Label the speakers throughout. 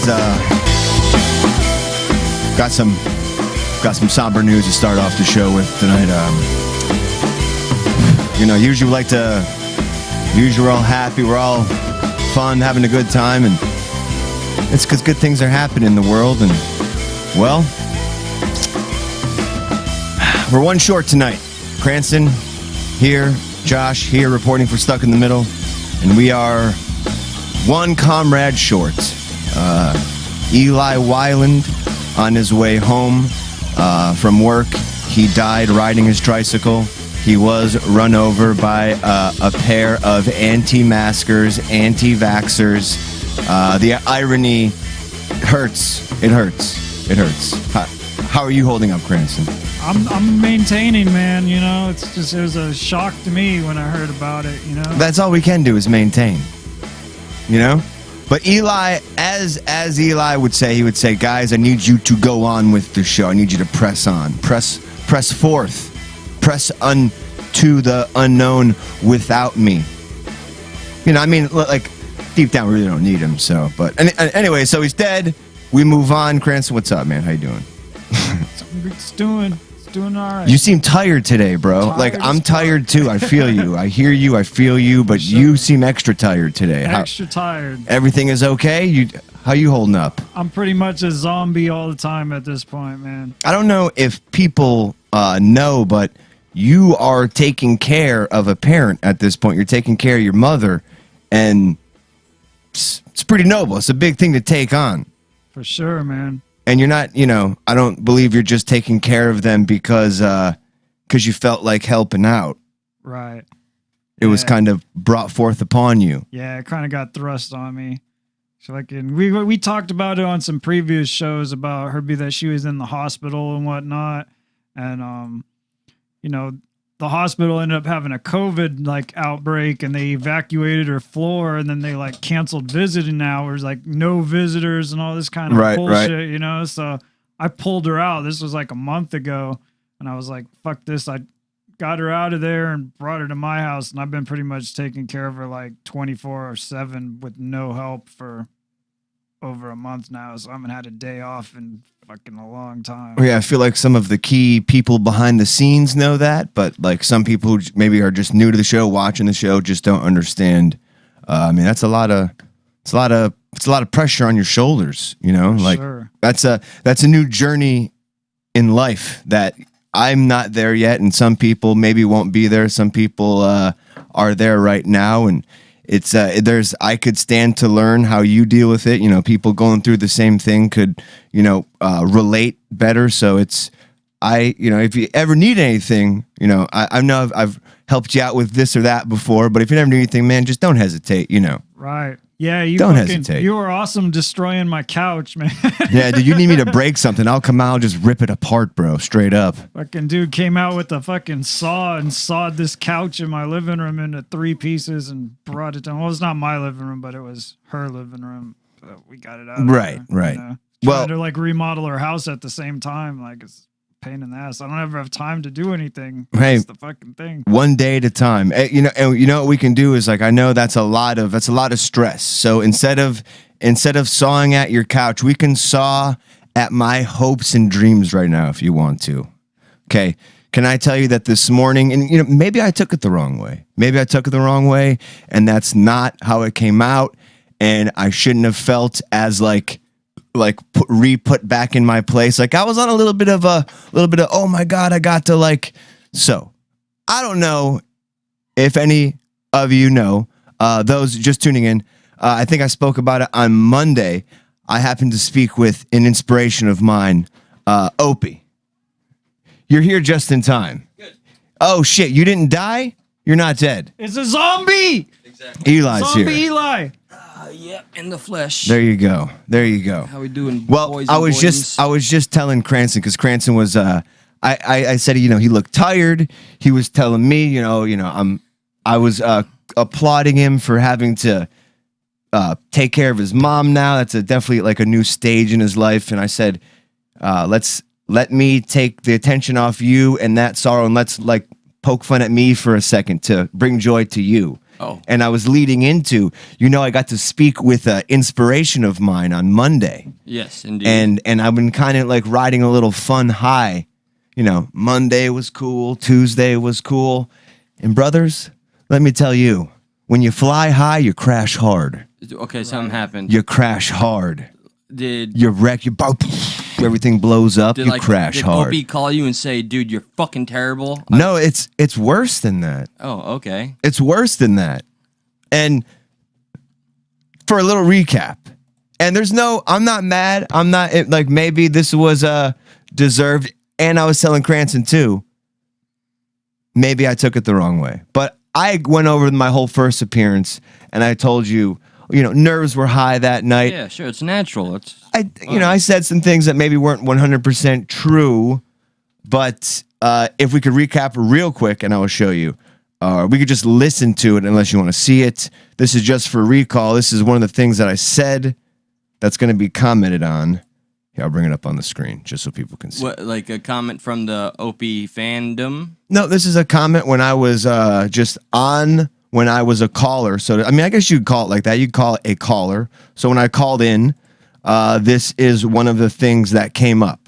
Speaker 1: guys. Got some somber news to start off the show with tonight. Usually we like to. Usually we're all happy, we're all fun, having a good time, and it's because good things are happening in the world. And well, we're one short tonight. Cranston here, Josh here, reporting for Stuck in the Middle, and we are one comrade short. Eli Weiland, on his way home from work, he died riding his tricycle. He was run over by a pair of anti-maskers, anti-vaxxers. The irony hurts. It hurts. It hurts. How are you holding up, Cranston?
Speaker 2: I'm maintaining, man. It was a shock to me when I heard about it.
Speaker 1: That's all we can do is maintain. But Eli, as Eli would say, he would say, guys, I need you to go on with the show. I need you to press on, press forth. Press unto the unknown without me. Like, deep down, we really don't need him, so. But anyway, so he's dead. We move on. Cranston, what's up, man? How you doing?
Speaker 2: It's doing all right.
Speaker 1: You seem tired today, bro. I'm tired, too. I feel you. I hear you. I feel you. But sure. You seem extra tired today.
Speaker 2: Extra tired.
Speaker 1: Everything is okay? How you holding up?
Speaker 2: I'm pretty much a zombie all the time at this point, man.
Speaker 1: I don't know if people know, but you are taking care of a parent at this point. You're taking care of your mother, and it's pretty noble. It's a big thing to take on.
Speaker 2: For sure, man.
Speaker 1: And you're not, I don't believe you're just taking care of them because you felt like helping out.
Speaker 2: Right.
Speaker 1: It was kind of brought forth upon you.
Speaker 2: Yeah, it kind of got thrust on me. So we talked about it on some previous shows about her that she was in the hospital and whatnot, and the hospital ended up having a COVID outbreak, and they evacuated her floor, and then they canceled visiting hours, no visitors and all this kind of bullshit, right. So I pulled her out. This was a month ago, and I was like, fuck this. I got her out of there and brought her to my house, and I've been pretty much taking care of her 24/7 with no help for over a month now, so I haven't had a day off in fucking a long time.
Speaker 1: Yeah, I feel like some of the key people behind the scenes know that, but some people who maybe are just new to the show, watching the show, just don't understand. That's a lot of pressure on your shoulders.
Speaker 2: Sure.
Speaker 1: That's a new journey in life that I'm not there yet, and some people maybe won't be there. Some people are there right now, and it's I could stand to learn how you deal with it. People going through the same thing could relate better. So if you ever need anything, I know I've helped you out with this or that before, but if you never need anything, man, just don't hesitate.
Speaker 2: Right. Yeah, you
Speaker 1: don't hesitate.
Speaker 2: You were awesome destroying my couch, man.
Speaker 1: Yeah, dude, you need me to break something, I'll come out and just rip it apart, bro, straight up.
Speaker 2: Fucking dude came out with a fucking saw and sawed this couch in my living room into 3 pieces and brought it down. Well, it's not my living room, but it was her living room. So we got it out of
Speaker 1: right,
Speaker 2: there,
Speaker 1: right.
Speaker 2: Trying to remodel her house at the same time, it's a pain in the ass. I don't ever have time to do anything.
Speaker 1: Hey,
Speaker 2: that's the fucking thing.
Speaker 1: One day at a time. And what we can do is I know that's a lot of stress. So instead of sawing at your couch, we can saw at my hopes and dreams right now if you want to. Okay. Can I tell you that this morning, and maybe I took it the wrong way. And that's not how it came out, and I shouldn't have felt as put back in my place. I was on a little bit of oh my God, I got to so I don't know if any of you know, those just tuning in, I think I spoke about it on Monday. I happened to speak with an inspiration of mine, Opie. You're here just in time.
Speaker 3: Good.
Speaker 1: Oh shit, you didn't die? You're not dead.
Speaker 2: It's a zombie!
Speaker 3: Exactly.
Speaker 1: Eli's
Speaker 2: zombie
Speaker 1: here.
Speaker 2: Eli!
Speaker 3: Yep, in the flesh.
Speaker 1: There you go. How
Speaker 3: we doing?
Speaker 1: Well,
Speaker 3: boys
Speaker 1: I
Speaker 3: and
Speaker 1: was
Speaker 3: boys?
Speaker 1: just telling Cranston, because Cranston was I said he looked tired. He was telling me, I was applauding him for having to take care of his mom now. That's definitely a new stage in his life. And I said, let me take the attention off you and that sorrow, and let's poke fun at me for a second to bring joy to you.
Speaker 3: Oh.
Speaker 1: And I was leading into, I got to speak with an inspiration of mine on Monday.
Speaker 3: Yes, indeed.
Speaker 1: And I've been kind of like riding a little fun high. Monday was cool, Tuesday was cool. And brothers, let me tell you, when you fly high, you crash hard.
Speaker 3: Okay, something happened.
Speaker 1: You crash hard. You wreck, everything blows up, you crash hard.
Speaker 3: Did Opie call you and say, dude, you're fucking terrible?
Speaker 1: No, it's worse than that.
Speaker 3: Oh, okay.
Speaker 1: It's worse than that. And for a little recap, and I'm not mad. I'm not, maybe this was deserved, and I was telling Cranston too. Maybe I took it the wrong way. But I went over my whole first appearance, and I told you, nerves were high that night.
Speaker 3: Yeah, sure, it's natural.
Speaker 1: I said some things that maybe weren't 100% true, but if we could recap real quick, and I will show you, we could just listen to it unless you want to see it. This is just for recall. This is one of the things that I said that's going to be commented on. Here, I'll bring it up on the screen just so people can see.
Speaker 3: What, like a comment from the Opie fandom?
Speaker 1: No, this is a comment when I was just on. When I was a caller. So, I guess you'd call it like that. You'd call it a caller. So when I called in, this is one of the things that came up.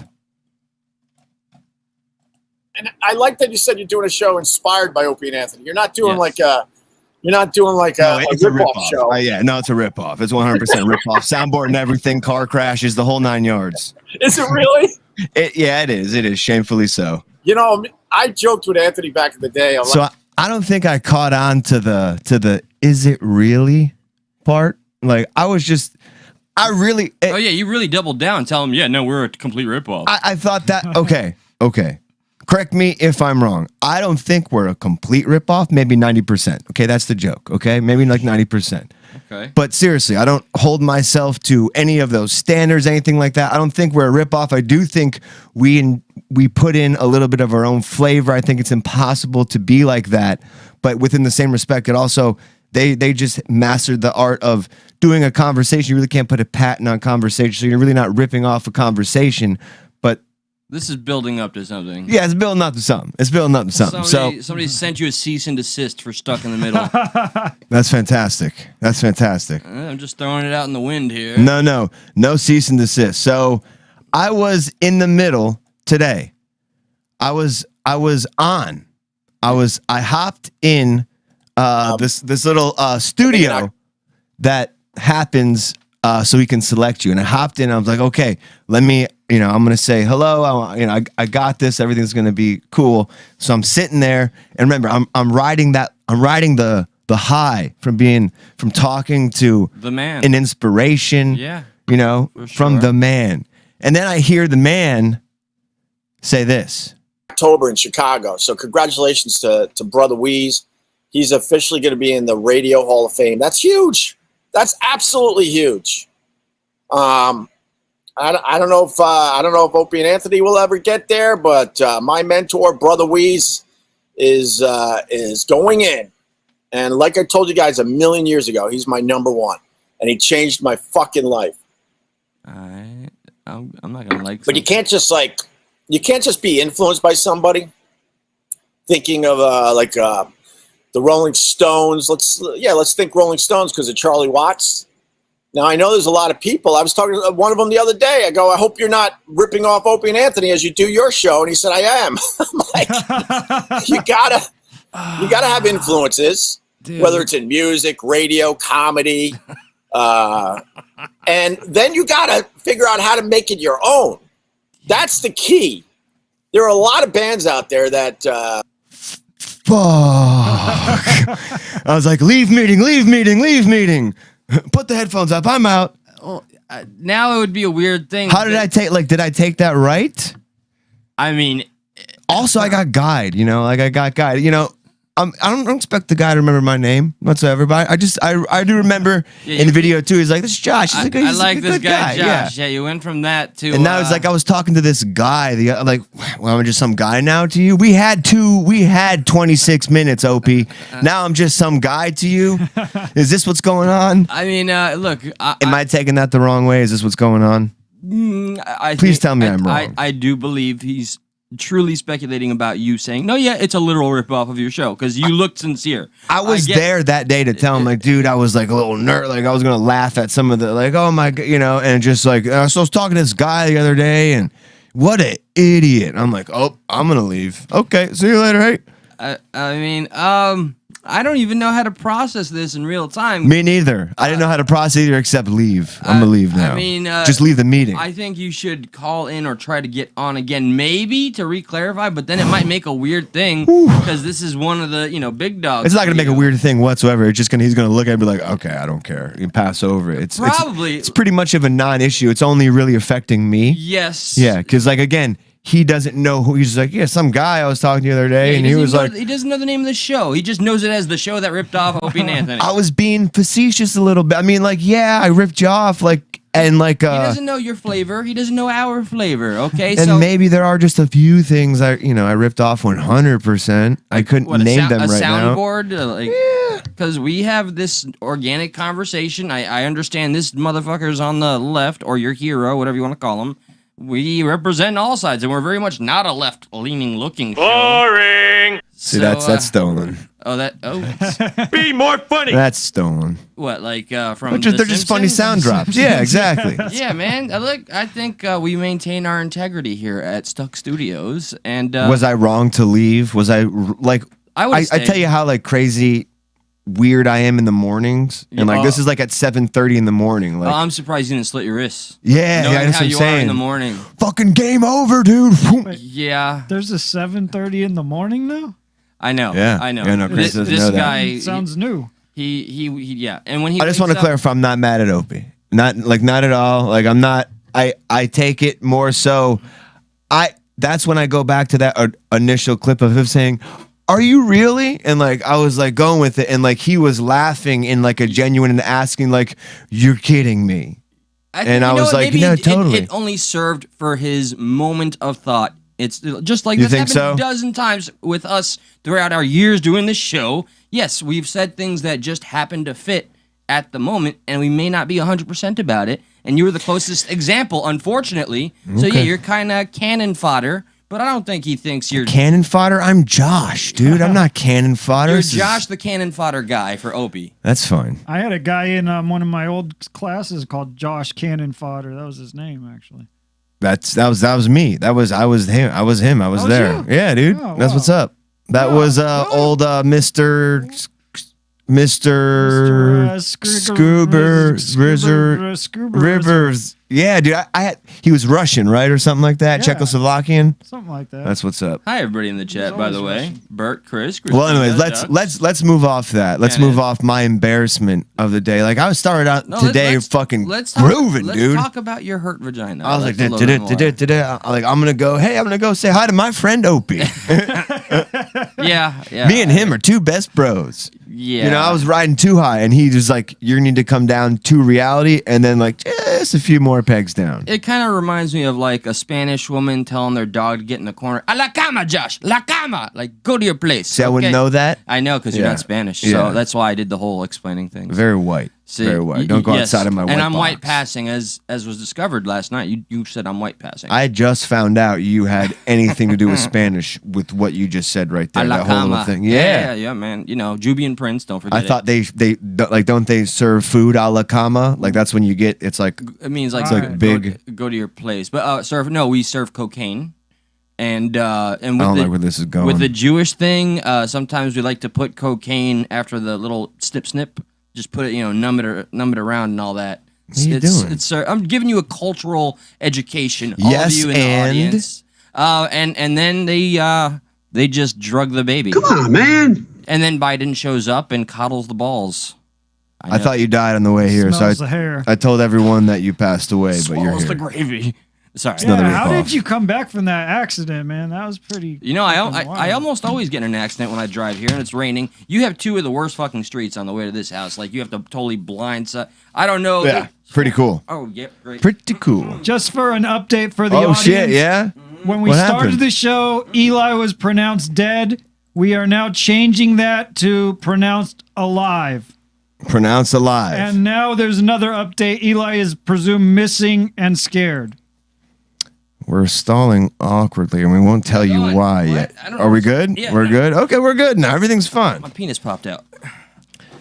Speaker 4: And I like that you said you're doing a show inspired by Opie and Anthony. You're not doing like a rip-off show.
Speaker 1: Yeah, no, it's a rip-off. It's 100% rip-off. Soundboard and everything, car crashes, the whole 9 yards.
Speaker 4: Is it really?
Speaker 1: Yeah, it is. It is, shamefully so.
Speaker 4: I joked with Anthony back in the day.
Speaker 1: I don't think I caught on to the is it really part. Like
Speaker 3: You really doubled down. Tell him, yeah, no, we're a complete ripoff.
Speaker 1: I thought that okay. Correct me if I'm wrong. I don't think we're a complete ripoff. Maybe 90%. Okay, that's the joke. Okay, maybe like 90%.
Speaker 3: Okay.
Speaker 1: But seriously, I don't hold myself to any of those standards, anything like that. I don't think we're a ripoff. I do think we put in a little bit of our own flavor. I think it's impossible to be like that. But within the same respect, it also they just mastered the art of doing a conversation. You really can't put a patent on conversation, so you're really not ripping off a conversation. But
Speaker 3: this is building up to something.
Speaker 1: Yeah, it's building up to something.
Speaker 3: Somebody sent you a cease and desist for stuck in the middle.
Speaker 1: That's fantastic.
Speaker 3: I'm just throwing it out in the wind here.
Speaker 1: No cease and desist. So I was in the middle today. I hopped in this little studio that happens so we can select you. And I hopped in. I was like, okay, let me. I'm going to say hello. I got this. Everything's going to be cool. So I'm sitting there, and remember, I'm riding the high from talking to
Speaker 3: the man,
Speaker 1: an inspiration.
Speaker 3: Yeah,
Speaker 1: from the man, and then I hear the man say this.
Speaker 4: October in Chicago. So congratulations to Brother Weeze. He's officially going to be in the Radio Hall of Fame. That's huge. That's absolutely huge. I don't know if Opie and Anthony will ever get there, but my mentor, Brother Weeze, is going in. And like I told you guys a million years ago, he's my number one, and he changed my fucking life.
Speaker 3: I'm not gonna like.
Speaker 4: But you can't just be influenced by somebody. Thinking of the Rolling Stones. Let's think Rolling Stones because of Charlie Watts. Now, I know there's a lot of people. I was talking to one of them the other day. I go, I hope you're not ripping off Opie and Anthony as you do your show. And he said, I am. I'm like, you gotta have influences, dude. Whether it's in music, radio, comedy. And then you gotta figure out how to make it your own. That's the key. There are a lot of bands out there that...
Speaker 1: Fuck. I was like, leave meeting. Put the headphones up. I'm out.
Speaker 3: Well, now it would be a weird thing.
Speaker 1: How did I take that right?
Speaker 3: I mean,
Speaker 1: also I got guide. I got guide. I don't expect the guy to remember my name whatsoever, but I do remember in the video too. He's like, "This is Josh." He's
Speaker 3: I like this guy, Josh. Yeah, you went from that to,
Speaker 1: and now it's like I was talking to this guy. I'm just some guy now to you. We had 26 minutes, Opie. Now I'm just some guy to you. Is this what's going on?
Speaker 3: I mean, look,
Speaker 1: am I taking that the wrong way? Is this what's going on? Please tell me I'm wrong.
Speaker 3: I do believe he's truly speculating about you saying, no, yeah, it's a literal ripoff of your show because you looked sincere.
Speaker 1: I was there that day to tell him, like, dude, I was like a little nerd. Like, I was going to laugh at some of the, like, oh my God, you know, and just like, so I was talking to this guy the other day and what an idiot. I'm like, oh, I'm going to leave. Okay, see you later, hey.
Speaker 3: I mean, I don't even know how to process this in real time.
Speaker 1: Me neither. I didn't know how to process either except leave. I'm going to leave now.
Speaker 3: I mean,
Speaker 1: just leave the meeting.
Speaker 3: I think you should call in or try to get on again, maybe to re-clarify, but then it might make a weird thing because this is one of the, big dogs.
Speaker 1: It's not going to make a weird thing whatsoever. It's just he's going to look at it and be like, okay, I don't care. You can pass over it. It's pretty much of a non-issue. It's only really affecting me.
Speaker 3: Yes.
Speaker 1: Yeah, because like, again, he doesn't know who he's like. Yeah, some guy I was talking to the other day, and he was like,
Speaker 3: he doesn't know the name of the show. He just knows it as the show that ripped off Opie and Anthony.
Speaker 1: I was being facetious a little bit. I mean, like, yeah, I ripped you off, like, and like,
Speaker 3: he doesn't know your flavor. He doesn't know our flavor. Okay,
Speaker 1: and
Speaker 3: so
Speaker 1: maybe there are just a few things I ripped off 100%. I couldn't name them right now.
Speaker 3: A soundboard, because we have this organic conversation. I understand this motherfucker's on the left, or your hero, whatever you want to call him. We represent all sides, and we're very much not a left-leaning looking show.
Speaker 5: Boring.
Speaker 1: See, that's stolen.
Speaker 5: Be more funny.
Speaker 1: That's stolen.
Speaker 3: What, like from?
Speaker 1: They're just funny sound drops. Yeah, exactly.
Speaker 3: Yeah, man. I think we maintain our integrity here at Stuck Studios. And
Speaker 1: was I wrong to leave? Was I like? I tell you how like crazy. Weird I am in the mornings, and like this is like at 7:30 in the morning. Like,
Speaker 3: I'm surprised you didn't slit your wrists.
Speaker 1: Yeah,
Speaker 3: knowing
Speaker 1: that's
Speaker 3: how
Speaker 1: what I'm
Speaker 3: you
Speaker 1: saying.
Speaker 3: are in the morning.
Speaker 1: Fucking game over, dude.
Speaker 3: Yeah,
Speaker 2: there's a 7:30 in the morning now.
Speaker 3: I know.
Speaker 1: Yeah,
Speaker 3: I know.
Speaker 1: Yeah, no, Chris doesn't know
Speaker 2: guy
Speaker 1: that.
Speaker 2: sounds new.
Speaker 3: He yeah. And when he,
Speaker 1: I just want to clarify, I'm not mad at Opie. Not at all. Like I'm not. I take it more so. That's when I go back to that initial clip of him saying, are you really? And like I was like going with it, and like he was laughing in like a genuine and asking like, "You're kidding me?" And I was like, "No, totally."
Speaker 3: It only served for his moment of thought. It's just like
Speaker 1: this
Speaker 3: happened
Speaker 1: so?
Speaker 3: a dozen times with us throughout our years doing this show. Yes, we've said things that just happened to fit at the moment, and we may not be 100% about it. And you were the closest example, unfortunately. Okay. So yeah, you're kind of cannon fodder. But I don't think he thinks you're
Speaker 1: cannon fodder. I'm Josh, dude. I'm not cannon fodder.
Speaker 3: You're Josh, the cannon fodder guy for Opie.
Speaker 1: That's fine.
Speaker 2: I had a guy in one of my old classes called Josh Cannon Fodder. That was his name, actually.
Speaker 1: That was me. I was him. I was there.
Speaker 2: You?
Speaker 1: Yeah, dude.
Speaker 2: Oh,
Speaker 1: that's what's up. That was old Mr. Rivers. Yeah, dude. He was Russian, right, or something like that. Yeah. Czechoslovakian.
Speaker 2: Something like that.
Speaker 1: That's what's up.
Speaker 3: Hi, everybody in the chat. By the way, Russian. Bert, Chris.
Speaker 1: Well, anyways, let's move off that. Let's move off my embarrassment of the day. Like I started out today, fucking grooving, dude.
Speaker 3: Let's talk about your hurt vagina.
Speaker 1: I was like, I'm gonna go say hi to my friend Opie.
Speaker 3: Yeah.
Speaker 1: Me and him are two best bros.
Speaker 3: Yeah.
Speaker 1: I was riding too high, and he was like, "You need to come down to reality," and then like just a few more pegs down.
Speaker 3: It kind of reminds me of like a Spanish woman telling their dog to get in the corner. A la cama, Josh. La cama. Like, go to your place.
Speaker 1: See, I wouldn't know that.
Speaker 3: I know, because you're not Spanish, so that's why I did the whole explaining thing.
Speaker 1: Very white. See, very white. Don't go outside of my white
Speaker 3: And I'm
Speaker 1: box.
Speaker 3: white passing, as was discovered last night. You said I'm white passing.
Speaker 1: I just found out you had anything to do with Spanish with what you just said right there.
Speaker 3: A la
Speaker 1: that whole little thing.
Speaker 3: Yeah, man. Jubian Prince, don't forget
Speaker 1: I thought they like, don't they serve food a la cama? Like that's when you get, it's like.
Speaker 3: It means like,
Speaker 1: it's like big.
Speaker 3: Go to your place. But we serve cocaine. And with
Speaker 1: I don't like where this is going.
Speaker 3: With the Jewish thing, sometimes we like to put cocaine after the little snip. Just put it, numb it around and all that.
Speaker 1: What are you doing?
Speaker 3: I'm giving you a cultural education.
Speaker 1: Yes,
Speaker 3: all of you in the audience. And then they just drug the baby.
Speaker 5: Come on, man.
Speaker 3: And then Biden shows up and coddles the balls.
Speaker 1: I thought you died on the way here, so I told everyone that you passed away, but you're here.
Speaker 3: The gravy. Sorry.
Speaker 2: How did you come back from that accident, man? That was pretty.
Speaker 3: I almost always get in an accident when I drive here and it's raining. You have two of the worst fucking streets on the way to this house. Like you have to totally blindside. I don't know.
Speaker 1: Yeah, pretty cool.
Speaker 3: Oh, yeah, great.
Speaker 1: Pretty cool.
Speaker 2: Just for an update for the audience.
Speaker 1: Oh shit, yeah.
Speaker 2: When we started the show, Eli was pronounced dead. We are now changing that to pronounced alive.
Speaker 1: Pronounced alive.
Speaker 2: And now there's another update. Eli is presumed missing and scared.
Speaker 1: We're stalling awkwardly, and we won't tell you
Speaker 3: on.
Speaker 1: why
Speaker 3: What?
Speaker 1: yet.
Speaker 3: I don't
Speaker 1: Are we
Speaker 3: know.
Speaker 1: good?
Speaker 3: Yeah.
Speaker 1: We're good. Okay, we're good now. Everything's fine.
Speaker 3: My penis popped out.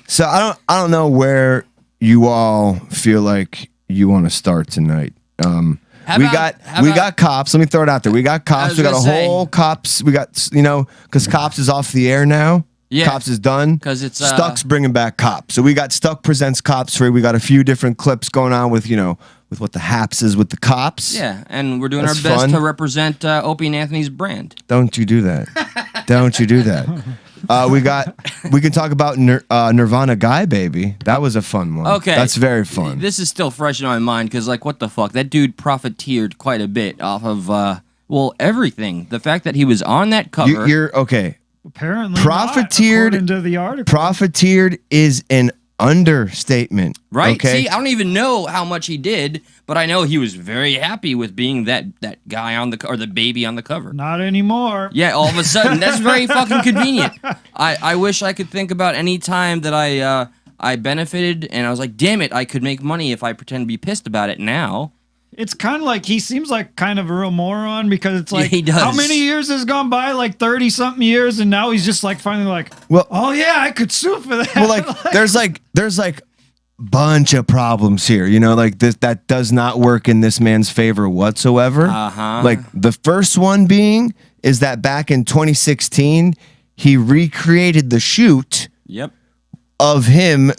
Speaker 1: So I don't know where you all feel like you want to start tonight.
Speaker 3: How
Speaker 1: we
Speaker 3: about-
Speaker 1: got cops. Let me throw it out there. We got cops.
Speaker 3: was
Speaker 1: We got a
Speaker 3: gonna say.
Speaker 1: whole cops. We got because cops is off the air now.
Speaker 3: Yeah.
Speaker 1: Cops is done.
Speaker 3: 'Cause it's,
Speaker 1: Stuck's bringing back cops. So we got Stuck presents Cops Free. We got a few different clips going on with with what the haps is with the cops.
Speaker 3: Yeah, and we're doing
Speaker 1: That's
Speaker 3: our best
Speaker 1: fun.
Speaker 3: to represent Opie and Anthony's brand.
Speaker 1: Don't you do that. Don't you do that. We can talk about Nirvana Guy Baby. That was a fun one.
Speaker 3: Okay.
Speaker 1: That's very fun.
Speaker 3: This is still fresh in my mind because, like, what the fuck? That dude profiteered quite a bit off of, everything. The fact that he was on that cover.
Speaker 1: You're okay.
Speaker 2: Apparently,
Speaker 1: Profiteered-
Speaker 2: not, according to the article.
Speaker 1: Profiteered is an understatement.
Speaker 3: Right?
Speaker 1: Okay.
Speaker 3: See, I don't even know how much he did, but I know he was very happy with being that guy on or the baby on the cover.
Speaker 2: Not anymore.
Speaker 3: Yeah, all of a sudden, that's very fucking convenient. I wish I could think about any time that I benefited and I was like, damn it, I could make money if I pretend to be pissed about it now.
Speaker 2: It's kind of like he seems like kind of a real moron because it's like
Speaker 3: he does.
Speaker 2: how many years has gone by? Like 30 something years, and now he's just like finally like,
Speaker 1: Well-
Speaker 2: oh yeah, I could sue for that.
Speaker 1: Well, there's like bunch of problems here. Like this that does not work in this man's favor whatsoever.
Speaker 3: Uh-huh.
Speaker 1: Like the first one being is that back in 2016 he recreated the shoot
Speaker 3: Yep.
Speaker 1: of him,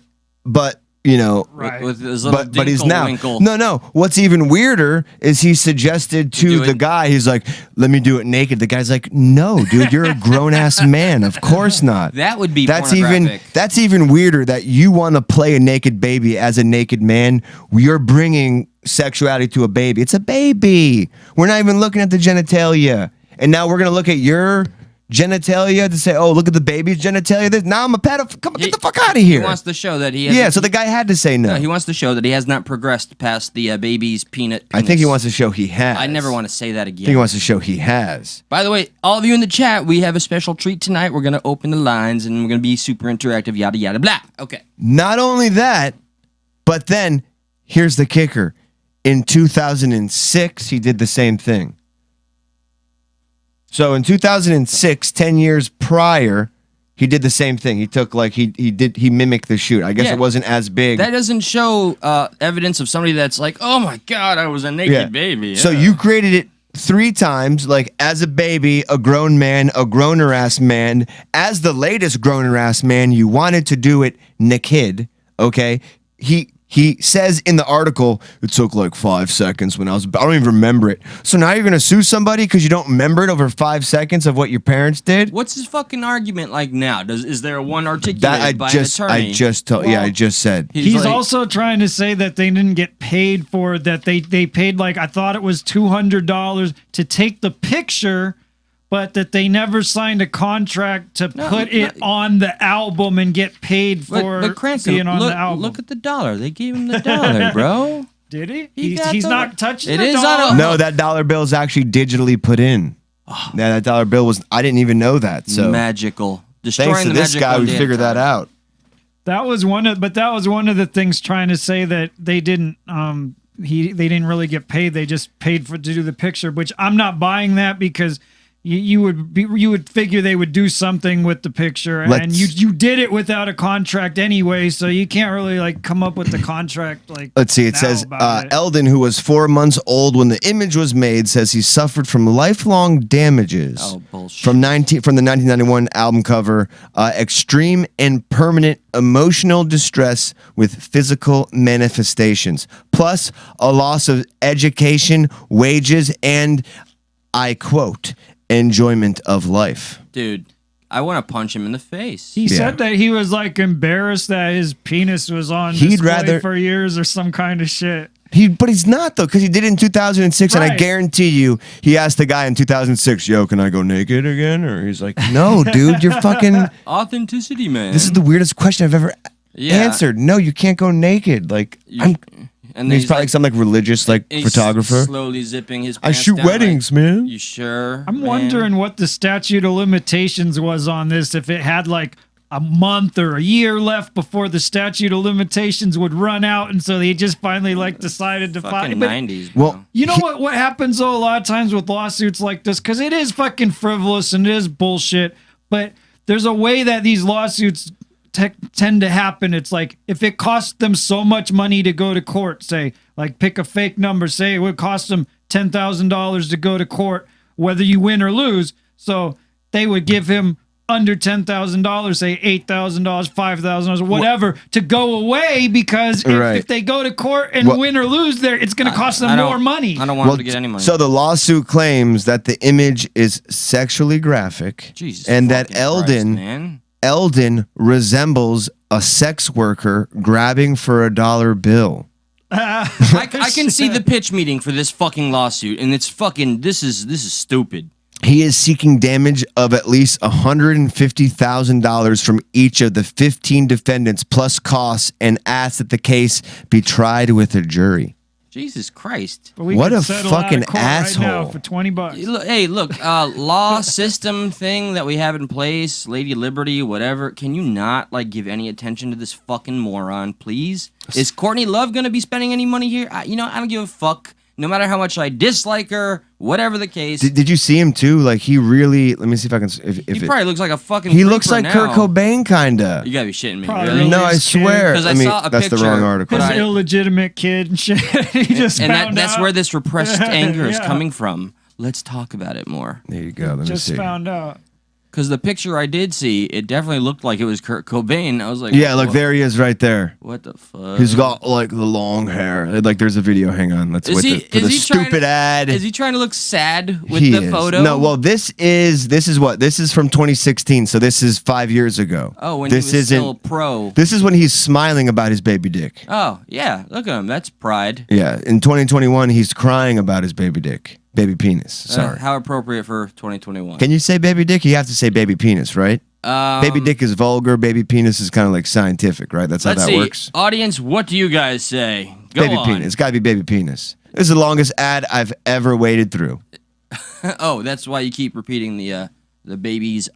Speaker 1: but
Speaker 2: Right.
Speaker 3: With his little
Speaker 1: but he's now
Speaker 3: winkle.
Speaker 1: no. What's even weirder is he suggested to
Speaker 3: do
Speaker 1: the
Speaker 3: it-
Speaker 1: guy. He's like, "Let me do it naked." The guy's like, "No, dude, you're a grown ass man. Of course not."
Speaker 3: That would be
Speaker 1: That's
Speaker 3: pornographic.
Speaker 1: even weirder that you want to play a naked baby as a naked man. You're bringing sexuality to a baby. It's a baby. We're not even looking at the genitalia, and now we're gonna look at your genitalia to say, "Oh, look at the baby's genitalia." Now I'm a pedophile. Come on, get the fuck out of here.
Speaker 3: He wants to show that he has
Speaker 1: Yeah, so the guy had to say no.
Speaker 3: he wants to show that he has not progressed past the baby's penis.
Speaker 1: I think he wants to show he has.
Speaker 3: I never want to say that
Speaker 1: I think he
Speaker 3: again.
Speaker 1: wants to show he has.
Speaker 3: By the way, all of you in the chat, we have a special treat tonight. We're gonna open the lines and we're gonna be super interactive. Yada yada blah. Okay.
Speaker 1: Not only that, but then here's the kicker. In 2006, he did the same thing. So in 2006, 10 years prior, he did the same thing. He took he mimicked the shoot. I guess
Speaker 3: Yeah.
Speaker 1: it wasn't as big.
Speaker 3: That doesn't show evidence of somebody that's like, oh my god, I was a naked baby.
Speaker 1: So
Speaker 3: Yeah.
Speaker 1: you created it 3 times, like as a baby, a grown man, a growner ass man. As the latest growner ass man, you wanted to do it naked. Okay, He says in the article, it took like 5 seconds when I don't even remember it. So now you're going to sue somebody because you don't remember it over 5 seconds of what your parents did?
Speaker 3: What's his fucking argument like now? Is there one articulated
Speaker 1: That
Speaker 3: by an attorney?
Speaker 1: I just said.
Speaker 2: He's
Speaker 3: like-
Speaker 2: also trying to say that they didn't get paid for it, that they paid like I thought it was $200 to take the picture, but that they never signed a contract to put it on the album and get paid for
Speaker 3: But Cranston,
Speaker 2: being on
Speaker 3: look,
Speaker 2: the album.
Speaker 3: look at the dollar. They gave him the dollar, bro.
Speaker 2: Did he?
Speaker 3: He got
Speaker 2: He's
Speaker 3: the-
Speaker 2: not touching
Speaker 3: It
Speaker 2: the
Speaker 3: is on
Speaker 2: dollar.
Speaker 3: a-
Speaker 1: No, that dollar bill is actually digitally put in. Yeah, that dollar bill was, I didn't even know that. So
Speaker 3: Magical. Destroying
Speaker 1: thanks to
Speaker 3: the
Speaker 1: this
Speaker 3: magical
Speaker 1: guy, we
Speaker 3: damn
Speaker 1: figured that
Speaker 3: time.
Speaker 1: out.
Speaker 2: That was one of the things trying to say that they didn't they didn't really get paid. They just paid to do the picture, which I'm not buying that because you would figure they would do something with the picture, and
Speaker 1: Let's-
Speaker 2: you did it without a contract anyway, so you can't really like come up with the contract like.
Speaker 1: Let's see. It
Speaker 2: now
Speaker 1: says
Speaker 2: about it.
Speaker 1: Eldon, who was 4 months old when the image was made, says he suffered from lifelong damages
Speaker 3: Oh, bullshit.
Speaker 1: from the 1991 album cover, extreme and permanent emotional distress with physical manifestations, plus a loss of education, wages, and I quote, enjoyment of life.
Speaker 3: Dude, I want to punch him in the face.
Speaker 2: He said that he was like embarrassed that his penis was on
Speaker 1: He'd
Speaker 2: display
Speaker 1: rather-
Speaker 2: for years or some kind of shit.
Speaker 1: But he's not though, because he did it in 2006, and I
Speaker 2: Right.
Speaker 1: guarantee you, he asked the guy in 2006, "Yo, can I go naked again?" Or he's like, "No, dude, you're fucking."
Speaker 3: Authenticity, man.
Speaker 1: This is the weirdest question I've ever
Speaker 3: Yeah.
Speaker 1: answered. No, you can't go naked. Like,
Speaker 3: and
Speaker 1: he's probably like some like religious
Speaker 3: he's
Speaker 1: photographer.
Speaker 3: slowly zipping his
Speaker 1: I
Speaker 3: pants
Speaker 1: shoot
Speaker 3: down,
Speaker 1: weddings,
Speaker 3: like,
Speaker 1: man.
Speaker 3: You sure?
Speaker 2: I'm
Speaker 3: man?
Speaker 2: wondering what the statute of limitations was on this. If it had like a month or a year left before the statute of limitations would run out, and so they just finally like decided to file.
Speaker 3: Fucking
Speaker 2: But
Speaker 3: 90s. Bro.
Speaker 1: Well,
Speaker 2: you know what happens though a lot of times with lawsuits like this, because it is fucking frivolous and it is bullshit, but there's a way that these lawsuits tend to happen. It's like if it costs them so much money to go to court, say, like pick a fake number, say it would cost them $10,000 to go to court, whether you win or lose. So they would give him under $10,000, say $8,000, $5,000, whatever, to go away, because if they go to court and win or lose, there it's going to cost them more money.
Speaker 3: I don't want them to get any money.
Speaker 1: So the lawsuit claims that the image is sexually graphic,
Speaker 3: Jesus
Speaker 1: and that
Speaker 3: Christ,
Speaker 1: Eldon resembles a sex worker grabbing for a dollar bill.
Speaker 3: I can see the pitch meeting for this fucking lawsuit, and it's fucking. This is stupid.
Speaker 1: He is seeking damage of at least $150,000 from each of the 15 defendants plus costs, and asks that the case be tried with a jury.
Speaker 3: Jesus Christ!
Speaker 1: What a fucking asshole!
Speaker 2: Right now for $20.
Speaker 3: Hey, look, law system thing that we have in place, Lady Liberty, whatever. Can you not like give any attention to this fucking moron, please? Is Courtney Love gonna be spending any money here? I don't give a fuck. No matter how much I dislike her, whatever the case.
Speaker 1: Did you see him too? Like he really. Let me see if I can. If
Speaker 3: he probably looks like a fucking.
Speaker 1: He looks like
Speaker 3: now.
Speaker 1: Kurt Cobain, kinda.
Speaker 3: You gotta be shitting me.
Speaker 2: Probably.
Speaker 3: Really?
Speaker 1: No, I swear.
Speaker 3: Because I saw a
Speaker 1: that's
Speaker 3: picture.
Speaker 1: the wrong article.
Speaker 2: His illegitimate kid and shit. He just found
Speaker 3: that's
Speaker 2: out.
Speaker 3: where this repressed anger is
Speaker 2: Yeah.
Speaker 3: coming from. Let's talk about it more.
Speaker 1: There you go. Let me
Speaker 2: Just
Speaker 1: see.
Speaker 2: found out.
Speaker 3: Because the picture I did see, it definitely looked like it was Kurt Cobain. I was like,
Speaker 1: Yeah, look, there he is right there.
Speaker 3: What the fuck?
Speaker 1: He's got like the long hair. Like there's a video. Hang on, let's wait for the stupid ad.
Speaker 3: Is he trying to look sad with
Speaker 1: He
Speaker 3: the
Speaker 1: is.
Speaker 3: photo?
Speaker 1: No, well, this is what? This is from 2016, so this is 5 years ago.
Speaker 3: Oh, when
Speaker 1: this
Speaker 3: he was
Speaker 1: isn't,
Speaker 3: still pro.
Speaker 1: This is when he's smiling about his baby dick.
Speaker 3: Oh, yeah. Look at him. That's pride.
Speaker 1: Yeah, in 2021, he's crying about his baby dick. Baby penis. Sorry.
Speaker 3: How appropriate for 2021.
Speaker 1: Can you say baby dick? You have to say baby penis, right? Baby dick is vulgar. Baby penis is kind of like scientific, right? That's how
Speaker 3: Let's
Speaker 1: that
Speaker 3: see.
Speaker 1: works.
Speaker 3: Audience, what do you guys say? Go
Speaker 1: Baby
Speaker 3: on.
Speaker 1: penis. It's got to be baby penis. This is the longest ad I've ever waded through.
Speaker 3: Oh, that's why you keep repeating the baby's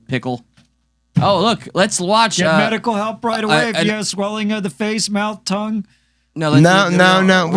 Speaker 3: pickle. Oh, look, let's watch.
Speaker 2: Get medical help right away if
Speaker 3: I-
Speaker 2: you have swelling of the face, mouth, tongue.
Speaker 3: No,
Speaker 1: We're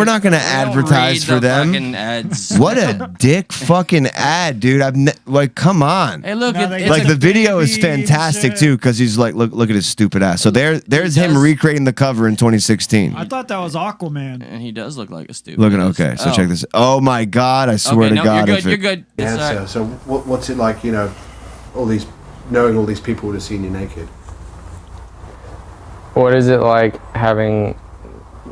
Speaker 1: not going to advertise for them.
Speaker 3: Fucking ads.
Speaker 1: What a dick fucking ad, dude. Like, come on.
Speaker 3: Hey, look,
Speaker 2: Now they
Speaker 3: it's
Speaker 1: Like
Speaker 2: a
Speaker 1: the video is
Speaker 2: baby and
Speaker 1: fantastic
Speaker 2: shit.
Speaker 1: too, because he's like, look at his stupid ass. So there's him
Speaker 3: does.
Speaker 1: recreating the cover in 2016.
Speaker 2: I thought that was Aquaman.
Speaker 3: and he does look like a stupid.
Speaker 1: Look at okay. So check this. Oh my God! I swear
Speaker 3: Okay,
Speaker 1: to
Speaker 3: no,
Speaker 1: God,
Speaker 3: you're
Speaker 1: if
Speaker 3: good.
Speaker 1: it-
Speaker 3: You're good. It's all
Speaker 6: answer.
Speaker 3: right.
Speaker 6: So what's it like, knowing all these people would have seen you naked?
Speaker 7: What is it like having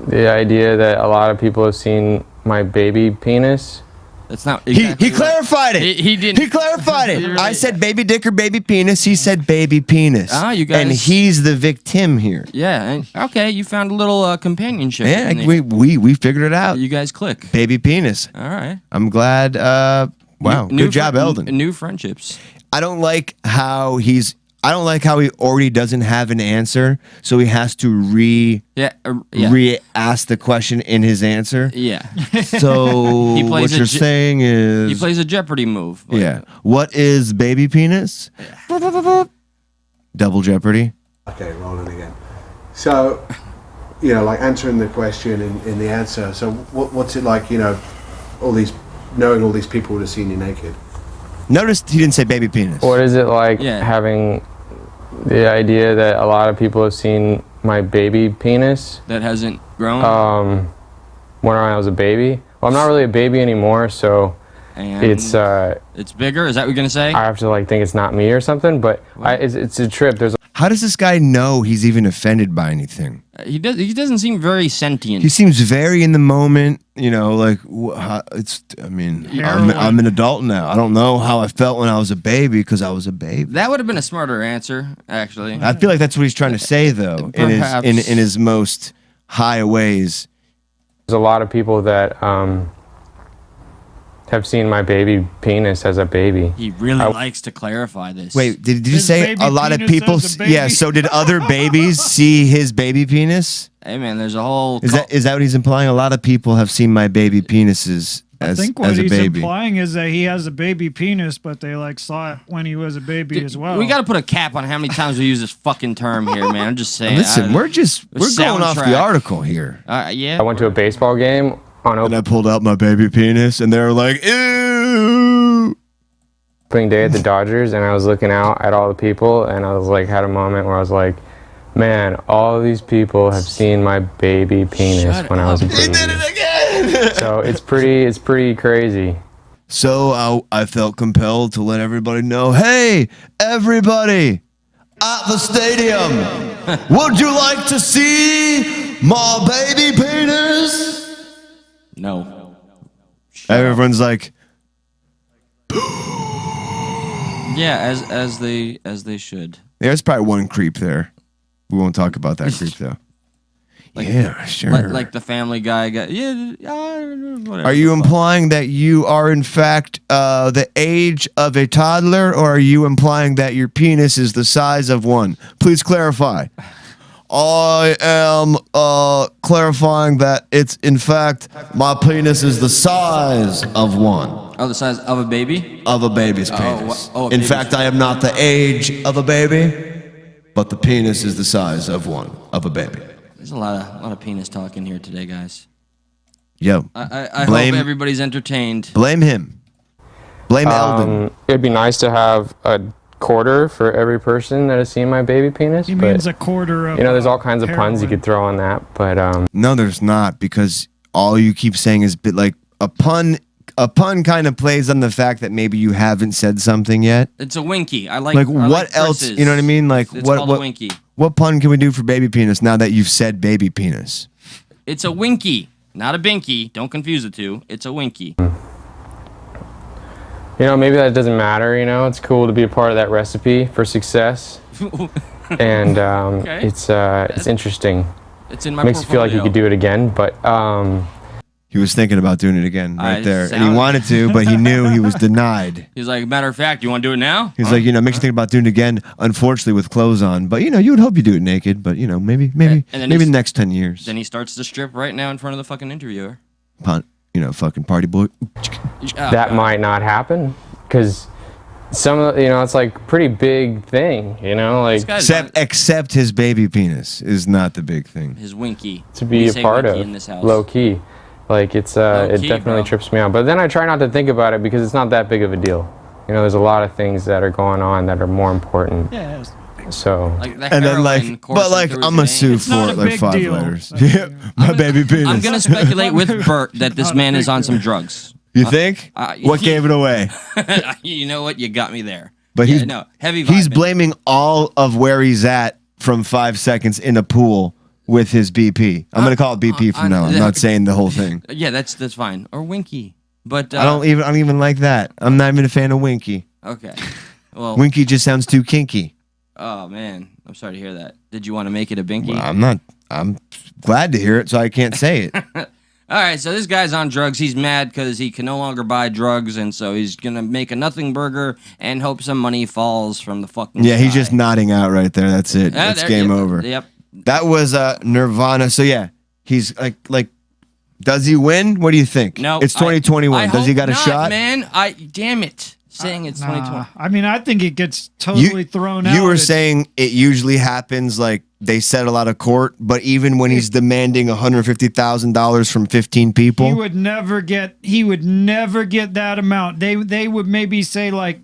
Speaker 7: the idea that a lot of people have seen my baby penis?
Speaker 3: That's not.
Speaker 1: He
Speaker 3: exactly what-
Speaker 1: clarified it.
Speaker 3: He didn't.
Speaker 1: He clarified it.
Speaker 3: You're
Speaker 1: I
Speaker 3: right.
Speaker 1: said baby dick or baby penis. He said baby penis.
Speaker 3: Ah, you guys-
Speaker 1: And he's the victim here.
Speaker 3: Yeah. And, okay, you found a little companionship.
Speaker 1: Yeah,
Speaker 3: in there.
Speaker 1: we figured it out.
Speaker 3: You guys click.
Speaker 1: Baby penis.
Speaker 3: All right.
Speaker 1: I'm glad. Wow,
Speaker 3: New
Speaker 1: good job, Eldon.
Speaker 3: New friendships.
Speaker 1: I don't like how he already doesn't have an answer, so he has to
Speaker 3: Yeah.
Speaker 1: re-ask the question in his answer.
Speaker 3: Yeah.
Speaker 1: So
Speaker 3: He plays
Speaker 1: what
Speaker 3: a
Speaker 1: you're
Speaker 3: Je-
Speaker 1: saying is,
Speaker 3: He plays a Jeopardy move. Like,
Speaker 1: yeah. What is baby penis? Double Jeopardy.
Speaker 6: Okay, rolling again. So, like answering the question in the answer. So what's it like, knowing all these people would have seen you naked?
Speaker 1: Notice he didn't say baby penis.
Speaker 7: What is it like
Speaker 3: Yeah.
Speaker 7: having the idea that a lot of people have seen my baby penis
Speaker 3: That hasn't grown.
Speaker 7: when I was a baby? Well, I'm not really a baby anymore, so
Speaker 3: and
Speaker 7: it's
Speaker 3: it's bigger. Is that what you're gonna say?
Speaker 7: I have to think it's not me or something. But it's a trip. There's
Speaker 1: How does this guy know he's even offended by anything?
Speaker 3: He does. He doesn't seem very sentient.
Speaker 1: He seems very in the moment. I'm an adult now. I don't know how I felt when I was a baby because I was a baby.
Speaker 3: That would have been a smarter answer, actually.
Speaker 1: I feel like that's what he's trying to say, though,
Speaker 3: Perhaps.
Speaker 1: in his most high ways.
Speaker 7: a lot of people that have seen my baby penis as a baby.
Speaker 3: He really likes to clarify this.
Speaker 1: Wait, did you
Speaker 2: His
Speaker 1: say
Speaker 2: baby
Speaker 1: a lot of
Speaker 2: penis
Speaker 1: people?
Speaker 2: as a baby?
Speaker 1: Yeah. So did other babies see his baby penis?
Speaker 3: Hey man, there's a whole.
Speaker 1: Is that what he's implying? A lot of people have seen my baby penises as,
Speaker 2: I think what
Speaker 1: as a
Speaker 2: he's
Speaker 1: baby.
Speaker 2: implying is that he has a baby penis, but they like saw it when he was a baby as well.
Speaker 3: We got to put a cap on how many times we use this fucking term here, man. I'm just saying.
Speaker 1: Listen, we're going off the
Speaker 3: soundtrack.
Speaker 1: article here.
Speaker 3: Yeah.
Speaker 7: I went to a baseball game on
Speaker 1: And I pulled out my baby penis, and they were like, "Ew."
Speaker 7: opening day at the Dodgers, and I was looking out at all the people, and I was like, had a moment where I was like, man, all of these people have seen my baby penis
Speaker 3: Shut
Speaker 7: when I was a
Speaker 3: up.
Speaker 1: He
Speaker 7: baby.
Speaker 1: did it again.
Speaker 7: So it's pretty crazy.
Speaker 1: So I felt compelled to let everybody know, hey, everybody at the stadium, would you like to see my baby penis?
Speaker 3: No.
Speaker 1: Everyone's like,
Speaker 3: Yeah, as they should.
Speaker 1: there's probably one creep there. We won't talk about that creep, though. Yeah, sure.
Speaker 3: Like the Family Guy guy. Yeah, whatever.
Speaker 1: Are you implying that you are, in fact, the age of a toddler, or are you implying that your penis is the size of one? Please clarify. I am clarifying that it's, in fact, my penis is the size of one.
Speaker 3: Oh, the size of a baby?
Speaker 1: Of a baby's penis.
Speaker 3: a
Speaker 1: In
Speaker 3: baby's
Speaker 1: fact, I am not the age of a baby, but the penis is the size of one of a baby.
Speaker 3: There's a lot of penis talk in here today, guys.
Speaker 1: Yo,
Speaker 3: I
Speaker 1: Blame-
Speaker 3: hope everybody's entertained.
Speaker 1: blame him. Blame Eldon.
Speaker 7: It'd be nice to have a quarter for every person that has seen my baby penis.
Speaker 2: He
Speaker 7: but,
Speaker 2: means a quarter of.
Speaker 7: there's all kinds of puns you
Speaker 2: heroin.
Speaker 7: could throw on that, but
Speaker 1: No, there's not, because all you keep saying is like a pun. A pun kind of plays on the fact that maybe you haven't said something yet.
Speaker 3: It's a winky. I like
Speaker 1: Like
Speaker 3: I
Speaker 1: what
Speaker 3: like
Speaker 1: else?
Speaker 3: Chris's.
Speaker 1: You know what I mean? Like
Speaker 3: It's
Speaker 1: what?
Speaker 3: called a
Speaker 1: What?
Speaker 3: winky.
Speaker 1: What pun can we do for baby penis now that you've said baby penis?
Speaker 3: It's a winky, not a binky. Don't confuse the two. It's a winky.
Speaker 7: maybe that doesn't matter. It's cool to be a part of that recipe for success, and
Speaker 3: Okay.
Speaker 7: it's interesting.
Speaker 3: It's in my
Speaker 7: Makes you feel like you
Speaker 3: portfolio.
Speaker 7: could do it again, but
Speaker 1: He was thinking about doing it again right there, and he
Speaker 3: sound-
Speaker 1: wanted to, but he knew he was denied.
Speaker 3: He's like, matter of fact, you want to do it now?
Speaker 1: He's like, it makes you think about doing it again. Unfortunately, with clothes on, but you would hope you do it naked. But maybe
Speaker 3: And then
Speaker 1: the
Speaker 3: he's-
Speaker 1: next 10 years.
Speaker 3: Then he starts to strip right now in front of the fucking interviewer.
Speaker 1: Punt, fucking party boy.
Speaker 7: that might not happen because some of it's like a pretty big thing. Like
Speaker 3: Guy's
Speaker 1: Except his baby penis is not the big thing.
Speaker 3: his winky.
Speaker 7: to
Speaker 3: We
Speaker 7: be a
Speaker 3: say
Speaker 7: part
Speaker 3: winky
Speaker 7: of
Speaker 3: in this house.
Speaker 7: low key. Like it
Speaker 3: Low-key,
Speaker 7: definitely
Speaker 3: bro.
Speaker 7: trips me out. But then I try not to think about it because it's not that big of a deal. There's a lot of things that are going on that are more important.
Speaker 2: Yeah, it's,
Speaker 7: So
Speaker 3: Like the
Speaker 1: And then
Speaker 3: heroin coursing through
Speaker 1: I'm
Speaker 3: his
Speaker 1: gonna
Speaker 3: veins.
Speaker 1: sue
Speaker 2: not
Speaker 1: for
Speaker 2: a
Speaker 1: like
Speaker 2: big
Speaker 1: 5
Speaker 2: deal.
Speaker 1: letters. Yeah, my baby penis.
Speaker 3: I'm gonna speculate with Bert that this
Speaker 2: Not a
Speaker 3: man is
Speaker 2: big
Speaker 3: on
Speaker 2: deal.
Speaker 3: some drugs.
Speaker 1: You think? What
Speaker 3: he-
Speaker 1: gave it away?
Speaker 3: You know what? You got me there.
Speaker 1: But
Speaker 3: Yeah,
Speaker 1: he's
Speaker 3: no heavy.
Speaker 1: He's
Speaker 3: vibing.
Speaker 1: blaming all of where he's at from 5 seconds in a pool with his BP. I'm gonna call it BP from now. I'm not saying the whole thing.
Speaker 3: Yeah, that's fine. Or winky, but
Speaker 1: I don't even like that. I'm not even a fan of Winky.
Speaker 3: Okay. Well,
Speaker 1: Winky just sounds too kinky.
Speaker 3: oh man, I'm sorry to hear that. Did you want to make it a binky?
Speaker 1: I'm not. I'm glad to hear it, so I can't say it.
Speaker 3: All right, so this guy's on drugs. He's mad because he can no longer buy drugs, and so he's gonna make a nothing burger and hope some money falls from the fucking.
Speaker 1: Yeah, he's
Speaker 3: sky.
Speaker 1: just nodding out right there. That's it.
Speaker 3: Ah,
Speaker 1: That's
Speaker 3: there-
Speaker 1: game
Speaker 3: yep,
Speaker 1: over.
Speaker 3: Yep.
Speaker 1: That was Nirvana. So yeah, he's like, does he win? What do you think?
Speaker 3: No,
Speaker 1: it's 2021.
Speaker 3: I
Speaker 1: Does he
Speaker 3: hope
Speaker 1: got a
Speaker 3: not,
Speaker 1: shot?
Speaker 3: Man, damn it, saying it's 2020.
Speaker 2: I mean, I think it gets totally thrown out.
Speaker 1: You were
Speaker 2: It's-
Speaker 1: saying it usually happens like they settle out of court, but even when he's demanding $150,000 from 15 people,
Speaker 2: he would never get that amount. They would maybe say like,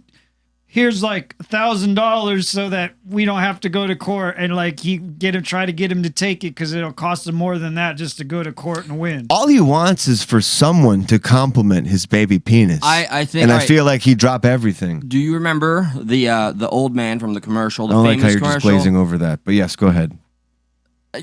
Speaker 2: here's like $1,000 so that we don't have to go to court, and like try to get him to take it because it'll cost him more than that just to go to court and win.
Speaker 1: all he wants is for someone to compliment his baby penis.
Speaker 3: I think,
Speaker 1: and I
Speaker 3: right.
Speaker 1: feel like he'd drop everything.
Speaker 3: Do you remember the old man from the commercial,
Speaker 1: I
Speaker 3: the
Speaker 1: don't like
Speaker 3: famous
Speaker 1: how you're just
Speaker 3: commercial?
Speaker 1: glazing over that, but yes, go ahead.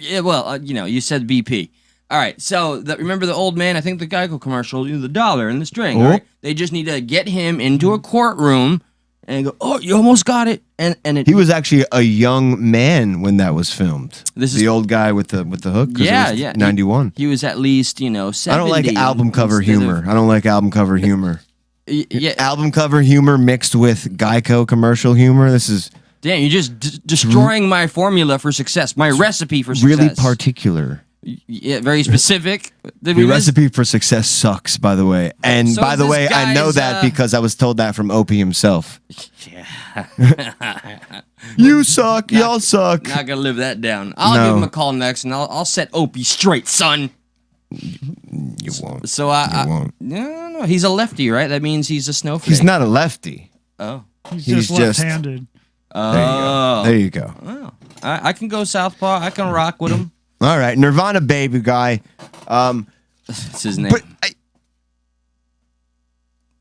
Speaker 3: Yeah, well, you said BP. All right, so remember the old man? I think the Geico commercial, the dollar and the string.
Speaker 1: Oh.
Speaker 3: Right? They just need to get him into a courtroom and go, "Oh, you almost got it." And
Speaker 1: He was actually a young man when that was filmed.
Speaker 3: This is-
Speaker 1: the old guy with the hook. 'Cause it
Speaker 3: Yeah,
Speaker 1: was
Speaker 3: yeah.
Speaker 1: 91.
Speaker 3: He was at least 70.
Speaker 1: I don't like album cover
Speaker 3: instead of-
Speaker 1: humor. I don't like album cover humor.
Speaker 3: Yeah,
Speaker 1: Album cover humor mixed with Geico commercial humor. This is
Speaker 3: damn, you're just destroying my formula for success, my recipe for success.
Speaker 1: really particular.
Speaker 3: Yeah, very specific. Did
Speaker 1: The
Speaker 3: we miss-
Speaker 1: recipe for success sucks, by the way. And
Speaker 3: So
Speaker 1: by
Speaker 3: is
Speaker 1: the
Speaker 3: this
Speaker 1: way, I know
Speaker 3: guy's,
Speaker 1: that because I was told that from Opie himself.
Speaker 3: Yeah.
Speaker 1: You suck. Y'all suck.
Speaker 3: Not gonna live that down. I'll
Speaker 1: No.
Speaker 3: give him a call next, and I'll set Opie straight, son.
Speaker 1: You won't.
Speaker 3: So
Speaker 1: You won't.
Speaker 3: no. He's a lefty, right? That means he's a snowflake.
Speaker 1: He's not a lefty.
Speaker 3: Oh.
Speaker 2: He's
Speaker 1: He's
Speaker 2: just
Speaker 1: just-
Speaker 2: left-handed.
Speaker 3: Oh.
Speaker 1: There you go.
Speaker 3: Oh. I can go southpaw. I can rock with him.
Speaker 1: All right, Nirvana baby guy.
Speaker 3: That's his name.
Speaker 1: But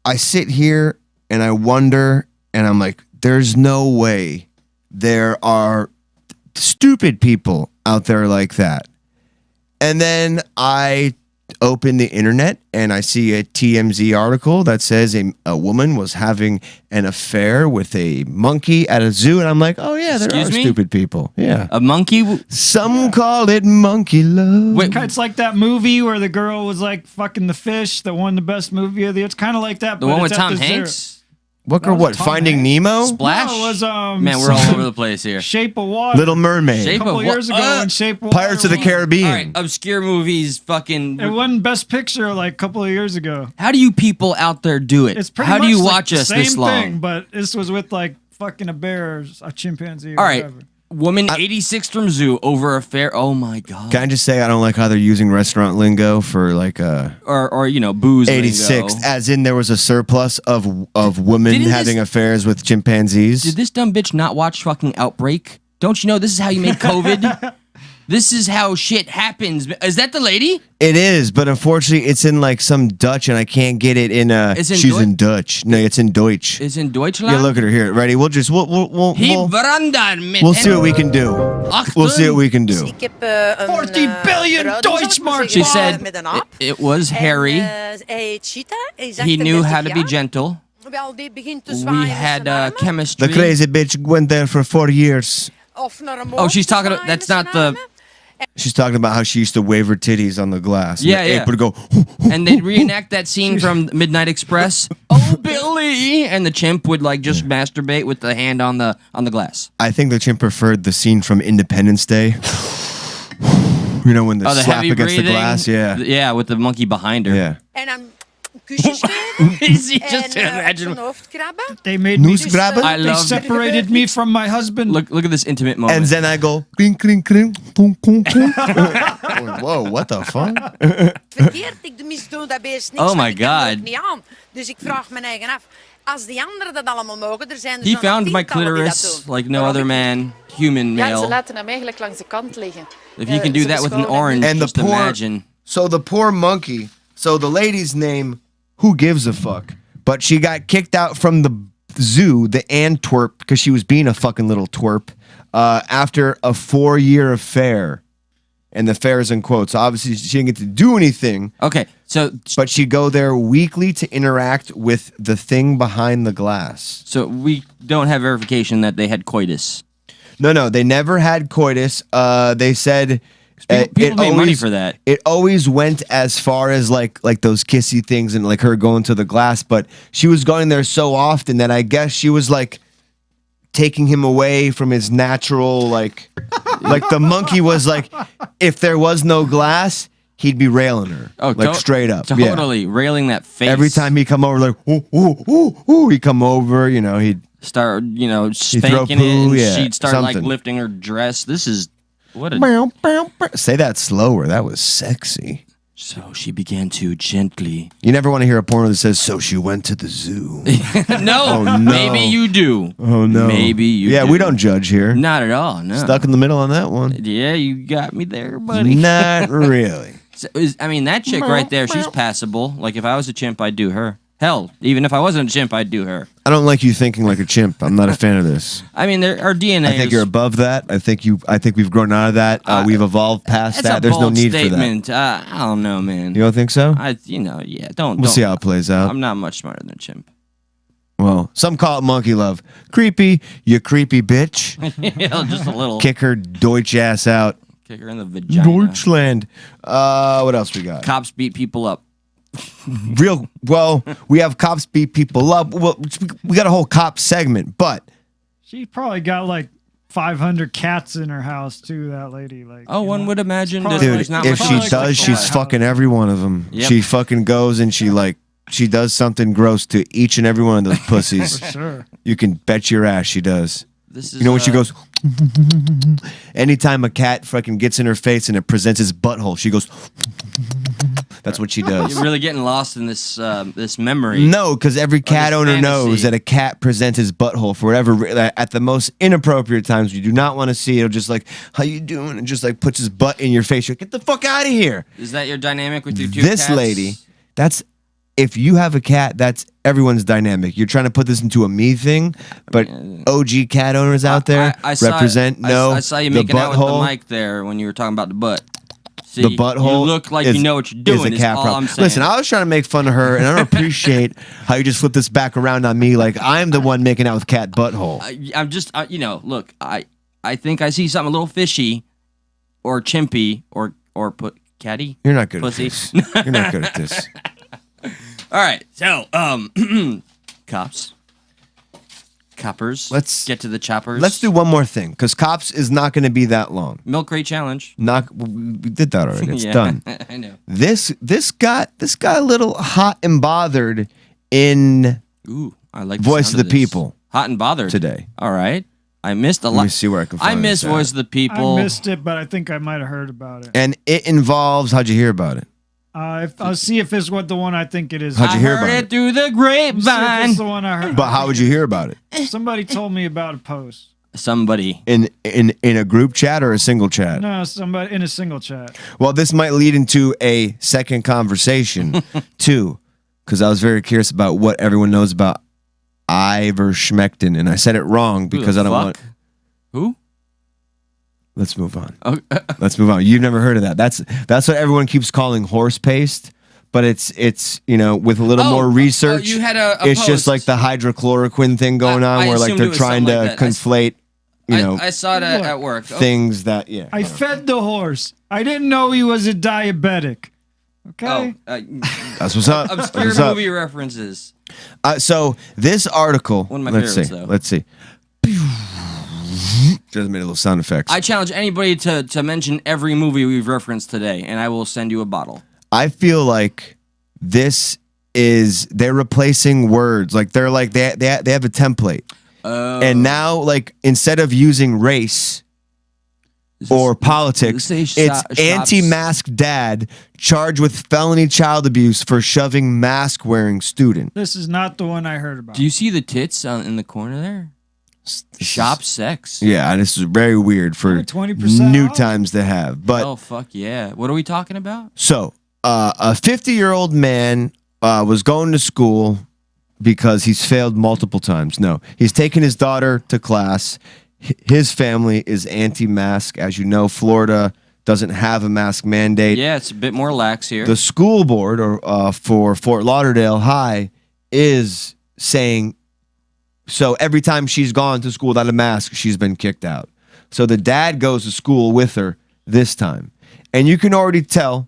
Speaker 1: I sit here and I wonder, and I'm like, there's no way there are stupid people out there like that. And then I open the internet and I see a TMZ article that says a woman was having an affair with a monkey at a zoo. And I'm like, oh, yeah, there
Speaker 3: Excuse
Speaker 1: are
Speaker 3: me?
Speaker 1: stupid people. Yeah.
Speaker 3: A monkey?
Speaker 1: Some call it monkey love.
Speaker 3: Wait,
Speaker 2: It's like that movie where the girl was like fucking the fish that won the best movie of the year. It's kind of like that.
Speaker 3: the
Speaker 2: but
Speaker 3: one with
Speaker 2: it's at
Speaker 3: Tom
Speaker 2: the zoo.
Speaker 3: Hanks?
Speaker 1: What,
Speaker 2: That was
Speaker 1: what
Speaker 2: Tom
Speaker 1: Finding
Speaker 2: Hanks.
Speaker 1: Nemo?
Speaker 3: Splash?
Speaker 2: No, it was
Speaker 3: Man, we're all over the place here.
Speaker 2: Shape of Water.
Speaker 1: Little Mermaid.
Speaker 3: Shape
Speaker 2: a couple
Speaker 3: of
Speaker 2: years
Speaker 3: Wa-
Speaker 2: ago when Shape of Water
Speaker 1: Pirates of the
Speaker 2: won.
Speaker 1: Caribbean.
Speaker 3: All right, obscure movies, fucking.
Speaker 2: It won Best Picture like a couple of years ago.
Speaker 3: How do you people out there do it?
Speaker 2: It's pretty
Speaker 3: How
Speaker 2: much
Speaker 3: do you
Speaker 2: like
Speaker 3: watch
Speaker 2: the
Speaker 3: us
Speaker 2: same
Speaker 3: this long?
Speaker 2: thing, but this was with like fucking a bear or a chimpanzee or
Speaker 3: All right,
Speaker 2: whatever.
Speaker 3: woman 86 from zoo over affair. Oh my god.
Speaker 1: Can I just say I don't like how they're using restaurant lingo for like
Speaker 3: or you know, booze.
Speaker 1: 86,
Speaker 3: lingo.
Speaker 1: as in there was a surplus of women
Speaker 3: Didn't
Speaker 1: having
Speaker 3: this-
Speaker 1: affairs with chimpanzees.
Speaker 3: Did this dumb bitch not watch fucking Outbreak? Don't you know this is how you make COVID? This is how shit happens. Is that the lady?
Speaker 1: It is, but unfortunately, it's in like some Dutch, and I can't get it in.
Speaker 3: It's in
Speaker 1: she's
Speaker 3: Deu-
Speaker 1: in Dutch. No, it's in Deutsch.
Speaker 3: It's in Deutschland.
Speaker 1: Yeah, look at her here. Ready? We'll see what we can do. We'll see what we can do.
Speaker 8: Ik heb een
Speaker 2: 40 billion Deutschmark.
Speaker 3: She said
Speaker 8: met een aap.
Speaker 3: it was Harry.
Speaker 8: Hij heet Cheetah. Hij is
Speaker 3: He knew
Speaker 8: 38
Speaker 3: how to be
Speaker 8: jaar.
Speaker 3: gentle.
Speaker 8: Wel, die begint te
Speaker 3: We
Speaker 8: zwaaien met
Speaker 3: had
Speaker 8: zijn armen.
Speaker 3: chemistry.
Speaker 1: The crazy bitch went there for 4 years.
Speaker 8: Of naar een
Speaker 3: Oh,
Speaker 8: boom
Speaker 3: she's
Speaker 8: te
Speaker 3: talking.
Speaker 8: zwaaien
Speaker 3: That's
Speaker 8: met
Speaker 3: not
Speaker 8: zijn
Speaker 3: the.
Speaker 8: armen.
Speaker 1: She's talking about how she used to wave her titties on the glass. And
Speaker 3: Yeah,
Speaker 1: the
Speaker 3: yeah.
Speaker 1: ape would go.
Speaker 3: And they'd reenact that scene from Midnight Express. Oh, Billy! And the chimp would like just masturbate with the hand on the glass.
Speaker 1: I think the chimp preferred the scene from Independence Day. You know, when the
Speaker 3: Oh, the
Speaker 1: slap
Speaker 3: heavy
Speaker 1: against
Speaker 3: breathing.
Speaker 1: the glass. Yeah.
Speaker 3: Yeah, with the monkey behind her.
Speaker 1: Yeah.
Speaker 8: En dan kusjes geven.
Speaker 3: Is he
Speaker 8: En
Speaker 3: just
Speaker 8: op zijn
Speaker 3: imagine?
Speaker 8: hoofd krabben.
Speaker 2: They made me.
Speaker 1: Noose grabben.
Speaker 3: I
Speaker 2: They
Speaker 3: love.
Speaker 2: separated me from my husband.
Speaker 3: Look at this intimate moment.
Speaker 1: And then I go, kring, kring, kring, boom, boom, boom. Whoa, what the fuck?
Speaker 8: Verkeerd, ik misdoen dat beest niks.
Speaker 3: Oh
Speaker 8: want
Speaker 3: my
Speaker 8: ik kan er
Speaker 3: God.
Speaker 8: ook niet aan. Dus ik vraag mijn eigen af. Als die anderen dat allemaal mogen, er zijn er
Speaker 3: He
Speaker 8: zo'n
Speaker 3: found my
Speaker 8: tientallen die dat
Speaker 3: clitoris
Speaker 8: doen.
Speaker 3: like no
Speaker 8: Waarom
Speaker 3: other
Speaker 8: ik
Speaker 3: man, human
Speaker 9: Ja, ze
Speaker 3: male.
Speaker 9: laten hem eigenlijk langs de kant liggen.
Speaker 3: If you can do
Speaker 9: ze
Speaker 3: that with an
Speaker 9: beschouwen hem
Speaker 3: orange,
Speaker 1: And the
Speaker 3: just
Speaker 1: poor-
Speaker 3: imagine.
Speaker 1: So the poor monkey, so the lady's name, who gives a fuck? But she got kicked out from the zoo, the Antwerp, because she was being a fucking little twerp, after a 4-year affair. And the fair is in quotes. So obviously, she didn't get to do anything,
Speaker 3: Okay, so
Speaker 1: but she'd go there weekly to interact with the thing behind the glass.
Speaker 3: we don't have verification that they had coitus.
Speaker 1: No, they never had coitus. They said
Speaker 3: People pay money for that.
Speaker 1: It always went as far as like those kissy things and like her going to the glass, but she was going there so often that I guess she was like taking him away from his natural like the monkey was like, if there was no glass, he'd be railing her.
Speaker 3: Oh,
Speaker 1: like straight up. Yeah.
Speaker 3: Totally railing that face.
Speaker 1: Every time he'd come over, like, ooh, ooh, ooh, ooh, he'd come over, you know, he'd
Speaker 3: start,
Speaker 1: throw
Speaker 3: spanking it, and
Speaker 1: poo, yeah,
Speaker 3: she'd start like
Speaker 1: something.
Speaker 3: lifting her dress. This is what a.
Speaker 1: bow, bow, bow. Say that slower. That was sexy.
Speaker 3: So she began to gently.
Speaker 1: You never want to hear a porno that says, so she went to the zoo.
Speaker 3: No,
Speaker 1: no.
Speaker 3: maybe you do.
Speaker 1: Oh, no.
Speaker 3: Maybe you
Speaker 1: Yeah,
Speaker 3: do.
Speaker 1: we don't judge here.
Speaker 3: Not at all. No.
Speaker 1: Stuck in the middle on that one.
Speaker 3: Yeah, you got me there, buddy.
Speaker 1: Not really.
Speaker 3: I mean, that chick right there, she's passable. Like, if I was a chimp, I'd do her. Hell, even if I wasn't a chimp, I'd do her.
Speaker 1: I don't like you thinking like a chimp. I'm not a fan of this.
Speaker 3: I mean, our DNA.
Speaker 1: I think you're above that. I think we've grown out of that. We've evolved past
Speaker 3: That's
Speaker 1: that.
Speaker 3: a
Speaker 1: There's no
Speaker 3: bold
Speaker 1: need
Speaker 3: statement. I don't know, man.
Speaker 1: for that. You don't think so?
Speaker 3: Yeah. Don't.
Speaker 1: We'll see how it plays out.
Speaker 3: I'm not much smarter than a chimp.
Speaker 1: Well, some call it monkey love. Creepy, you creepy bitch.
Speaker 3: Yeah, just a little.
Speaker 1: Kick her Deutsch ass out.
Speaker 3: Kick her in the vagina.
Speaker 1: Deutschland. What else we got?
Speaker 3: Cops beat people up.
Speaker 1: We have cops beat people up. Well, we got a whole cop segment, but
Speaker 2: She probably got like 500 cats in her house too. That lady, like.
Speaker 3: Oh, one would imagine.
Speaker 2: Probably
Speaker 3: that
Speaker 1: Dude,
Speaker 3: there's not
Speaker 1: if
Speaker 3: much
Speaker 1: she
Speaker 3: else
Speaker 1: does,
Speaker 3: to
Speaker 1: she's
Speaker 3: go at.
Speaker 1: fucking every one of them.
Speaker 3: Yep.
Speaker 1: She fucking goes and she does something gross to each and every one of those pussies.
Speaker 2: For sure.
Speaker 1: You can bet your ass she does.
Speaker 3: This is,
Speaker 1: You know when she goes, anytime a cat fucking gets in her face and it presents its butthole, she goes, that's what she does.
Speaker 3: You're really getting lost in this this memory.
Speaker 1: No, because every cat
Speaker 3: this
Speaker 1: owner
Speaker 3: fantasy.
Speaker 1: knows that a cat presents his butthole for whatever at the most inappropriate times. You do not want to see it. Just like, how you doing? And just like puts his butt in your face. You're like, get the fuck out of here.
Speaker 3: Is that your dynamic with your two
Speaker 1: This
Speaker 3: cats?
Speaker 1: lady, that's if you have a cat, that's everyone's dynamic. You're trying to put this into a me thing, but OG cat owners out there represent
Speaker 3: I saw you
Speaker 1: the
Speaker 3: making out with the
Speaker 1: butthole.
Speaker 3: mic there when you were talking about the butt. See,
Speaker 1: The butthole.
Speaker 3: You look like
Speaker 1: is-
Speaker 3: you know what you're
Speaker 1: is
Speaker 3: doing.
Speaker 1: a
Speaker 3: Is
Speaker 1: cat
Speaker 3: all
Speaker 1: problem.
Speaker 3: I'm saying.
Speaker 1: Listen, I was trying to make fun of her, and I don't appreciate how you just flip this back around on me like I'm the one making out with cat butthole.
Speaker 3: I'm just, look, I think I see something a little fishy, or chimpy, or put catty.
Speaker 1: You're not good
Speaker 3: Pussy.
Speaker 1: at this. You're not good at this.
Speaker 3: All right, so coppers.
Speaker 1: Let's
Speaker 3: get to the choppers.
Speaker 1: Let's do one more thing, because cops is not going to be that long.
Speaker 3: Milk crate challenge.
Speaker 1: We did that already. It's
Speaker 3: Yeah,
Speaker 1: done.
Speaker 3: I know.
Speaker 1: This got a little hot and bothered in
Speaker 3: Ooh, I like the
Speaker 1: Voice
Speaker 3: sound
Speaker 1: of the
Speaker 3: this.
Speaker 1: People
Speaker 3: Hot and bothered
Speaker 1: today.
Speaker 3: All right, I missed a lot.
Speaker 1: Let me see where I can find
Speaker 3: I miss
Speaker 1: this
Speaker 3: Voice
Speaker 1: at.
Speaker 3: of the People.
Speaker 2: I missed it, but I think I might have heard about it.
Speaker 1: And it involves, how'd you hear about it?
Speaker 2: I'll see if it's what the one I think it is.
Speaker 1: How'd you hear
Speaker 3: heard
Speaker 1: about
Speaker 3: it
Speaker 1: it?
Speaker 3: through the
Speaker 2: See if
Speaker 3: grapevine.
Speaker 2: it's the one I heard.
Speaker 1: But how would you hear about it?
Speaker 2: Somebody told me about a post.
Speaker 3: Somebody.
Speaker 1: In a group chat or a single chat?
Speaker 2: No, somebody in a single chat.
Speaker 1: Well, this might lead into a second conversation too, because I was very curious about what everyone knows about Ivermectin, and I said it wrong because
Speaker 3: Who
Speaker 1: I
Speaker 3: the
Speaker 1: don't
Speaker 3: fuck?
Speaker 1: want.
Speaker 3: Who?
Speaker 1: Let's move on.
Speaker 3: Oh,
Speaker 1: Let's move on. You've never heard of that. That's what everyone keeps calling horse paste, but it's with a little more research.
Speaker 3: you had a
Speaker 1: it's just
Speaker 3: post.
Speaker 1: like the hydrochloroquine thing going on,
Speaker 3: I
Speaker 1: where like
Speaker 3: assumed it
Speaker 1: they're
Speaker 3: was
Speaker 1: trying
Speaker 3: something
Speaker 1: to
Speaker 3: like that.
Speaker 1: conflate,
Speaker 3: I saw it at work. Oh,
Speaker 1: things that
Speaker 2: I fed the horse. I didn't know he was a diabetic. Okay.
Speaker 1: That's what's up.
Speaker 3: Obscure
Speaker 1: That's what's up.
Speaker 3: movie references.
Speaker 1: So this article,
Speaker 3: One of my favorites, though.
Speaker 1: Let's see. Just made a little sound effects.
Speaker 3: I challenge anybody to mention every movie we've referenced today, and I will send you a bottle.
Speaker 1: I feel like they're replacing words. Like they have a template. And now, like, instead of using race or politics,
Speaker 3: does it say
Speaker 1: it's
Speaker 3: shops?
Speaker 1: anti-mask dad charged with felony child abuse for shoving mask-wearing student.
Speaker 2: This is not the one I heard about.
Speaker 3: Do you see the tits in the corner there? Shop sex.
Speaker 1: Yeah, and this is very weird for
Speaker 2: 20%
Speaker 1: new
Speaker 2: off?
Speaker 1: times to have. But
Speaker 3: Oh fuck yeah! What are we talking about?
Speaker 1: so, a 50-year-old man was going to school because he's failed multiple times. No, he's taken his daughter to class. His family is anti-mask. As you know, Florida doesn't have a mask mandate.
Speaker 3: Yeah, it's a bit more lax here.
Speaker 1: The school board for Fort Lauderdale High is saying, so every time she's gone to school without a mask, she's been kicked out. So the dad goes to school with her this time. And you can already tell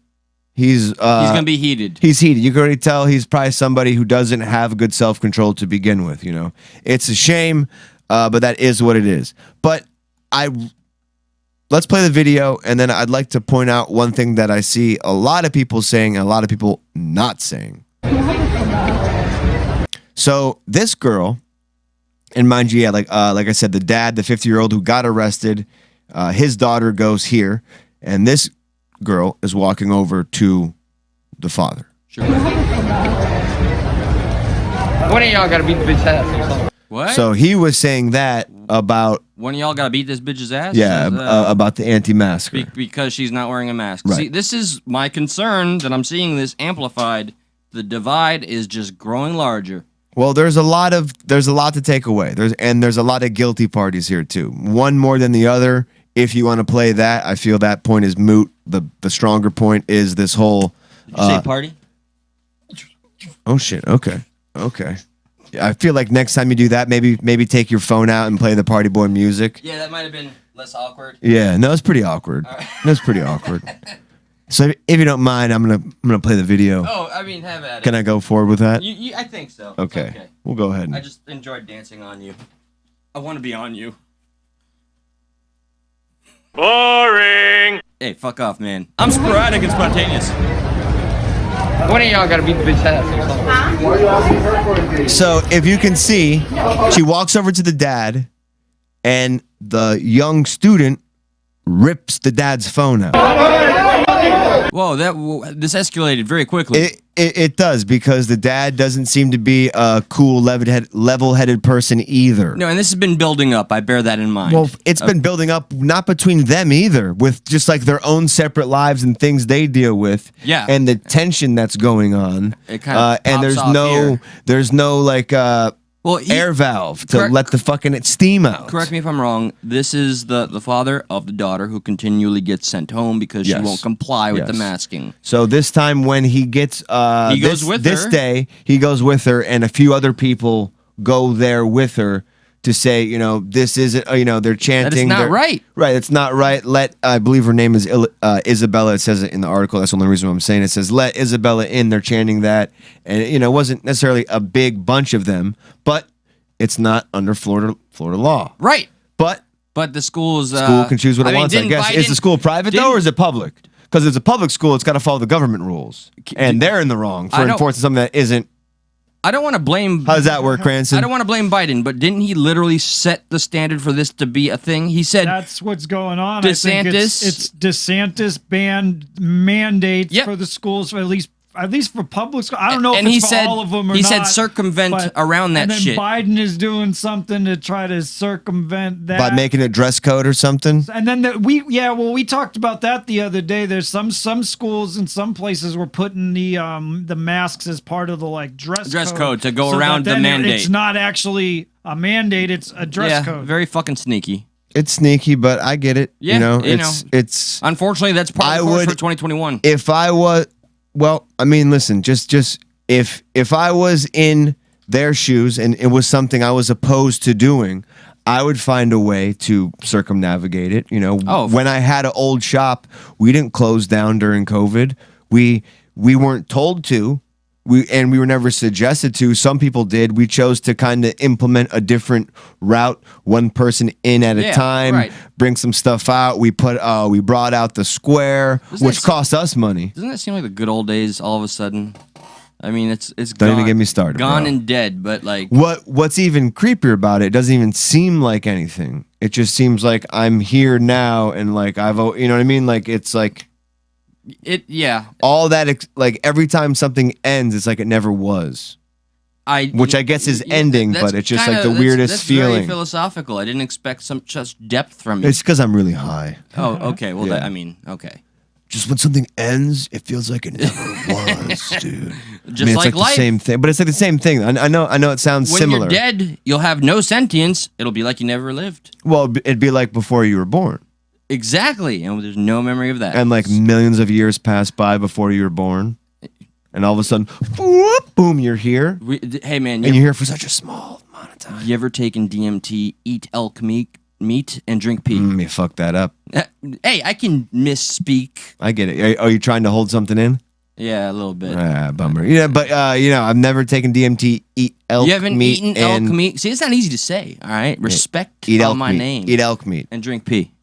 Speaker 1: he's
Speaker 3: going to be heated.
Speaker 1: He's heated. You can already tell he's probably somebody who doesn't have good self-control to begin with, It's a shame, but that is what it is. But let's play the video, and then I'd like to point out one thing that I see a lot of people saying and a lot of people not saying. So this girl, and mind you, like I said, the dad, the 50-year-old who got arrested, his daughter goes here, and this girl is walking over to the father.
Speaker 3: Sure.
Speaker 10: One of y'all gotta beat the bitch ass.
Speaker 3: What?
Speaker 1: So he was saying that about
Speaker 3: One of y'all got to beat this bitch's ass?
Speaker 1: yeah
Speaker 3: Says,
Speaker 1: about the anti-mask.
Speaker 3: because she's not wearing a mask.
Speaker 1: Right.
Speaker 3: See, this is my concern that I'm seeing this amplified. The divide is just growing larger.
Speaker 1: Well, there's a lot to take away. There's a lot of guilty parties here too. One more than the other. If you want to play that, I feel that point is moot. The stronger point is this whole.
Speaker 3: Did you say party?
Speaker 1: Oh shit! Okay. I feel like next time you do that, maybe take your phone out and play the party boy music.
Speaker 3: Yeah, that might have been less awkward.
Speaker 1: Yeah, no, it's pretty awkward. That's pretty awkward. So if you don't mind, I'm gonna play the video.
Speaker 3: Oh, I mean, have at it.
Speaker 1: Can I go forward with that?
Speaker 3: I think so. It's
Speaker 1: Okay. We'll go ahead.
Speaker 3: I just enjoyed dancing on you. I want to be on you.
Speaker 5: Boring.
Speaker 3: Hey, fuck off, man. I'm sporadic and spontaneous.
Speaker 10: One of y'all gotta beat the bitch ass.
Speaker 6: Why are you asking her for a date?
Speaker 1: So if you can see, she walks over to the dad, and the young student rips the dad's phone out.
Speaker 3: Whoa, this escalated very quickly.
Speaker 1: It does, because the dad doesn't seem to be a cool, level-headed person either.
Speaker 3: No, and this has been building up. I bear that in mind.
Speaker 1: Well, it's been building up not between them either, with just like their own separate lives and things they deal with.
Speaker 3: Yeah.
Speaker 1: And the tension that's going on.
Speaker 3: It kind of
Speaker 1: and there's no like air valve to let the fucking steam out.
Speaker 3: Correct me if I'm wrong. This is the father of the daughter who continually gets sent home because she won't comply with the masking.
Speaker 1: So this time when he gets
Speaker 3: he goes with
Speaker 1: this
Speaker 3: her.
Speaker 1: day, he goes with her, and a few other people go there with her to say, this isn't, they're chanting.
Speaker 3: That is not right.
Speaker 1: Right, it's not right. I believe her name is Isabella. It says it in the article. That's the only reason I'm saying it. It says, let Isabella in. They're chanting that. And, it wasn't necessarily a big bunch of them, but it's not under Florida law.
Speaker 3: Right.
Speaker 1: But
Speaker 3: the school
Speaker 1: can choose what it wants, I guess. Is the school private, though, or is it public? Because it's a public school, it's got to follow the government rules. And they're in the wrong for enforcing something that isn't.
Speaker 3: I don't want to blame.
Speaker 1: How does that work, Cranston?
Speaker 3: I don't want to blame Biden, but didn't he literally set the standard for this to be a thing? He said
Speaker 2: that's what's going on.
Speaker 3: DeSantis.
Speaker 2: I think it's DeSantis banned mandates for the schools, at least for public school. I don't know if it's for all of them or not.
Speaker 3: He said circumvent around that shit.
Speaker 2: And then Biden is doing something to try to circumvent that
Speaker 1: by making a dress code or something.
Speaker 2: And then we talked about that the other day. There's some schools and some places were putting the masks as part of the dress
Speaker 3: code to go around the mandate.
Speaker 2: It's not actually a mandate; it's a dress code.
Speaker 3: Very fucking sneaky.
Speaker 1: It's sneaky, but I get it.
Speaker 3: Yeah,
Speaker 1: it's.
Speaker 3: Unfortunately, that's part of the course for 2021.
Speaker 1: If I was. Well, I mean, listen, just if I was in their shoes and it was something I was opposed to doing, I would find a way to circumnavigate it. When I had an old shop, we didn't close down during COVID. We weren't told to. We were never suggested to. Some people did. We chose to kind of implement a different route, one person in at a time, bring some stuff out. We brought out the square, which cost us money.
Speaker 3: Doesn't that seem like the good old days all of a sudden? I mean, it's
Speaker 1: don't even get me started.
Speaker 3: Gone
Speaker 1: bro.
Speaker 3: and dead, but like
Speaker 1: what's even creepier about it doesn't even seem like anything. It just seems like I'm here now and like you know what I mean? Like it's like all that like every time something ends, it's like it never was. Which I guess is ending, but it's just like the weirdest
Speaker 3: that's
Speaker 1: feeling.
Speaker 3: Very philosophical. I didn't expect such depth from you.
Speaker 1: It's because I'm really high.
Speaker 3: Oh, okay. Well, okay.
Speaker 1: Just when something ends, it feels like it never was, dude.
Speaker 3: Just
Speaker 1: it's
Speaker 3: like life.
Speaker 1: The same thing, but it's like the same thing. I know it sounds similar.
Speaker 3: When you're dead, you'll have no sentience. It'll be like you never lived.
Speaker 1: Well, it'd be like before you were born.
Speaker 3: Exactly, and there's no memory of that.
Speaker 1: And like millions of years pass by before you were born, and all of a sudden, whoop, boom, you're here.
Speaker 3: Hey, man,
Speaker 1: and you're here for such a small amount of time.
Speaker 3: You ever taken DMT, eat elk meat, and drink pee?
Speaker 1: You fucked that up.
Speaker 3: Hey, I can misspeak.
Speaker 1: I get it. Are you trying to hold something in?
Speaker 3: Yeah, a little bit.
Speaker 1: Bummer. Yeah, but I've never taken DMT, eat elk meat.
Speaker 3: You haven't eaten elk meat? See, it's not easy to say. All right, respect
Speaker 1: eat elk
Speaker 3: my
Speaker 1: meat.
Speaker 3: name.
Speaker 1: Eat elk meat
Speaker 3: and drink pee.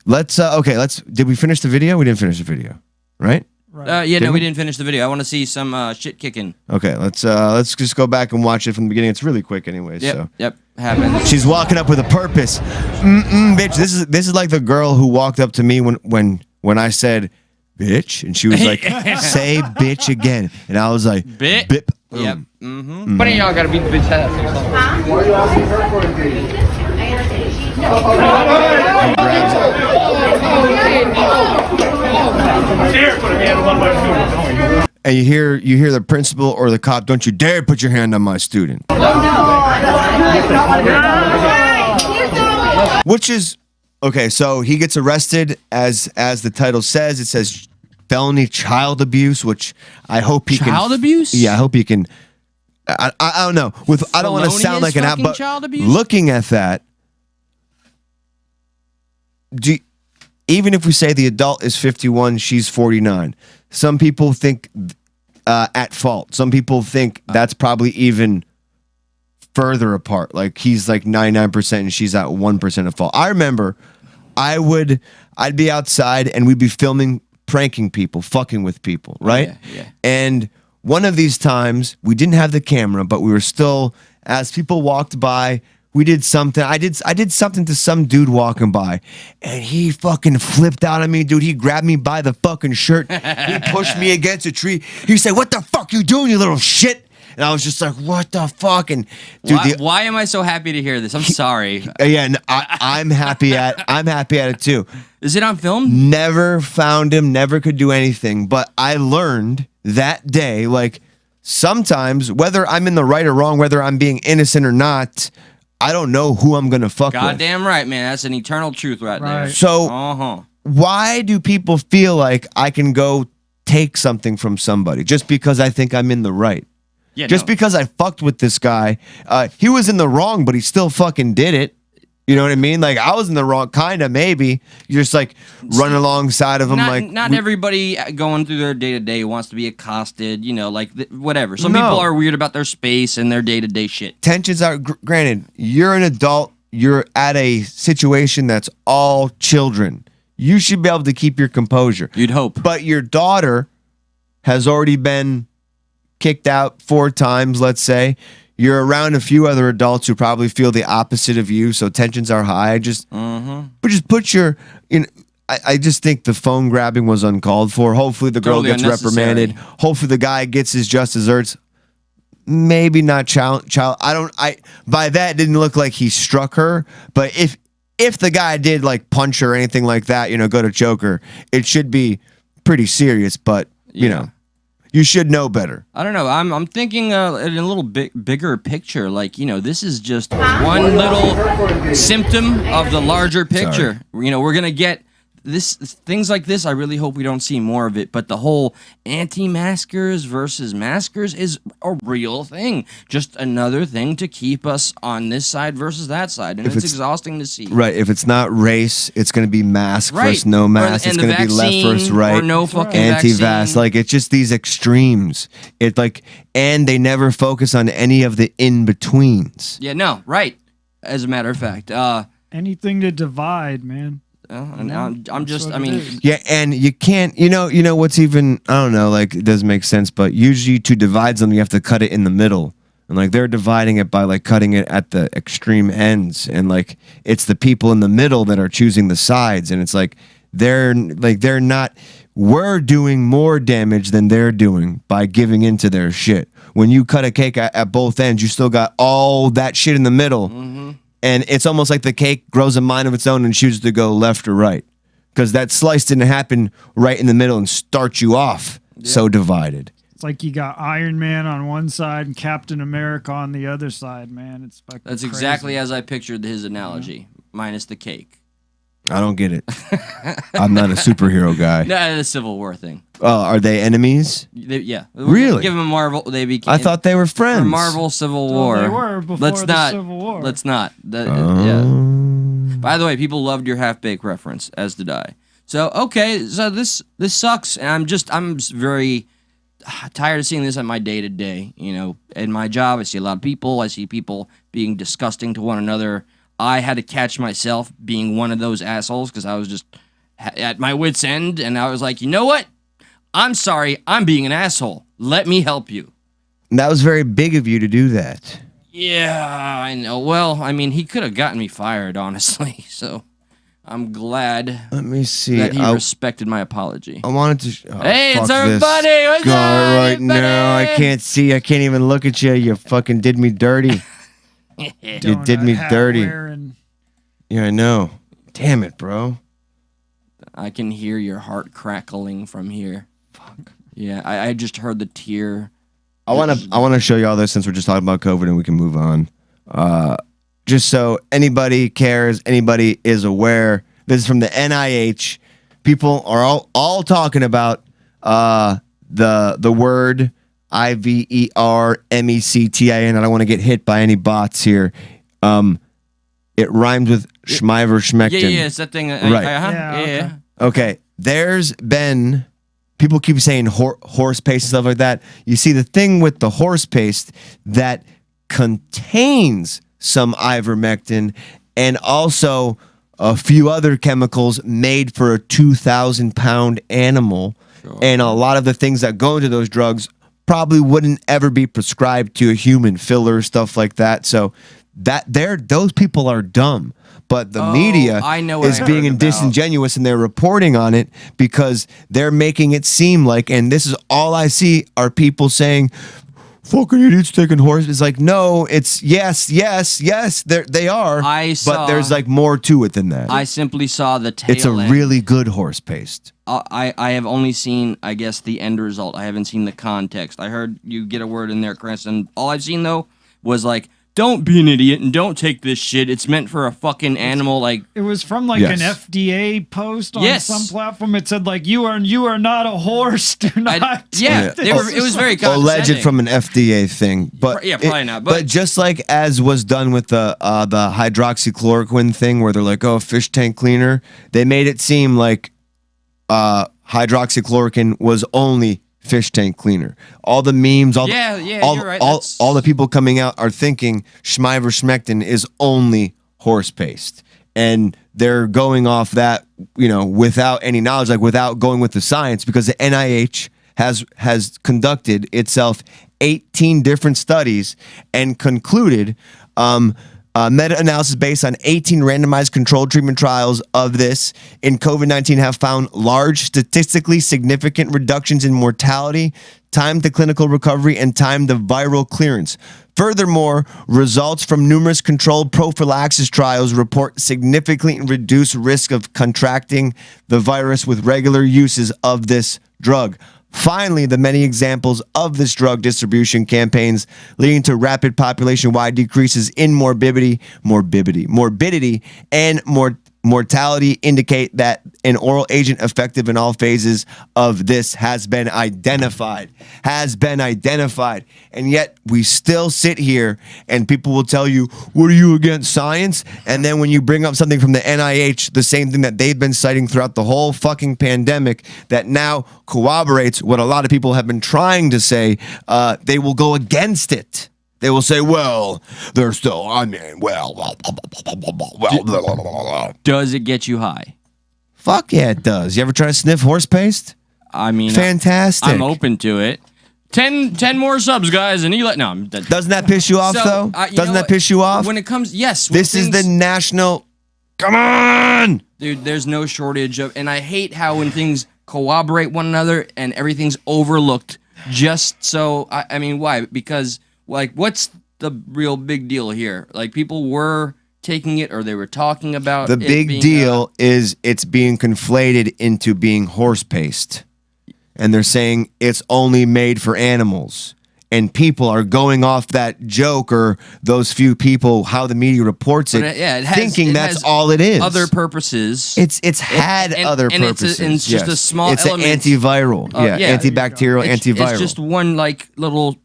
Speaker 1: Let's did we finish the video? We didn't finish the video, right?
Speaker 3: We didn't finish the video. I want to see some shit kicking.
Speaker 1: Okay, let's just go back and watch it from the beginning. It's really quick anyways.
Speaker 3: Yep, happens.
Speaker 1: She's walking up with a purpose. Bitch, this is like the girl who walked up to me when I said bitch, and she was like, say bitch again. And I was like,
Speaker 3: bip.
Speaker 1: Yep.
Speaker 10: Mm-hmm. One of y'all gotta beat the bitch ass.
Speaker 6: Why are you asking her for a date?
Speaker 1: And you hear the principal or the cop, don't you dare put your hand on my student. Which is okay, so he gets arrested as the title says. It says felony child abuse, which I hope he can.
Speaker 3: Child abuse?
Speaker 1: Yeah, I hope he can. I don't know. I don't want to sound like an out, but looking at that, even if we say the adult is 51, she's 49, some people think at fault. Some people think that's probably even further apart. Like he's like 99% and she's at 1% at fault. I remember I'd be outside and we'd be filming, pranking people, fucking with people, right?
Speaker 3: Yeah.
Speaker 1: And one of these times we didn't have the camera, but we were still, as people walked by, we did something. I did something to some dude walking by, and he fucking flipped out on me, dude. He grabbed me by the fucking shirt. He pushed me against a tree. He said, "What the fuck you doing, you little shit?" And I was just like, "What the fuck?" And dude,
Speaker 3: why am I so happy to hear this? I'm sorry.
Speaker 1: Yeah, and I'm happy at it too.
Speaker 3: Is it on film?
Speaker 1: Never found him. Never could do anything. But I learned that day, like sometimes whether I'm in the right or wrong, whether I'm being innocent or not, I don't know who I'm gonna fuck with.
Speaker 3: Goddamn right, man. That's an eternal truth right there.
Speaker 1: So why do people feel like I can go take something from somebody just because I think I'm in the right?
Speaker 3: Yeah,
Speaker 1: just because I fucked with this guy, he was in the wrong, but he still fucking did it. You know what I mean? Like I was in the wrong, kind of maybe. You're just like running alongside of him,
Speaker 3: not everybody going through their day to day wants to be accosted. You know, like whatever. Some people are weird about their space and their day to day shit.
Speaker 1: Tensions are granted. You're an adult. You're at a situation that's all children. You should be able to keep your composure.
Speaker 3: You'd hope.
Speaker 1: But your daughter has already been kicked out 4 times, let's say. You're around a few other adults who probably feel the opposite of you, so tensions are high. But just put your, I just think the phone grabbing was uncalled for. Hopefully the girl
Speaker 3: Totally
Speaker 1: gets
Speaker 3: unnecessary.
Speaker 1: reprimanded. Hopefully the guy gets his just desserts. Maybe not child. By that it didn't look like he struck her, but if the guy did like punch her or anything like that, go to choke her, it should be pretty serious. But you should know better.
Speaker 3: I don't know. I'm thinking in a little bigger picture. Like, this is just one little symptom of the larger picture. Sorry. We're going to get things like this. I really hope we don't see more of it. But the whole anti-maskers versus maskers is a real thing. Just another thing to keep us on this side versus that side. And it's exhausting to see.
Speaker 1: Right. If it's not race, it's going to be mask versus no mask. It's going to be left versus right.
Speaker 3: Or no fucking
Speaker 1: anti-vax.
Speaker 3: vaccine.
Speaker 1: Like, it's just these extremes. And they never focus on any of the in-betweens.
Speaker 3: Yeah, no, right. As a matter of fact.
Speaker 2: Anything to divide, man.
Speaker 3: I'm just,
Speaker 1: Yeah, and you can't, what's even, I don't know, like, it doesn't make sense, but usually to divide something, you have to cut it in the middle. And, like, they're dividing it by, like, cutting it at the extreme ends. And, like, it's the people in the middle that are choosing the sides. And it's like, they're not, we're doing more damage than they're doing by giving into their shit. When you cut a cake at both ends, you still got all that shit in the middle. Mm-hmm. And it's almost like the cake grows a mind of its own and chooses to go left or right. Because that slice didn't happen right in the middle and start you off so divided.
Speaker 2: It's like you got Iron Man on one side and Captain America on the other side, man. It's fucking
Speaker 3: That's
Speaker 2: crazy.
Speaker 3: Exactly as I pictured his analogy, minus the cake.
Speaker 1: I don't get it. I'm not a superhero guy.
Speaker 3: No, the Civil War thing.
Speaker 1: Are they enemies?
Speaker 3: Yeah.
Speaker 1: Really?
Speaker 3: Give them Marvel. They became.
Speaker 1: I thought they were friends.
Speaker 3: Marvel Civil War.
Speaker 2: They were before the Civil War.
Speaker 3: Let's not. Yeah. By the way, people loved your half-baked reference, as did I. So this sucks, and I'm very tired of seeing this at my day-to-day. In my job, I see a lot of people. I see people being disgusting to one another. I had to catch myself being one of those assholes because I was just at my wit's end, and I was like, you know what? I'm sorry, I'm being an asshole. Let me help you.
Speaker 1: And that was very big of you to do that.
Speaker 3: Yeah, I know. Well, he could have gotten me fired, honestly. So I'm glad.
Speaker 1: Let me see.
Speaker 3: That he respected my apology.
Speaker 1: I wanted to.
Speaker 3: Hey, it's our buddy. What's up,
Speaker 1: right now? I can't see. I can't even look at you. You fucking did me dirty. You did me dirty. Yeah, I know. Damn it, bro.
Speaker 3: I can hear your heart crackling from here. Fuck. Yeah, I just heard the tear.
Speaker 1: I want to show you all this since we're just talking about COVID and we can move on. Just so anybody cares, anybody is aware. This is from the NIH. People are all talking about the word IVERMECTIN. I don't want to get hit by any bots here. It rhymes with Schmeiver-Schmeckton.
Speaker 3: Yeah, it's that thing.
Speaker 1: Right.
Speaker 3: Yeah.
Speaker 1: Okay. There's been people keep saying horse paste and stuff like that. You see, the thing with the horse paste that contains some ivermectin and also a few other chemicals made for a 2,000-pound animal. And a lot of the things that go into those drugs probably wouldn't ever be prescribed to a human, filler, stuff like that. So those people are dumb. But the media
Speaker 3: I know what
Speaker 1: is
Speaker 3: I
Speaker 1: being
Speaker 3: heard about.
Speaker 1: disingenuous, and they're reporting on it because they're making it seem like, and this is all I see are people saying, fucking idiots taking horse. It's like, no, it's yes. They are. But there's like more to it than that.
Speaker 3: I simply saw the tail
Speaker 1: It's a
Speaker 3: end.
Speaker 1: really good horse paste.
Speaker 3: I have only seen, I guess, the end result. I haven't seen the context. I heard you get a word in there, Chris, and all I've seen, though, was like, don't be an idiot and don't take this shit. It's meant for a fucking animal. Like,
Speaker 2: it was from like an FDA post on some platform. It said like, you are not a horse. Do not.
Speaker 3: It was very
Speaker 1: alleged
Speaker 3: condescending.
Speaker 1: from an FDA thing, but
Speaker 3: probably not.
Speaker 1: But just like as was done with the hydroxychloroquine thing, where they're like, "Oh, fish tank cleaner," they made it seem like hydroxychloroquine was only fish tank cleaner. All the memes, all
Speaker 3: you're right.
Speaker 1: all the people coming out are thinking Schmeiver-Schmeckton is only horse paste, and they're going off that, without any knowledge, like without going with the science, because the NIH has conducted itself 18 different studies and concluded meta-analysis based on 18 randomized controlled treatment trials of this in COVID-19 have found large statistically significant reductions in mortality, time to clinical recovery, and time to viral clearance. Furthermore, results from numerous controlled prophylaxis trials report significantly reduced risk of contracting the virus with regular uses of this drug. Finally, the many examples of this drug distribution campaigns leading to rapid population-wide decreases in morbidity, and mortality indicate that an oral agent effective in all phases of this has been identified. And yet we still sit here and people will tell you, what are you against science? And then when you bring up something from the NIH, the same thing that they've been citing throughout the whole fucking pandemic that now corroborates what a lot of people have been trying to say, they will go against it. They will say, well, they're still,
Speaker 3: Does it get you high?
Speaker 1: Fuck yeah, it does. You ever try to sniff horse paste?
Speaker 3: I mean,
Speaker 1: fantastic.
Speaker 3: I'm open to it. 10 more subs, guys, and
Speaker 1: doesn't that piss you off, though? Doesn't that piss you off?
Speaker 3: When it comes, yes.
Speaker 1: This is the national. Come on,
Speaker 3: dude. There's no shortage of, and I hate how when things corroborate one another and everything's overlooked. Just so, I mean, why? Because, like, what's the real big deal here? Like, people were taking it, or they were talking about
Speaker 1: the
Speaker 3: it
Speaker 1: big
Speaker 3: being,
Speaker 1: deal is it's being conflated into being horse paste, and they're saying it's only made for animals, and people are going off that joke or those few people how the media reports it, thinking that's all it is.
Speaker 3: Other purposes.
Speaker 1: It's had other purposes.
Speaker 3: It's just a small
Speaker 1: it's
Speaker 3: element.
Speaker 1: It's an antiviral, antibacterial, antiviral.
Speaker 3: It's just one little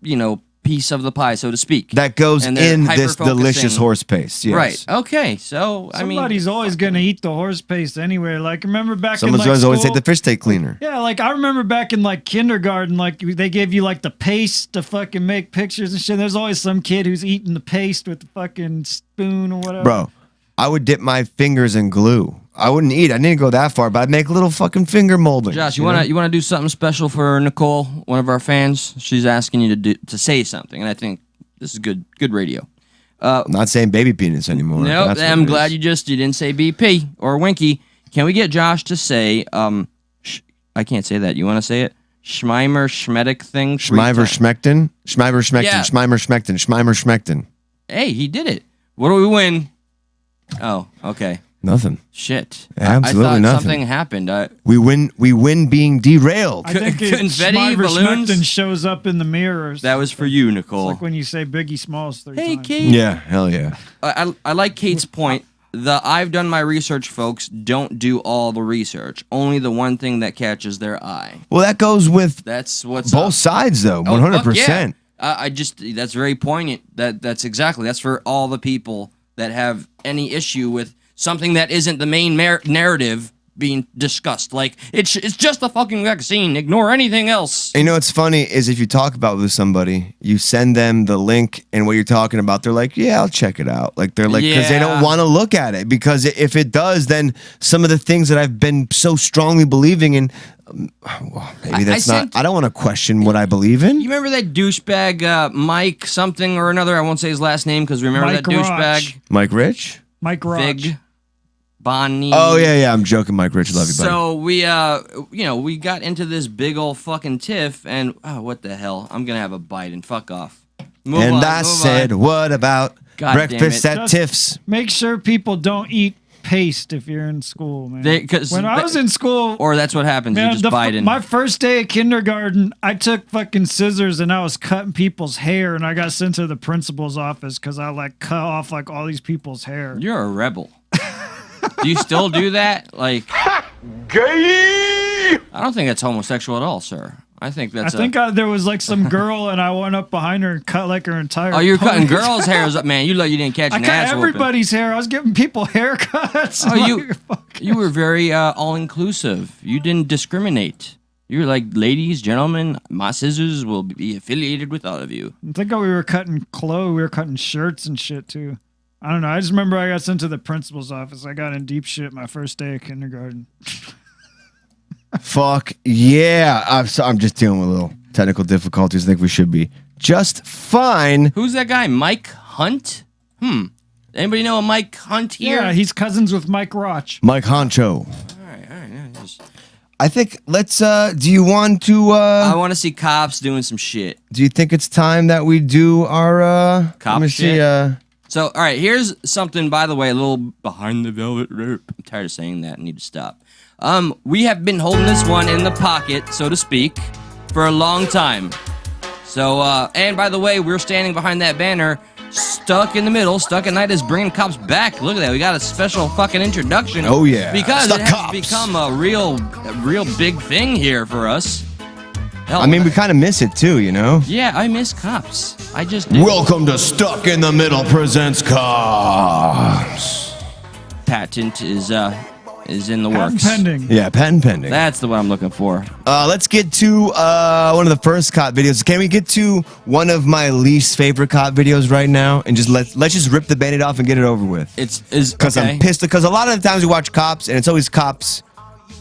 Speaker 3: piece of the pie, so to speak,
Speaker 1: that goes in this delicious horse paste. Yes.
Speaker 3: Right. Okay. So
Speaker 2: somebody's always gonna eat the horse paste anyway. Like, remember back
Speaker 1: someone's
Speaker 2: in like
Speaker 1: always
Speaker 2: school?
Speaker 1: take the fish tank cleaner.
Speaker 2: Yeah, like I remember back in like kindergarten, like they gave you like the paste to fucking make pictures and shit. There's always some kid who's eating the paste with the fucking spoon or whatever.
Speaker 1: Bro, I would dip my fingers in glue. I wouldn't eat. I didn't go that far, but I'd make little fucking finger moldings.
Speaker 3: Josh, you wanna do something special for Nicole, one of our fans? She's asking you to say something, and I think this is good radio.
Speaker 1: I'm not saying baby penis anymore.
Speaker 3: Nope, I'm glad you didn't say BP or Winky. Can we get Josh to say, I can't say that. You want to say it? Schmeimer-Schmedic thing?
Speaker 1: Schmeiver-Schmeckton? Schmeiver-Schmeckton.
Speaker 3: Yeah.
Speaker 1: Schmeimer-Schmeckton. Schmeimer-Schmeckton.
Speaker 3: Hey, he did it. What do we win? Oh, okay.
Speaker 1: Nothing.
Speaker 3: Shit.
Speaker 1: Absolutely
Speaker 3: I thought
Speaker 1: nothing.
Speaker 3: Something happened.
Speaker 1: We win being derailed.
Speaker 2: I think
Speaker 3: confetti balloons
Speaker 2: Schmeckton shows up in the mirrors.
Speaker 3: That was for you, Nicole.
Speaker 2: It's like when you say Biggie Smalls 3
Speaker 3: Hey,
Speaker 2: times.
Speaker 3: Kate.
Speaker 1: Yeah, hell yeah.
Speaker 3: I like Kate's point. I've done my research, folks. Don't do all the research. Only the one thing that catches their eye.
Speaker 1: Well, that goes with
Speaker 3: that's what's
Speaker 1: both
Speaker 3: up.
Speaker 1: sides, though.
Speaker 3: Oh,
Speaker 1: 100%.
Speaker 3: Yeah. That's very poignant. That's for all the people that have any issue with something that isn't the main narrative being discussed. Like it's just a fucking vaccine. Ignore anything else.
Speaker 1: And you know what's funny is if you talk about it with somebody, you send them the link and what you're talking about, they're like, yeah, I'll check it out. Like they're like, because they don't want to look at it, because if it does, then some of the things that I've been so strongly believing in, well, maybe that's not. I don't want to question what I believe in.
Speaker 3: You remember that douchebag Mike something or another? I won't say his last name because remember
Speaker 2: Mike
Speaker 3: that douchebag
Speaker 1: Mike Rich,
Speaker 2: Mike Roach.
Speaker 3: Vig Bonnie.
Speaker 1: Oh yeah, I'm joking, Mike Rich. Love you, buddy.
Speaker 3: So we we got into this big old fucking tiff, and what the hell? I'm gonna have a bite and fuck off. Move
Speaker 1: I said, what about
Speaker 3: God
Speaker 1: breakfast at
Speaker 2: Just
Speaker 1: Tiff's?
Speaker 2: Make sure people don't eat paste if you're in school, man. When I was in school,
Speaker 3: or that's what happens.
Speaker 2: man,
Speaker 3: You just bite in.
Speaker 2: my first day at kindergarten, I took fucking scissors and I was cutting people's hair, and I got sent to the principal's office because I like cut off like all these people's hair.
Speaker 3: You're a rebel. Do you still do that? Like,
Speaker 5: Gay!
Speaker 3: I don't think that's homosexual at all, sir. I think that's.
Speaker 2: I think there was like some girl, and I went up behind her and cut like her entire.
Speaker 3: Oh, you're cutting
Speaker 2: ponytail.
Speaker 3: girls' hairs up, man. You you didn't catch
Speaker 2: I
Speaker 3: an
Speaker 2: cut
Speaker 3: ass whooping.
Speaker 2: everybody's hair. I was giving people haircuts.
Speaker 3: Oh, you were very all inclusive. You didn't discriminate. You were like, ladies, gentlemen, my scissors will be affiliated with all of you.
Speaker 2: I think we were cutting clothes. We were cutting shirts and shit too. I don't know. I just remember I got sent to the principal's office. I got in deep shit my first day of kindergarten.
Speaker 1: Fuck yeah! I'm just dealing with a little technical difficulties. I think we should be just fine.
Speaker 3: Who's that guy? Mike Hunt? Anybody know a Mike Hunt here?
Speaker 2: Yeah, he's cousins with Mike Roach.
Speaker 1: Mike Honcho.
Speaker 3: All right. Yeah, just...
Speaker 1: I think let's. Do you want to?
Speaker 3: I want to see cops doing some shit.
Speaker 1: Do you think it's time that we do our
Speaker 3: cop
Speaker 1: let me
Speaker 3: shit?
Speaker 1: See,
Speaker 3: So, all right, here's something, by the way, a little behind the velvet rope. I'm tired of saying that. I need to stop. We have been holding this one in the pocket, so to speak, for a long time. So, and by the way, we're standing behind that banner, Stuck in the Middle. Stuck at Night is bringing cops back. Look at that. We got a special fucking introduction.
Speaker 1: Oh, yeah.
Speaker 3: Because
Speaker 1: Stuck
Speaker 3: it has
Speaker 1: cops.
Speaker 3: become a real big thing here for us. Hell,
Speaker 1: I mean, we kind of miss it too, you know?
Speaker 3: Yeah, I miss cops. I just do.
Speaker 1: Welcome to Stuck in the Middle presents Cops.
Speaker 3: Patent is in the
Speaker 2: Patent
Speaker 3: works.
Speaker 2: pending.
Speaker 1: Yeah, patent pending.
Speaker 3: That's the one I'm looking for.
Speaker 1: Let's get to one of the first cop videos. Can we get to one of my least favorite cop videos right now, and just let's just rip the Band-Aid off and get it over with? Because
Speaker 3: okay.
Speaker 1: I'm pissed. Because a lot of the times we watch cops, and it's always cops.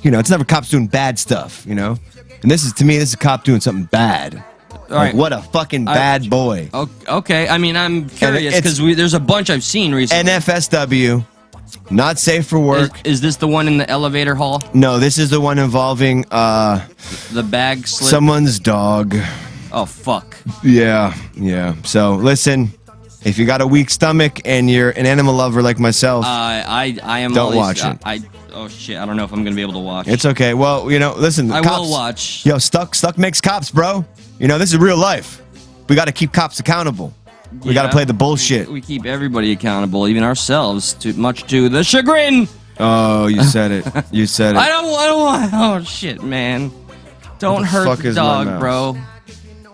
Speaker 1: You know, it's never cops doing bad stuff. You know, and this is a cop doing something bad.
Speaker 3: All right.
Speaker 1: What a fucking bad boy.
Speaker 3: Okay, I mean, I'm curious because there's a bunch I've seen recently.
Speaker 1: NFSW. Not safe for work.
Speaker 3: Is this the one in the elevator hall?
Speaker 1: No, this is the one involving
Speaker 3: the bag slip.
Speaker 1: Someone's dog.
Speaker 3: Oh fuck.
Speaker 1: Yeah. So listen, if you got a weak stomach and you're an animal lover like myself,
Speaker 3: I am.
Speaker 1: Don't watch it.
Speaker 3: Oh shit, I don't know if I'm gonna be able to watch.
Speaker 1: It's okay. Well, you know, listen.
Speaker 3: I
Speaker 1: cops,
Speaker 3: will watch.
Speaker 1: Yo, Stuck makes cops, bro. You know, this is real life. We got to keep cops accountable. We got to play the bullshit.
Speaker 3: We keep everybody accountable, even ourselves, much to the chagrin.
Speaker 1: Oh, you said it. You said it.
Speaker 3: I don't want. Oh shit, man! Don't hurt the dog, bro.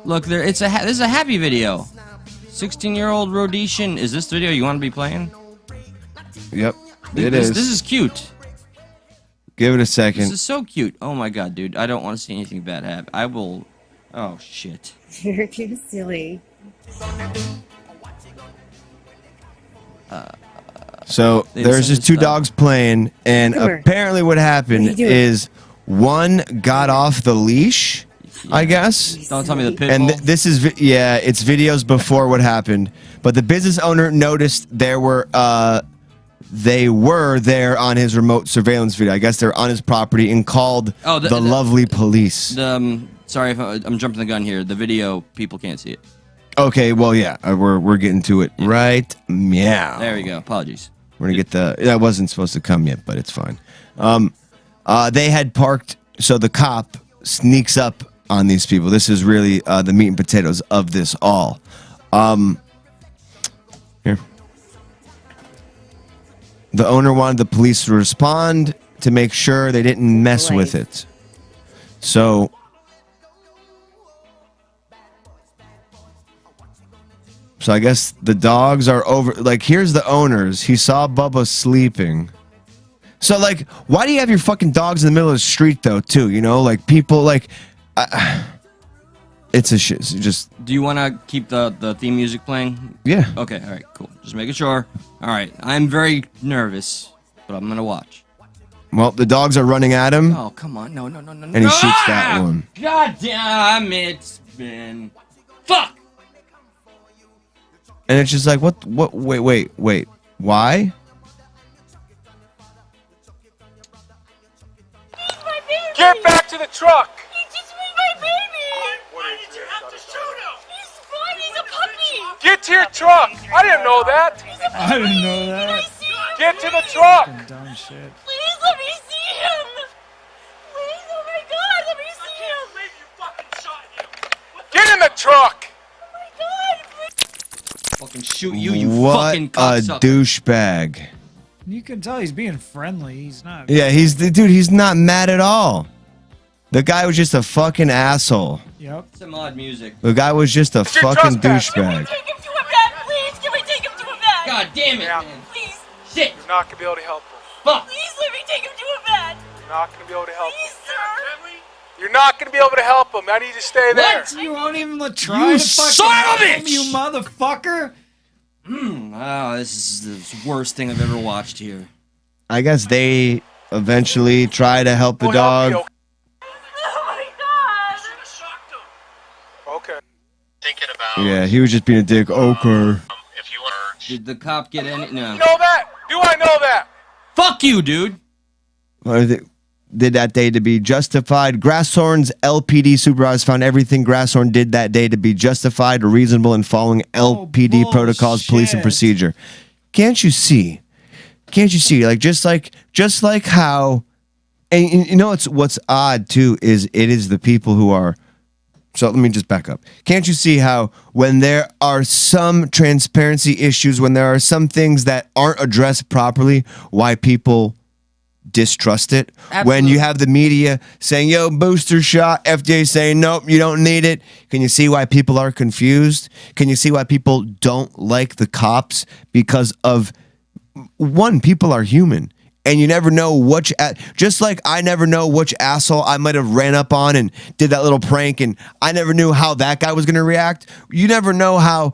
Speaker 3: Look, this is a happy video. 16-year-old Rhodesian. Is this the video you want to be playing?
Speaker 1: Yep, it is.
Speaker 3: This is cute.
Speaker 1: Give it a second.
Speaker 3: This is so cute. Oh my god, dude! I don't want to see anything bad happen. I will. Oh shit.
Speaker 11: You're too silly.
Speaker 1: So there's just two dogs playing, and apparently what happened is one got off the leash, I guess.
Speaker 3: Don't tell me the pit
Speaker 1: and
Speaker 3: bull.
Speaker 1: this is it's videos before what happened, but the business owner noticed they were there on his remote surveillance video. I guess they're on his property and called the lovely police.
Speaker 3: Sorry if I'm jumping the gun here. The video, people can't see it.
Speaker 1: Okay, well, yeah, we're getting to it right meow.
Speaker 3: There we go. Apologies.
Speaker 1: We're gonna get that wasn't supposed to come yet, but it's fine. They had parked, so the cop sneaks up on these people. This is really the meat and potatoes of this all. Here. The owner wanted the police to respond to make sure they didn't mess with it. So I guess the dogs are over. Like, here's the owners. He saw Bubba sleeping. So like, why do you have your fucking dogs in the middle of the street though? Too, you know, like people like. It's a shit. It's just.
Speaker 3: Do you want to keep the theme music playing?
Speaker 1: Yeah.
Speaker 3: Okay. All right. Cool. Just making sure. All right. I'm very nervous, but I'm gonna watch.
Speaker 1: Well, the dogs are running at him.
Speaker 3: Oh, come on. No.
Speaker 1: And he shoots that one.
Speaker 3: God damn it, Ben. Fuck.
Speaker 1: And it's just like, what? Wait. Why?
Speaker 5: Get back to the truck!
Speaker 12: He just made my baby! Why did you have to shoot him? He's fine, he's a puppy!
Speaker 5: Get to your truck! I didn't know that!
Speaker 2: I didn't know that.
Speaker 5: Get to the truck!
Speaker 2: Dumb shit.
Speaker 12: Please let me see him! Please, oh my god, let me see him! I can't believe you fucking shot him!
Speaker 5: Get in the truck!
Speaker 12: Oh my god, please!
Speaker 3: Fucking shoot you
Speaker 1: What
Speaker 3: fucking
Speaker 1: a
Speaker 3: cocksucker.
Speaker 1: douchebag.
Speaker 2: You can tell he's being friendly. He's not.
Speaker 1: Yeah, he's not mad at all. The guy was just a fucking asshole.
Speaker 2: Yep.
Speaker 3: Some odd music.
Speaker 1: The guy was just a fucking
Speaker 12: Can we
Speaker 1: douchebag.
Speaker 12: take him to a vet, please? Can we take him to a vet?
Speaker 3: God damn it, man.
Speaker 12: Please,
Speaker 3: Shit.
Speaker 5: You're not gonna be able to help him.
Speaker 3: Fuck.
Speaker 12: please let me take him to a vet!
Speaker 5: You're not gonna be able to help
Speaker 12: Please,
Speaker 5: him.
Speaker 12: sir!
Speaker 5: You're not gonna be able to help him. I need you to stay there.
Speaker 2: You won't even try
Speaker 3: You
Speaker 2: to fucking
Speaker 3: son of a
Speaker 2: help him,
Speaker 3: bitch!
Speaker 2: you motherfucker!
Speaker 3: Oh, this is the worst thing I've ever watched here.
Speaker 1: I guess they eventually try to help the
Speaker 5: We'll help
Speaker 1: dog.
Speaker 5: you,
Speaker 12: Oh my god!
Speaker 5: Okay.
Speaker 13: Thinking about
Speaker 1: Yeah, he was just being a dick. Okay.
Speaker 13: if you want to.
Speaker 3: Did the cop get any? No.
Speaker 5: You know that? Do I know that?
Speaker 3: Fuck you, dude.
Speaker 1: Did that day to be justified. Grasshorn's LPD supervisor found everything Grasshorn did that day to be justified or reasonable in following LPD protocols, police, and
Speaker 2: bullshit.
Speaker 1: procedure. Can't you see? Can't you see? Like just like how, and you know what's odd too is it is the people who are. So let me just back up. Can't you see how when there are some transparency issues, when there are some things that aren't addressed properly, why people distrust it?
Speaker 3: Absolutely.
Speaker 1: When you have the media saying, yo, booster shot, FDA saying, nope, you don't need it. Can you see why people are confused? Can you see why people don't like the cops? Because of, one, people are human. And you never know which, just like I never know which asshole I might have ran up on and did that little prank, and I never knew how that guy was going to react. You never know how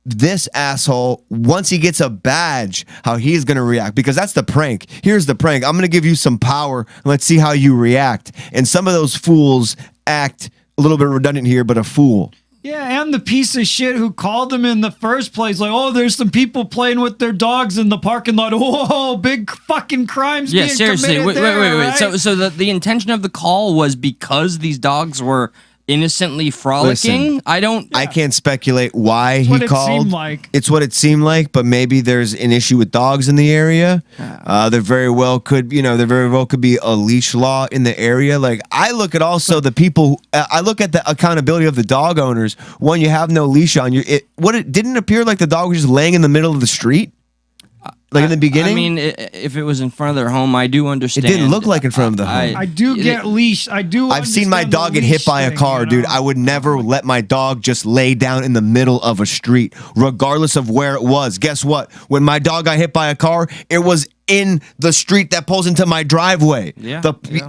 Speaker 1: this asshole, once he gets a badge, how he's going to react, because that's the prank. Here's the prank. I'm going to give you some power. Let's see how you react. And some of those fools act a little bit redundant here, but a fool.
Speaker 2: Yeah, and the piece of shit who called him in the first place, like, oh, there's some people playing with their dogs in the parking lot. Oh, big fucking crimes.
Speaker 3: Yeah,
Speaker 2: being
Speaker 3: seriously.
Speaker 2: committed
Speaker 3: Wait.
Speaker 2: there, right?
Speaker 3: So the intention of the call was because these dogs were innocently frolicking.
Speaker 1: Listen, I can't speculate why
Speaker 2: It's
Speaker 1: he
Speaker 2: what it
Speaker 1: called.
Speaker 2: seemed like.
Speaker 1: It's what it seemed like, but maybe there's an issue with dogs in the area. There very well could be a leash law in the area. Like I look at also the people. I look at the accountability of the dog owners. When you have no leash on you, it didn't appear like the dog was just laying in the middle of the street. Like in the beginning?
Speaker 3: I mean, if it was in front of their home, I do understand.
Speaker 1: It didn't look like in front of the home.
Speaker 2: I do get leash.
Speaker 1: I've seen my dog get hit by a car, dude. I would never let my dog just lay down in the middle of a street, regardless of where it was. Guess what? When my dog got hit by a car, it was in the street that pulls into my driveway.
Speaker 3: Yeah.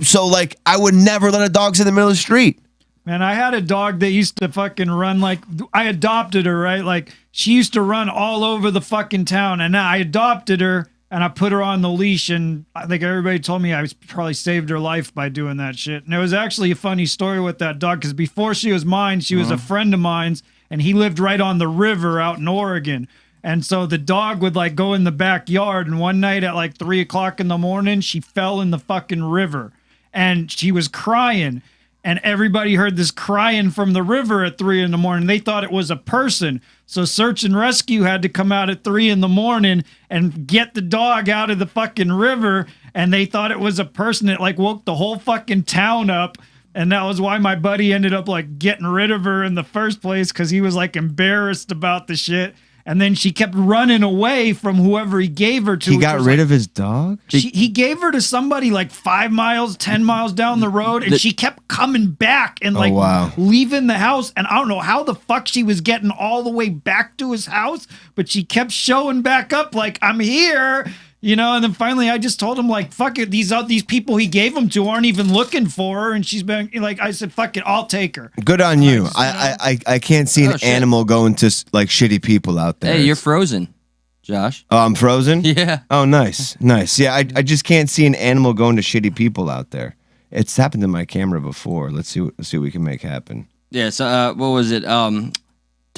Speaker 1: So, like, I would never let a dog sit in the middle of the street.
Speaker 2: Man, I had a dog that used to fucking run like, I adopted her, right? Like, she used to run all over the fucking town, and I adopted her, and I put her on the leash, and I think everybody told me I probably saved her life by doing that shit. And it was actually a funny story with that dog, because before she was mine, she was a friend of mine's, and he lived right on the river out in Oregon. And so the dog would like go in the backyard, and one night at like 3 o'clock in the morning, she fell in the fucking river, and she was crying. And everybody heard this crying from the river at 3 in the morning. They thought it was a person. So search and rescue had to come out at 3 in the morning and get the dog out of the fucking river. And they thought it was a person. It like woke the whole fucking town up. And that was why my buddy ended up like getting rid of her in the first place, because he was like embarrassed about the shit. And then she kept running away from whoever he gave her to.
Speaker 1: He got rid of his dog?
Speaker 2: He gave her to somebody like 5 miles, 10 miles down the road, and she kept coming back and like leaving the house. And I don't know how the fuck she was getting all the way back to his house, but she kept showing back up like, I'm here. You know, and then finally I just told him, like, fuck it, these people he gave them to aren't even looking for her, and she's been like, I said, fuck it, I'll take her.
Speaker 1: Good on you. I can't see an animal going to like shitty people out there.
Speaker 3: Hey, you're frozen, Josh.
Speaker 1: Oh, I'm frozen?
Speaker 3: Yeah.
Speaker 1: Oh, nice. Nice. Yeah, I just can't see an animal going to shitty people out there. It's happened to my camera before. Let's see what we can make happen.
Speaker 3: Yeah, so what was it?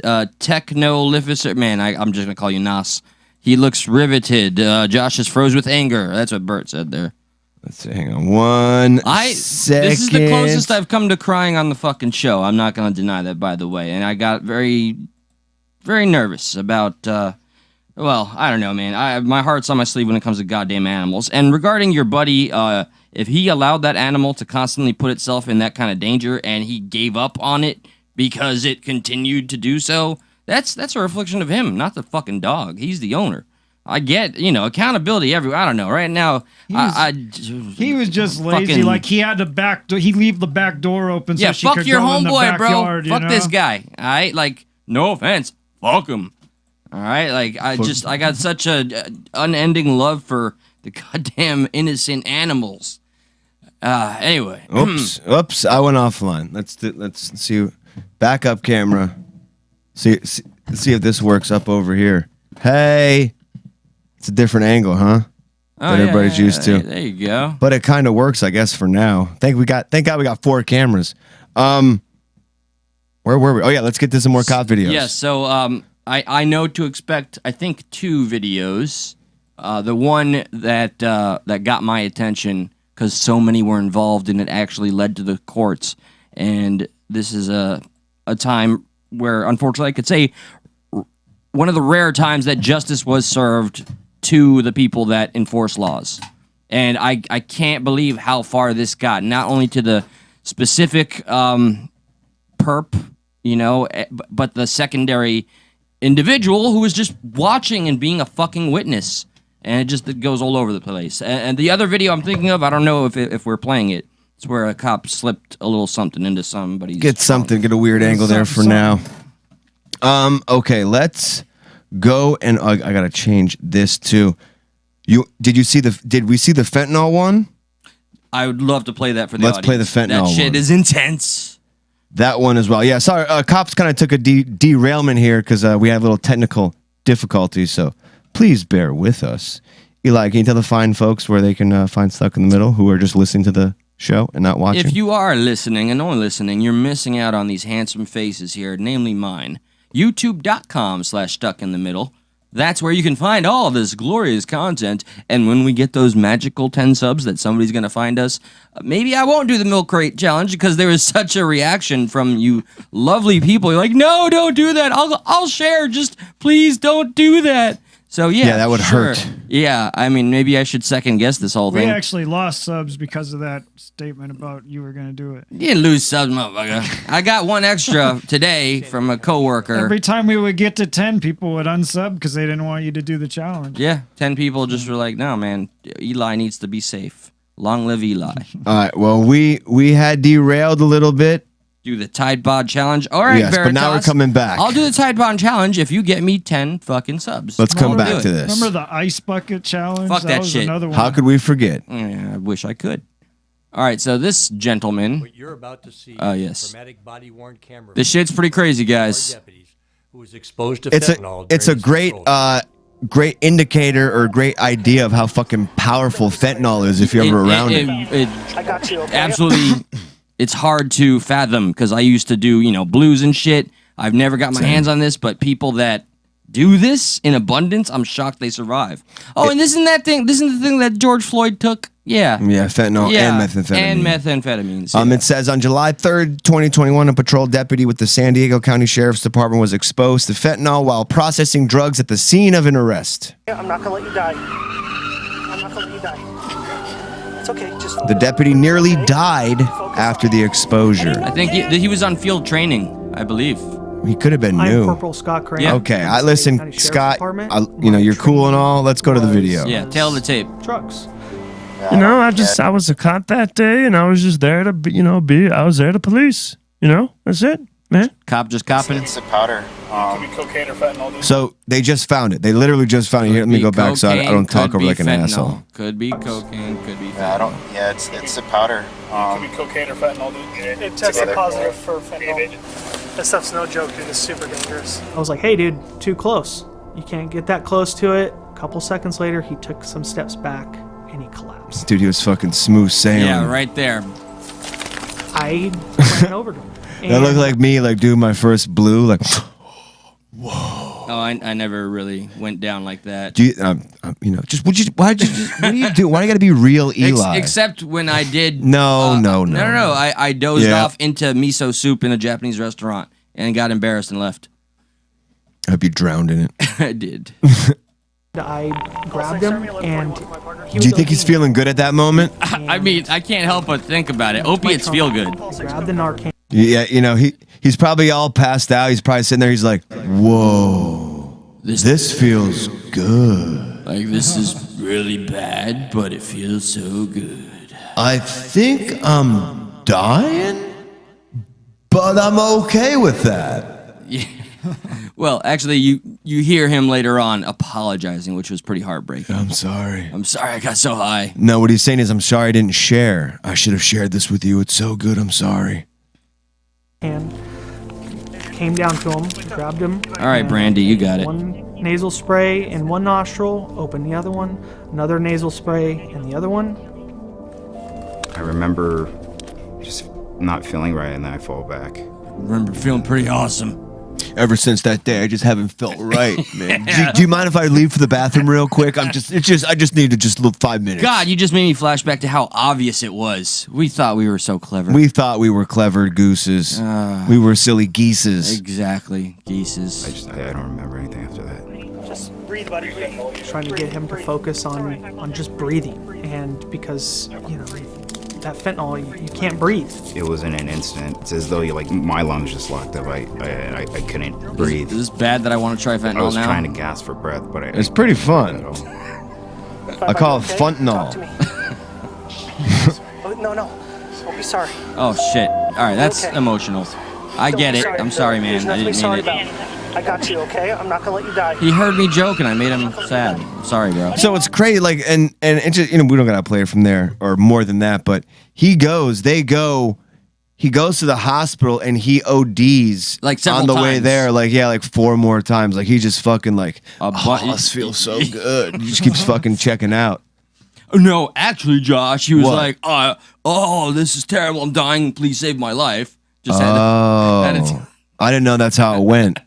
Speaker 3: Technolificus. Man, I'm just gonna call you Nas. He looks riveted. Josh is froze with anger. That's what Bert said there.
Speaker 1: Let's see. Hang on one second.
Speaker 3: This is the closest I've come to crying on the fucking show. I'm not gonna deny that, by the way. And I got very, very nervous about. Well, I don't know, man. My heart's on my sleeve when it comes to goddamn animals. And regarding your buddy, if he allowed that animal to constantly put itself in that kind of danger and he gave up on it because it continued to do so, that's a reflection of him, not the fucking dog. He's the owner. I get, accountability everywhere. I don't know. Right now,
Speaker 2: he was just lazy. Like he had he leave the back door open.
Speaker 3: Yeah,
Speaker 2: so she
Speaker 3: fuck
Speaker 2: could
Speaker 3: your
Speaker 2: go in the
Speaker 3: homeboy, bro.
Speaker 2: backyard,
Speaker 3: Fuck this guy. All right, like no offense, fuck him. All right, like I got such a unending love for the goddamn innocent animals. Anyway.
Speaker 1: Oops, I went offline. Let's see. Backup camera. See if this works up over here. Hey, it's a different angle, huh? That everybody's used to.
Speaker 3: There you go.
Speaker 1: But it kind of works, I guess, for now. Thank God we got 4 cameras. Where were we? Oh yeah, let's get to some more cop videos.
Speaker 3: Yeah. So I know to expect. I think 2 videos. The one that got my attention because so many were involved and it actually led to the courts. And this is a time where, unfortunately, I could say one of the rare times that justice was served to the people that enforce laws. And I can't believe how far this got, not only to the specific perp, but the secondary individual who was just watching and being a fucking witness. And it goes all over the place. And the other video I'm thinking of, I don't know if we're playing it. It's where a cop slipped a little something into somebody's.
Speaker 1: Get a weird angle there for now. Okay, let's go and I gotta change this too. Did we see the fentanyl one?
Speaker 3: I would love to play that for the audience.
Speaker 1: Let's play the fentanyl one.
Speaker 3: That shit is intense.
Speaker 1: That one as well. Yeah, sorry, cops kind of took a derailment here because we had a little technical difficulties, so please bear with us. Eli, can you tell the fine folks where they can find Stuck in the Middle who are just listening to the show and not watching?
Speaker 3: If you are listening and only listening, you're missing out on these handsome faces here, namely mine. YouTube.com/StuckInTheMiddle. That's where you can find all of this glorious content. And when we get those magical 10 subs that somebody's going to find us, maybe I won't do the milk crate challenge because there was such a reaction from you lovely people. You're like, no, don't do that. I'll share. Just please don't do that. So yeah,
Speaker 1: that would hurt.
Speaker 3: Yeah, I mean, maybe I should second guess this whole thing.
Speaker 2: We actually lost subs because of that statement about you were going to do it.
Speaker 3: You didn't lose subs, motherfucker. I got 1 extra today from a coworker.
Speaker 2: Every time we would get to 10, people would unsub because they didn't want you to do the challenge.
Speaker 3: Yeah, 10 people just were like, no, man, Eli needs to be safe. Long live Eli.
Speaker 1: All right, well, we had derailed a little bit.
Speaker 3: Do the Tide Pod challenge. All right,
Speaker 1: yes,
Speaker 3: Veritas,
Speaker 1: but now we're coming back.
Speaker 3: I'll do the Tide Pod challenge if you get me 10 fucking subs.
Speaker 1: Let's come back to this.
Speaker 2: Remember the ice bucket challenge?
Speaker 3: Fuck that
Speaker 2: was
Speaker 3: shit.
Speaker 2: Another one.
Speaker 1: How could we forget?
Speaker 3: Yeah, I wish I could. All right, so this gentleman.
Speaker 14: What you're about to see
Speaker 3: yes.
Speaker 14: dramatic body-worn camera.
Speaker 3: This shit's pretty crazy, guys.
Speaker 14: Who was exposed to fentanyl
Speaker 1: it's a great great indicator or great idea of how fucking powerful fentanyl is if you're ever around it.
Speaker 14: I got you. Okay?
Speaker 3: Absolutely. It's hard to fathom because I used to do, blues and shit. I've never got my hands on this, but people that do this in abundance, I'm shocked they survive. Oh, and isn't the thing that George Floyd took? Yeah.
Speaker 1: Yeah, fentanyl and methamphetamine.
Speaker 3: And methamphetamines.
Speaker 1: It says on July 3rd, 2021, a patrol deputy with the San Diego County Sheriff's Department was exposed to fentanyl while processing drugs at the scene of an arrest.
Speaker 15: I'm not going to let you die. I'm not going to let you die. It's okay. Just
Speaker 1: the deputy nearly died after the exposure.
Speaker 3: I think he was on field training, I believe.
Speaker 1: He could have been new.
Speaker 15: I'm Corporal Scott Crane.
Speaker 3: Yeah.
Speaker 1: Okay, listen, Scott, you're cool and all. Let's go to the video.
Speaker 3: Yeah, tell the tape.
Speaker 15: Trucks.
Speaker 16: I was a cop that day, and I was just there to, I was there to police. That's it.
Speaker 3: Cop just copping.
Speaker 16: It's a powder.
Speaker 5: Could be cocaine or fentanyl, dude.
Speaker 1: So they just found it. They literally just found it. Here, let me go back so I don't talk over like an asshole.
Speaker 3: Could be cocaine. Could be fentanyl.
Speaker 16: Yeah, I don't. Yeah, it's a powder.
Speaker 5: Could be cocaine or fentanyl, dude.
Speaker 15: It tested positive for fentanyl. That stuff's no joke, dude. It's super dangerous.
Speaker 17: I was like, hey, dude, too close. You can't get that close to it. A couple seconds later, he took some steps back and he collapsed.
Speaker 1: Dude, he was fucking smooth sailing.
Speaker 3: Yeah, right there.
Speaker 17: I ran over to him.
Speaker 1: That looked like me, like doing my first blue, like, whoa.
Speaker 3: Oh, I never really went down like that.
Speaker 1: Do you, just what do you do? Why do you got to be real, Eli?
Speaker 3: Except when I did.
Speaker 1: No.
Speaker 3: I dozed off into miso soup in a Japanese restaurant and got embarrassed and left.
Speaker 1: I hope you drowned in it.
Speaker 3: I did.
Speaker 17: I grabbed him, and
Speaker 1: do you think he's feeling good at that moment?
Speaker 3: I mean, I can't help but think about it. Opiates feel good.
Speaker 17: Grab the Narcan.
Speaker 1: Yeah, he's probably all passed out. He's probably sitting there. He's like, whoa, this feels good.
Speaker 3: Like, this is really bad, but it feels so good.
Speaker 1: I think I'm dying, but I'm okay with that.
Speaker 3: Yeah. Well, actually, you hear him later on apologizing, which was pretty heartbreaking.
Speaker 1: I'm sorry.
Speaker 3: I'm sorry I got so high.
Speaker 1: No, what he's saying is, I'm sorry I didn't share. I should have shared this with you. It's so good. I'm sorry.
Speaker 17: And came down to him, grabbed him.
Speaker 3: All right, Brandy, you got it.
Speaker 17: One nasal spray in one nostril, open the other one. Another nasal spray in the other one.
Speaker 18: I remember just not feeling right, and then I fall back.
Speaker 3: I remember feeling pretty awesome.
Speaker 1: Ever since that day, I just haven't felt right, man. Do you mind if I leave for the bathroom real quick? I just need to 5 minutes.
Speaker 3: God, you just made me flash back to how obvious it was. We thought we were so clever.
Speaker 1: We thought we were clever gooses. We were silly geeses.
Speaker 3: Exactly, geeses.
Speaker 18: I don't remember anything after that.
Speaker 15: Just breathe, buddy.
Speaker 17: Trying to get him to focus on just breathing, and because that fentanyl, you can't breathe.
Speaker 18: It was in an instant. It's as though my lungs just locked up. I couldn't breathe.
Speaker 3: Is this bad that I want to try fentanyl now?
Speaker 18: I was trying to gasp for breath, but
Speaker 1: it's pretty fun. I call it fentanyl.
Speaker 15: No. Don't be sorry.
Speaker 3: Oh shit! All right, that's emotional. I get it. I'm sorry, man. I didn't mean it.
Speaker 15: I got you, okay? I'm not gonna let you die.
Speaker 3: He heard me joke and I made him sad. I'm sorry, bro.
Speaker 1: So it's crazy, like, and it's just, we don't gotta play it from there or more than that, but he goes to the hospital and he ODs
Speaker 3: like several
Speaker 1: on the
Speaker 3: times.
Speaker 1: way there, like 4 more times. Like he just fucking like, this feels so good. He just keeps fucking checking out.
Speaker 3: No, actually, Josh, he was like, oh, this is terrible. I'm dying. Please save my life. Just had
Speaker 1: I didn't know that's how it went.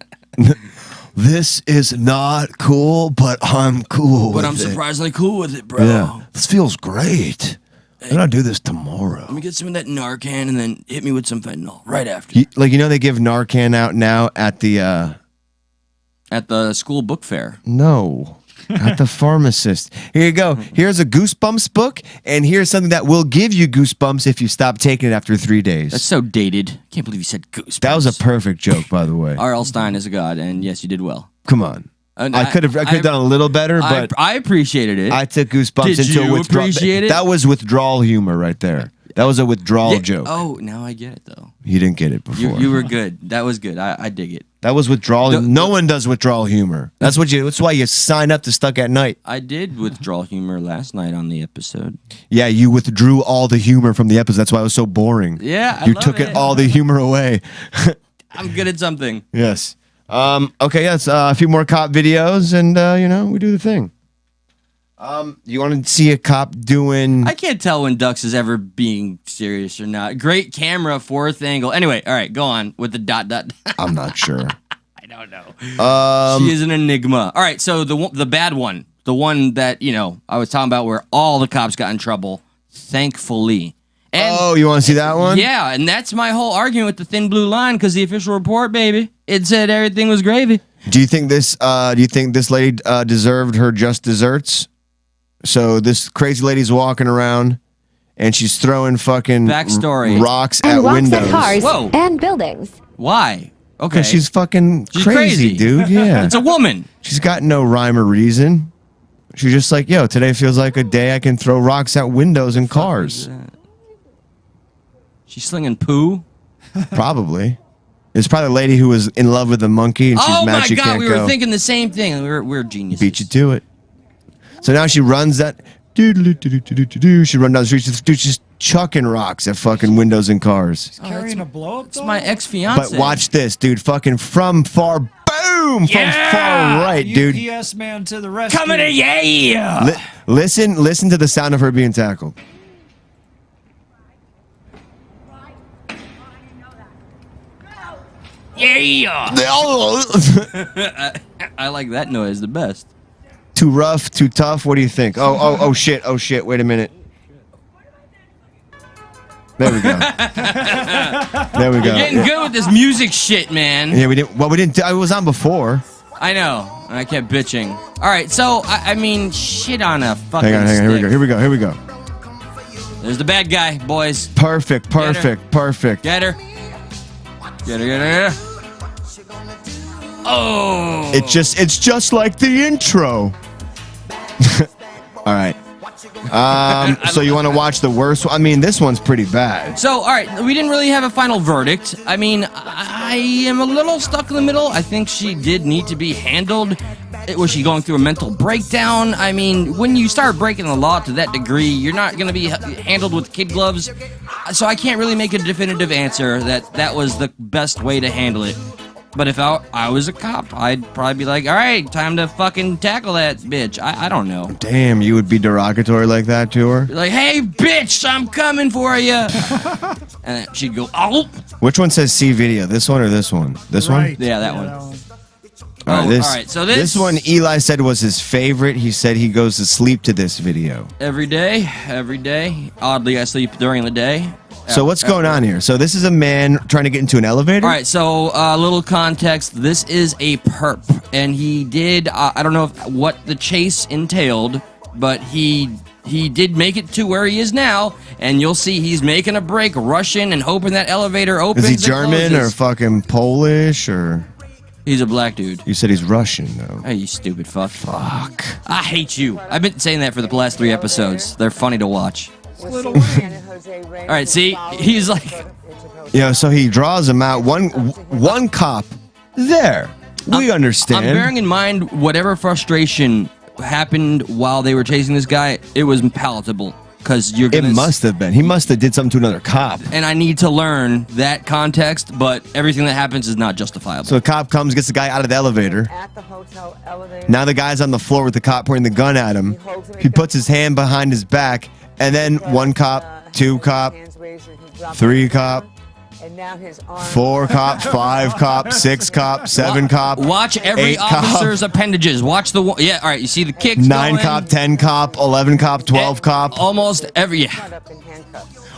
Speaker 1: This is not cool, but I'm cool with it.
Speaker 3: But I'm surprisingly cool with it, bro.
Speaker 1: Yeah, this feels great. I'm gonna do this tomorrow.
Speaker 3: Let me get some of that Narcan and then hit me with some fentanyl right after.
Speaker 1: They give Narcan out now at the
Speaker 3: school book fair.
Speaker 1: No. At the pharmacist. Here you go. Here's a Goosebumps book, and here's something that will give you goosebumps if you stop taking it after 3 days.
Speaker 3: That's so dated. Can't believe you said goosebumps.
Speaker 1: That was a perfect joke, by the way.
Speaker 3: R.L. Stein is a god, and yes, you did well.
Speaker 1: Come on. I could have done a little better, but
Speaker 3: I appreciated it.
Speaker 1: I took Goosebumps into a withdrawal.
Speaker 3: Appreciate it?
Speaker 1: That was withdrawal humor right there. That was a withdrawal joke.
Speaker 3: Oh, now I get it though.
Speaker 1: You didn't get it before.
Speaker 3: You were good. That was good. I dig it.
Speaker 1: That was withdrawal. No one does withdrawal humor. That's why you sign up to Stuck at Night.
Speaker 3: I did withdrawal humor last night on the episode.
Speaker 1: Yeah, you withdrew all the humor from the episode. That's why it was so boring.
Speaker 3: Yeah,
Speaker 1: you took it all the humor away.
Speaker 3: I'm good at something.
Speaker 1: Yes. Okay. Yes. A few more cop videos, and we do the thing. You want to see a cop doing?
Speaker 3: I can't tell when Dux is ever being serious or not. Great camera, fourth angle. Anyway, all right, go on with the dot.
Speaker 1: I'm not sure.
Speaker 3: I don't know. She is an enigma. All right, so the bad one, the one that I was talking about, where all the cops got in trouble, thankfully. And,
Speaker 1: you want to see that one?
Speaker 3: Yeah, and that's my whole argument with the thin blue line, because the official report, baby, it said everything was gravy.
Speaker 1: Do you think this lady deserved her just desserts? So this crazy lady's walking around, and she's throwing fucking
Speaker 3: backstory
Speaker 1: rocks at windows,
Speaker 19: at cars,
Speaker 3: Whoa.
Speaker 19: and buildings.
Speaker 3: Why? Okay,
Speaker 1: she's fucking crazy, dude. Yeah,
Speaker 3: it's a woman.
Speaker 1: She's got no rhyme or reason. She's just like, yo, today feels like a day I can throw rocks at windows and cars.
Speaker 3: She's slinging poo.
Speaker 1: Probably. It's probably a lady who was in love with a monkey and she's
Speaker 3: Oh
Speaker 1: mad
Speaker 3: my
Speaker 1: she
Speaker 3: God,
Speaker 1: can't
Speaker 3: we
Speaker 1: go.
Speaker 3: were thinking the same thing. We're geniuses.
Speaker 1: Beat you to it. So now she runs that. She run down the street. She's just chucking rocks at fucking windows and cars.
Speaker 2: Carrying a blow up.
Speaker 3: It's my ex-fiance.
Speaker 1: But watch this, dude. Fucking from far, boom, from far right, dude.
Speaker 2: UPS man to the rescue.
Speaker 3: Coming to yeah.
Speaker 1: Listen to the sound of her being tackled.
Speaker 3: Yeah. I like that noise the best.
Speaker 1: Too rough, too tough. What do you think? Oh shit. Oh shit. Wait a minute. There we go. There we go.
Speaker 3: You're getting good with this music shit, man.
Speaker 1: Yeah, we didn't. Well, we didn't. I was on before.
Speaker 3: I know. I kept bitching. All right, so I mean, shit on a fucking.
Speaker 1: Hang on.
Speaker 3: stick.
Speaker 1: Here we go.
Speaker 3: There's the bad guy, boys.
Speaker 1: Perfect.
Speaker 3: Get her. Get her. Get her. Oh.
Speaker 1: It's just like the intro. All right. So you want to watch the worst one? I mean, this one's pretty bad.
Speaker 3: So, all right, we didn't really have a final verdict. I mean, I am a little stuck in the middle. I think she did need to be handled. Was she going through a mental breakdown? I mean, when you start breaking the law to that degree, you're not going to be handled with kid gloves. So I can't really make a definitive answer that was the best way to handle it. But if I was a cop, I'd probably be like, all right, time to fucking tackle that bitch. I don't know.
Speaker 1: Damn, you would be derogatory like that to her?
Speaker 3: Be like, hey, bitch, I'm coming for you. And then she'd go, oh.
Speaker 1: Which one says see video? This one or this one? This one?
Speaker 3: Yeah, that one.
Speaker 1: All right,
Speaker 3: so
Speaker 1: this one Eli said was his favorite. He said he goes to sleep to this video.
Speaker 3: Every day. Oddly, I sleep during the day.
Speaker 1: So what's going on here? So this is a man trying to get into an elevator?
Speaker 3: All right, so a little context. This is a perp, and he did, I don't know what the chase entailed, but he did make it to where he is now, and you'll see he's making a break, rushing and hoping that elevator opens.
Speaker 1: Is he
Speaker 3: and
Speaker 1: German or
Speaker 3: closes.
Speaker 1: fucking Polish or?
Speaker 3: He's a black dude.
Speaker 1: You said he's Russian, though.
Speaker 3: Hey, you stupid fuck.
Speaker 1: Fuck.
Speaker 3: I hate you. I've been saying that for the last 3 episodes. They're funny to watch.
Speaker 2: Little
Speaker 3: All right, see, he's like,
Speaker 1: Yeah, so he draws him out. One cop. There. We understand.
Speaker 3: I'm bearing in mind whatever frustration happened while they were chasing this guy. It was palatable because you're gonna.
Speaker 1: It must have been. He must have did something to another cop.
Speaker 3: And I need to learn that context, but everything that happens is not justifiable.
Speaker 1: So the cop comes, gets the guy out of the elevator.
Speaker 15: At the hotel elevator.
Speaker 1: Now the guy's on the floor with the cop pointing the gun at him. He puts his hand behind his back, and then one cop, 2 cop, 3 cop, 4 cop, 5 cop, 6 cop, 7 cop.
Speaker 3: Watch every
Speaker 1: 8 cop,
Speaker 3: officer's appendages. Watch the yeah. All right, you see the kicks.
Speaker 1: 9
Speaker 3: going.
Speaker 1: cop, 10 cop, 11 cop, 12 cop.
Speaker 3: Almost every. Yeah.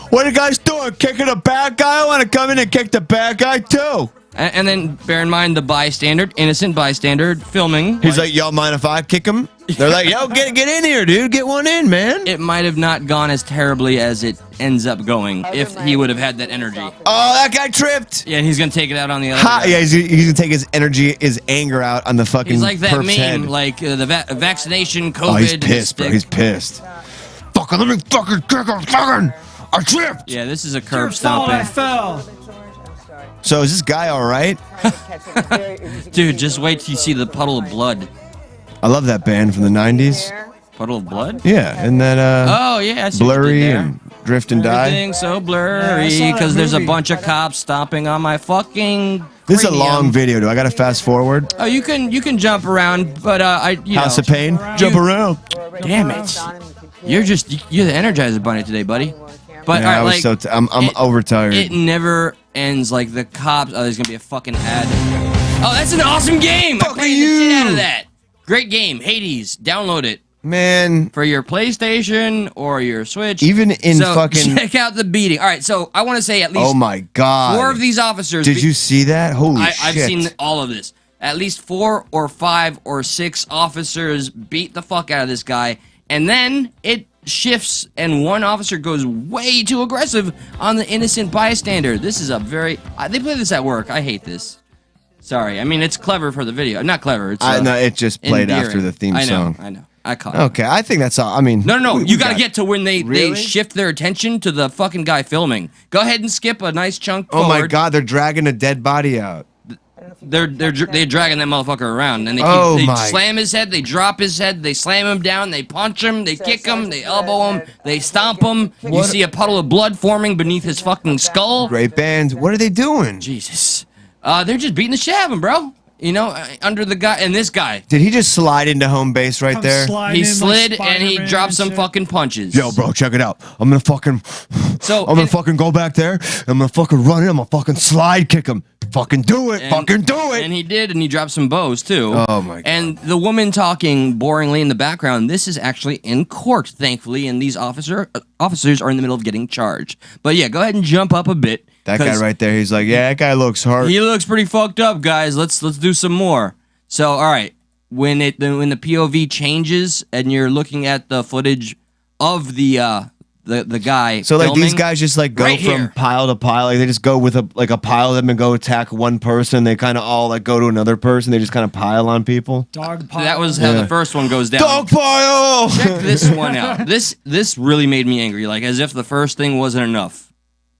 Speaker 1: What are you guys doing? Kicking a bad guy? I want to come in and kick the bad guy too.
Speaker 3: And then bear in mind the bystander, innocent bystander, filming.
Speaker 1: He's like, y'all mind if I kick him? They're like, yo, get in here, dude. Get one in, man.
Speaker 3: It might have not gone as terribly as it ends up going if he would have had that energy.
Speaker 1: Oh, that guy tripped.
Speaker 3: Yeah, he's gonna take it out on the other guy.
Speaker 1: Yeah, he's gonna take his energy, his anger out on the fucking.
Speaker 3: He's like that
Speaker 1: perp's
Speaker 3: meme,
Speaker 1: head.
Speaker 3: like the vaccination, COVID.
Speaker 1: Oh, he's pissed, bro. He's pissed. Fucking, let me fucking kick him. Fucking, I tripped.
Speaker 3: Yeah, this is a curb
Speaker 2: I
Speaker 3: stomping.
Speaker 2: fell.
Speaker 1: So is this guy all right?
Speaker 3: Dude, just wait till you see the puddle of blood.
Speaker 1: I love that band from the '90s.
Speaker 3: Puddle of blood?
Speaker 1: Yeah, and that
Speaker 3: Oh yeah, I see what you did
Speaker 1: blurry
Speaker 3: there.
Speaker 1: and drift and die.
Speaker 3: Everything's so
Speaker 2: Yeah, I
Speaker 3: blurry
Speaker 2: saw that
Speaker 3: because there's a
Speaker 2: movie.
Speaker 3: bunch of cops stomping on my fucking.
Speaker 1: This is a
Speaker 3: cranium.
Speaker 1: long video. Do I gotta fast forward?
Speaker 3: Oh, you can jump around, but
Speaker 1: House of Pain. Jump around.
Speaker 3: Damn it! You're the Energizer Bunny today, buddy. But
Speaker 1: Yeah, I was
Speaker 3: like,
Speaker 1: so I'm overtired.
Speaker 3: it never ends. Like the cops. Oh, there's gonna be a fucking ad. Oh, that's an awesome game. I played the shit out of that. Great game, Hades. Download it.
Speaker 1: Man,
Speaker 3: for your PlayStation or your Switch.
Speaker 1: Even in
Speaker 3: so
Speaker 1: fucking-
Speaker 3: check out the beating. All right, so I want to say at least.
Speaker 1: Oh my god!
Speaker 3: 4 of these officers.
Speaker 1: Did you see that? Holy shit!
Speaker 3: I've seen all of this. At least 4 or 5 or 6 officers beat the fuck out of this guy, and then it shifts, and one officer goes way too aggressive on the innocent bystander. This is a very. They play this at work. I hate this. Sorry, I mean it's clever for the video. Not clever. It's
Speaker 1: No, it just played after the theme
Speaker 3: I know,
Speaker 1: song.
Speaker 3: I know. I caught it.
Speaker 1: Okay, I think that's all. I mean,
Speaker 3: No.
Speaker 1: we
Speaker 3: You got to
Speaker 1: got-
Speaker 3: get to when they
Speaker 1: Really?
Speaker 3: shift their attention to the fucking guy filming. Go ahead and skip a nice chunk
Speaker 1: Oh
Speaker 3: forward.
Speaker 1: my God, they're dragging a dead body out.
Speaker 3: They're dragging that motherfucker around, and they
Speaker 1: Oh
Speaker 3: they
Speaker 1: my-
Speaker 3: slam his head, they drop his head, they slam him down, they punch him, they kick him, they elbow him, they stomp him. You see a puddle of blood forming beneath his fucking skull.
Speaker 1: Great bands. What are they doing?
Speaker 3: Jesus. They're just beating the shit out of him, bro. You know, under the guy, and this guy.
Speaker 1: Did he just slide into home base right there?
Speaker 3: He slid and he dropped some fucking punches.
Speaker 1: Yo, bro, check it out. I'm gonna fucking go back there. I'm gonna fucking run in. I'm gonna fucking slide kick him. Fucking do it. Fucking do it.
Speaker 3: And he did, and he dropped some bows too.
Speaker 1: Oh my God.
Speaker 3: And the woman talking boringly in the background. This is actually in court, thankfully, and these officers are in the middle of getting charged. But yeah, go ahead and jump up a bit.
Speaker 1: That guy right there. He's like, yeah, that guy looks hurt.
Speaker 3: He looks pretty fucked up, guys. Let's do some more. So, all right, when the POV changes and you're looking at the footage of the guy.
Speaker 1: So like
Speaker 3: filming,
Speaker 1: these guys just like go
Speaker 3: right
Speaker 1: from
Speaker 3: here.
Speaker 1: pile to pile. Like they just go with a pile of them and go attack one person. They kind of all like go to another person. They just kind of pile on people.
Speaker 2: Dog pile.
Speaker 3: That was how the first one goes down.
Speaker 1: Dog pile.
Speaker 3: Check this one out. This really made me angry. Like as if the first thing wasn't enough.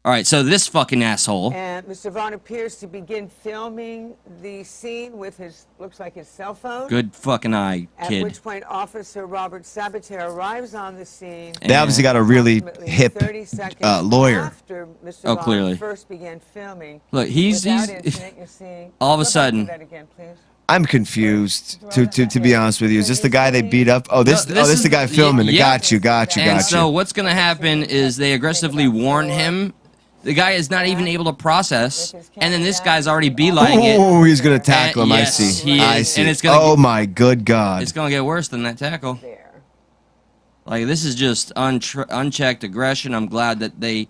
Speaker 3: All right, so this fucking asshole.
Speaker 19: And Mr. Vaughn appears to begin filming the scene with looks like his cell phone.
Speaker 3: Good fucking eye,
Speaker 19: At
Speaker 3: kid.
Speaker 19: which point Officer Robert Sabater arrives on the scene.
Speaker 1: They obviously got a really hip
Speaker 19: 30 seconds
Speaker 1: lawyer.
Speaker 19: After Mr.
Speaker 3: Oh,
Speaker 19: Vaughn
Speaker 3: clearly.
Speaker 19: first began filming.
Speaker 3: Look, he's
Speaker 19: Without incident, you're seeing-
Speaker 3: all of a
Speaker 19: Go back to
Speaker 3: sudden.
Speaker 19: that again, please.
Speaker 1: I'm confused. To be honest with you, is this the guy they beat up? Oh, this
Speaker 3: No,
Speaker 1: is the guy filming.
Speaker 3: yeah.
Speaker 1: Got you.
Speaker 3: And so what's gonna happen is they aggressively warn him. The guy is not even able to process, and then this guy's already beelining it.
Speaker 1: Oh, he's gonna tackle him.
Speaker 3: Yes,
Speaker 1: I see.
Speaker 3: he
Speaker 1: I
Speaker 3: is,
Speaker 1: see.
Speaker 3: and it's gonna
Speaker 1: Oh my good God.
Speaker 3: It's gonna get worse than that tackle. Like this is just unchecked aggression. I'm glad that they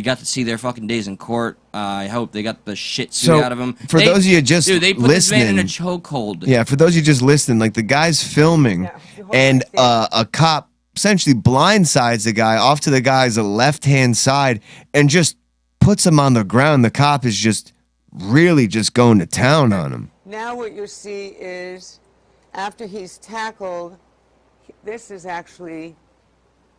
Speaker 3: got to see their fucking days in court. I hope they got the shit suit out of him.
Speaker 1: For those of you just
Speaker 3: dude, they put
Speaker 1: listening,
Speaker 3: this man in a chokehold.
Speaker 1: Yeah, for those of you just listening, like the guy's filming, and a cop essentially blindsides the guy off to the guy's left-hand side and just puts him on the ground. The cop is just really just going to town on him.
Speaker 19: Now what you see is after he's tackled, this is actually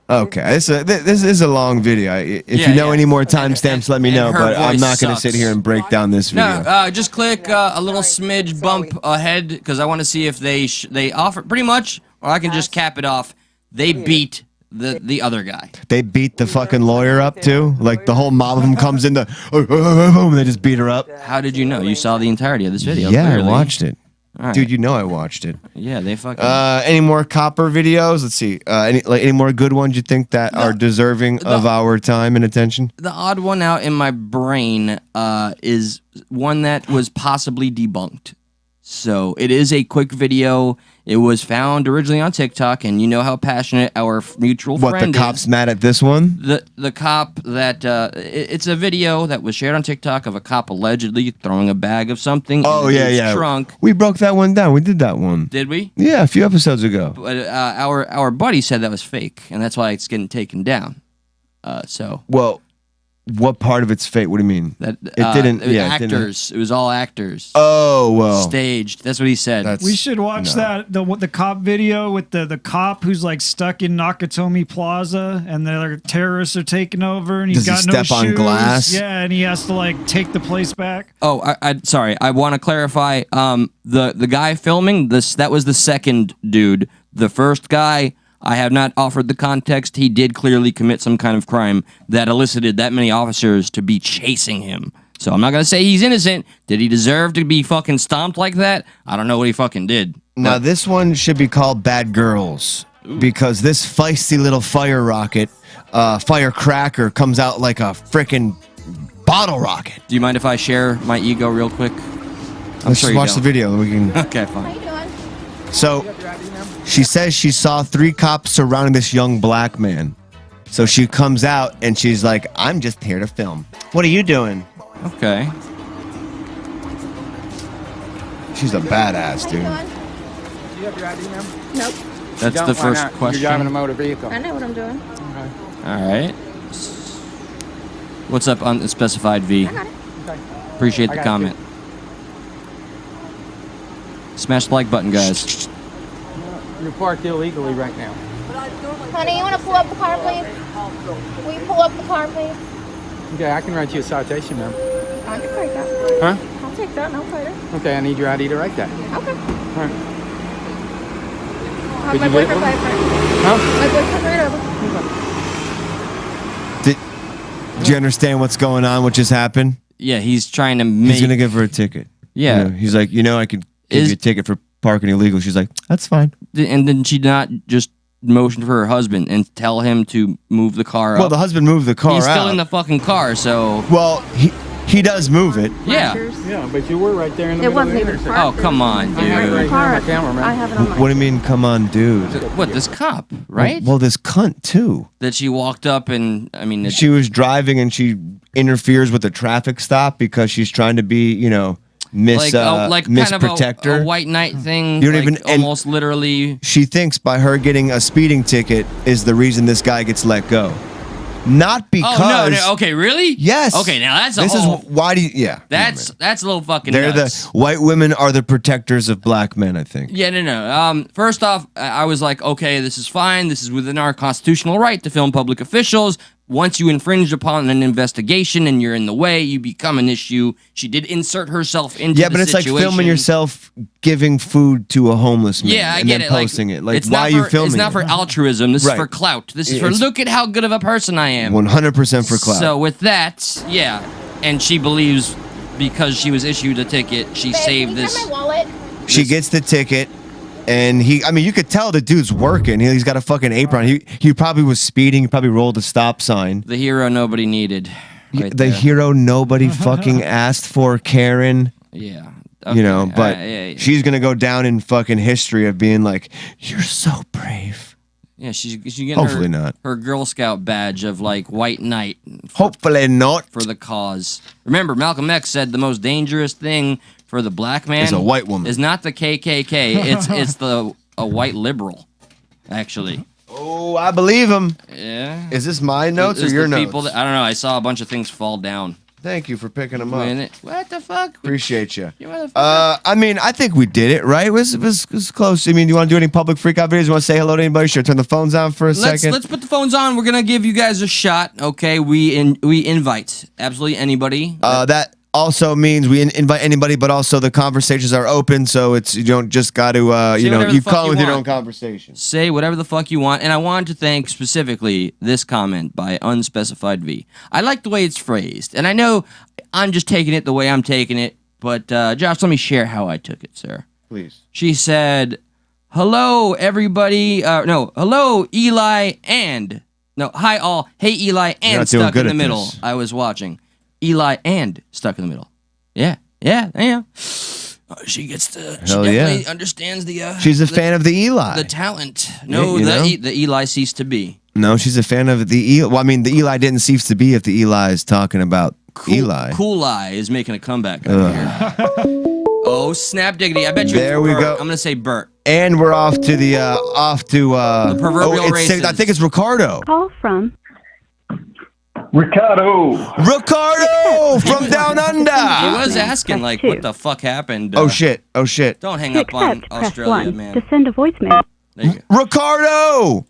Speaker 1: Okay, this is a long video. If
Speaker 3: Yeah,
Speaker 1: you know
Speaker 3: yeah.
Speaker 1: any more timestamps, let me know.
Speaker 3: her
Speaker 1: But I'm
Speaker 3: voice
Speaker 1: not going to
Speaker 3: sucks.
Speaker 1: sit here and break down this video.
Speaker 3: No, just click a little smidge bump ahead because I want to see if they offer pretty much, or I can just cap it off. They beat the other guy.
Speaker 1: They beat the fucking lawyer up too. Like the whole mob of them comes in the, and they just beat her up.
Speaker 3: How did you know? You saw the entirety of this video.
Speaker 1: Yeah,
Speaker 3: clearly.
Speaker 1: I watched it.
Speaker 3: All right.
Speaker 1: Dude, you know I watched it.
Speaker 3: Yeah, they fucking.
Speaker 1: Any more copper videos? Let's see. Any more good ones you think that are deserving of our time and attention?
Speaker 3: The odd one out in my brain is one that was possibly debunked. So it is a quick video. It was found originally on TikTok, and you know how passionate our mutual
Speaker 1: What,
Speaker 3: friend
Speaker 1: the cop's
Speaker 3: is.
Speaker 1: mad at this one?
Speaker 3: The cop that it's a video that was shared on TikTok of a cop allegedly throwing a bag of something
Speaker 1: Oh,
Speaker 3: in
Speaker 1: yeah,
Speaker 3: his
Speaker 1: yeah.
Speaker 3: trunk.
Speaker 1: We broke that one down. We did that one.
Speaker 3: Did we?
Speaker 1: Yeah, a few episodes ago.
Speaker 3: But our buddy said that was fake, and that's why it's getting taken down. So
Speaker 1: Well, what part of it's fake? What do you mean?
Speaker 3: that
Speaker 1: It didn't.
Speaker 3: it was
Speaker 1: Yeah, it didn't-
Speaker 3: actors. It was all actors.
Speaker 1: Oh well.
Speaker 3: Staged. That's what he said.
Speaker 2: We should watch the cop video with the cop who's like stuck in Nakatomi Plaza and the terrorists are taking over and he's
Speaker 1: Does he
Speaker 2: got no
Speaker 1: step on
Speaker 2: shoes.
Speaker 1: glass?
Speaker 2: Yeah, and he has to like take the place back.
Speaker 3: Oh, I sorry. I want to clarify. The guy filming this, that was the second dude. The first guy, I have not offered the context. He did clearly commit some kind of crime that elicited that many officers to be chasing him. So I'm not gonna say he's innocent. Did he deserve to be fucking stomped like that? I don't know what he fucking did.
Speaker 1: Now this one should be called Bad Girls because this feisty little fire rocket, firecracker comes out like a frickin' bottle rocket.
Speaker 3: Do you mind if I share my ego real quick?
Speaker 1: Let's just watch the video and we can.
Speaker 3: Okay, fine.
Speaker 1: So she says she saw 3 cops surrounding this young black man. So she comes out and she's like, I'm just here to film. What are you doing?
Speaker 3: Okay.
Speaker 1: She's a badass, dude.
Speaker 10: Do you have your ID number?
Speaker 9: Nope.
Speaker 3: That's the first question.
Speaker 10: You're driving a motor vehicle.
Speaker 9: I know what I'm doing.
Speaker 3: All right. What's up, unspecified V? Appreciate the comment. Smash the like button, guys.
Speaker 10: You're parked illegally right now.
Speaker 12: Honey, you want to pull up the car, please? Will you pull up the car, please?
Speaker 10: Okay, I can write you a citation, ma'am.
Speaker 12: I can take that.
Speaker 10: Huh?
Speaker 12: I'll take that, no fighter.
Speaker 10: Okay, I need your ID to write that.
Speaker 12: Okay.
Speaker 10: All right.
Speaker 12: I'll have my boyfriend buy it for you.
Speaker 10: Huh?
Speaker 12: My boyfriend right over.
Speaker 1: Do you understand what's going on? What just happened?
Speaker 3: Yeah, he's trying to make.
Speaker 1: He's gonna give her a ticket.
Speaker 3: Yeah.
Speaker 1: You know, he's like, I could give you a ticket for parking illegal. She's like, that's fine.
Speaker 3: And then she not just motion for her husband and tell him to move the car
Speaker 1: Well,
Speaker 3: up.
Speaker 1: the husband moved the car
Speaker 3: He's
Speaker 1: out.
Speaker 3: still in the fucking car, so.
Speaker 1: Well, he does move it.
Speaker 3: Yeah.
Speaker 10: Yeah, but you were right there in the
Speaker 12: It
Speaker 10: middle of
Speaker 12: wasn't
Speaker 10: the
Speaker 12: even
Speaker 10: intersection.
Speaker 3: Oh, come on, dude.
Speaker 10: I have it right here on my camera, man.
Speaker 12: I have it on my.
Speaker 1: What do you mean, come on, dude?
Speaker 3: What, this cop, right?
Speaker 1: Well, this cunt, too.
Speaker 3: That she walked up and, I mean.
Speaker 1: She was driving and she interferes with the traffic stop because she's trying to be, Miss
Speaker 3: kind of
Speaker 1: Protector.
Speaker 3: a white knight thing.
Speaker 1: You don't
Speaker 3: like
Speaker 1: even
Speaker 3: almost literally.
Speaker 1: She thinks by her getting a speeding ticket is the reason this guy gets let go. Not because.
Speaker 3: Oh no! Okay, really?
Speaker 1: Yes.
Speaker 3: Okay, now that's a
Speaker 1: this
Speaker 3: whole.
Speaker 1: is why do you? Yeah.
Speaker 3: That's a little fucking.
Speaker 1: They're
Speaker 3: nuts.
Speaker 1: the white women are the protectors of black men. I think.
Speaker 3: Yeah, no. First off, I was like, okay, this is fine. This is within our constitutional right to film public officials. Once you infringe upon an investigation and you're in the way, you become an issue. She did insert herself into
Speaker 1: Yeah, but it's like filming yourself giving food to a homeless man.
Speaker 3: Yeah, I
Speaker 1: and
Speaker 3: get
Speaker 1: then
Speaker 3: it.
Speaker 1: posting it. Like,
Speaker 3: it's
Speaker 1: why
Speaker 3: not
Speaker 1: are you
Speaker 3: for-
Speaker 1: filming
Speaker 3: It's not
Speaker 1: it?
Speaker 3: for altruism. This
Speaker 1: Right.
Speaker 3: is for clout. This is for
Speaker 1: It's-
Speaker 3: look at how good of a person I am.
Speaker 1: 100% for clout.
Speaker 3: So with that, yeah, and she believes because she was issued a ticket, she saved this.
Speaker 12: My wallet.
Speaker 1: She gets the ticket, and you could tell the dude's working. He's got a fucking apron. He probably was speeding. He probably rolled a stop sign.
Speaker 3: The hero nobody needed. Right
Speaker 1: The
Speaker 3: there.
Speaker 1: hero nobody fucking asked for, Karen.
Speaker 3: Yeah.
Speaker 1: But
Speaker 3: yeah.
Speaker 1: she's gonna go down in fucking history of being like, you're so brave.
Speaker 3: Yeah, she's getting
Speaker 1: Hopefully not.
Speaker 3: her Girl Scout badge of like white knight.
Speaker 1: Hopefully not.
Speaker 3: For the cause. Remember, Malcolm X said the most dangerous thing for the black man
Speaker 1: Is a white woman.
Speaker 3: Is not the KKK. It's a white liberal, actually.
Speaker 1: Oh, I believe him.
Speaker 3: Yeah.
Speaker 1: Is this my notes or
Speaker 3: It's
Speaker 1: your
Speaker 3: the
Speaker 1: notes?
Speaker 3: people that, I don't know. I saw a bunch of things fall down.
Speaker 1: Thank you for picking them up.
Speaker 3: What the fuck?
Speaker 1: Appreciate you.
Speaker 3: You motherfucker.
Speaker 1: I think we did it, right? It was close. I mean, do you want to do any public freak out videos? You want to say hello to anybody? Sure, turn the phones on for a second.
Speaker 3: Let's put the phones on. We're gonna give you guys a shot. Okay, we invite absolutely anybody.
Speaker 1: That also means we invite anybody, but also the conversations are open, so you don't just got to you call with your own conversation.
Speaker 3: Say whatever the fuck you want. And I wanted to thank specifically this comment by Unspecified V. I like the way it's phrased, and I know I'm just taking it the way I'm taking it, but Josh, let me share how I took it, sir.
Speaker 1: Please.
Speaker 3: She said, "Hello, everybody. Hello, Eli and hi all. Hey, Eli
Speaker 1: You're
Speaker 3: and
Speaker 1: not doing
Speaker 3: stuck
Speaker 1: good
Speaker 3: in the
Speaker 1: at
Speaker 3: middle.
Speaker 1: this.
Speaker 3: I was watching Eli and stuck in the middle. Yeah. She gets the. She
Speaker 1: Hell
Speaker 3: definitely
Speaker 1: yeah.
Speaker 3: understands the.
Speaker 1: She's a fan of the Eli.
Speaker 3: The talent. No,
Speaker 1: you know?
Speaker 3: the Eli ceased to be.
Speaker 1: No, she's a fan of the Eli. Well, I mean, the Eli didn't cease to be if the Eli is talking about Eli.
Speaker 3: Cool Eye is making a comeback over here. Oh snap diggity! I bet you.
Speaker 1: There
Speaker 3: it's
Speaker 1: we
Speaker 3: Bert.
Speaker 1: go.
Speaker 3: I'm gonna say Bert.
Speaker 1: And we're off to the
Speaker 3: proverbial races.
Speaker 1: I think it's Ricardo.
Speaker 11: Call from
Speaker 5: Ricardo
Speaker 1: from down under.
Speaker 3: He was asking like, what the fuck happened?
Speaker 1: Oh shit!
Speaker 3: Don't hang up on Australia, man.
Speaker 11: to send a voicemail.
Speaker 3: There you go.
Speaker 1: Ricardo,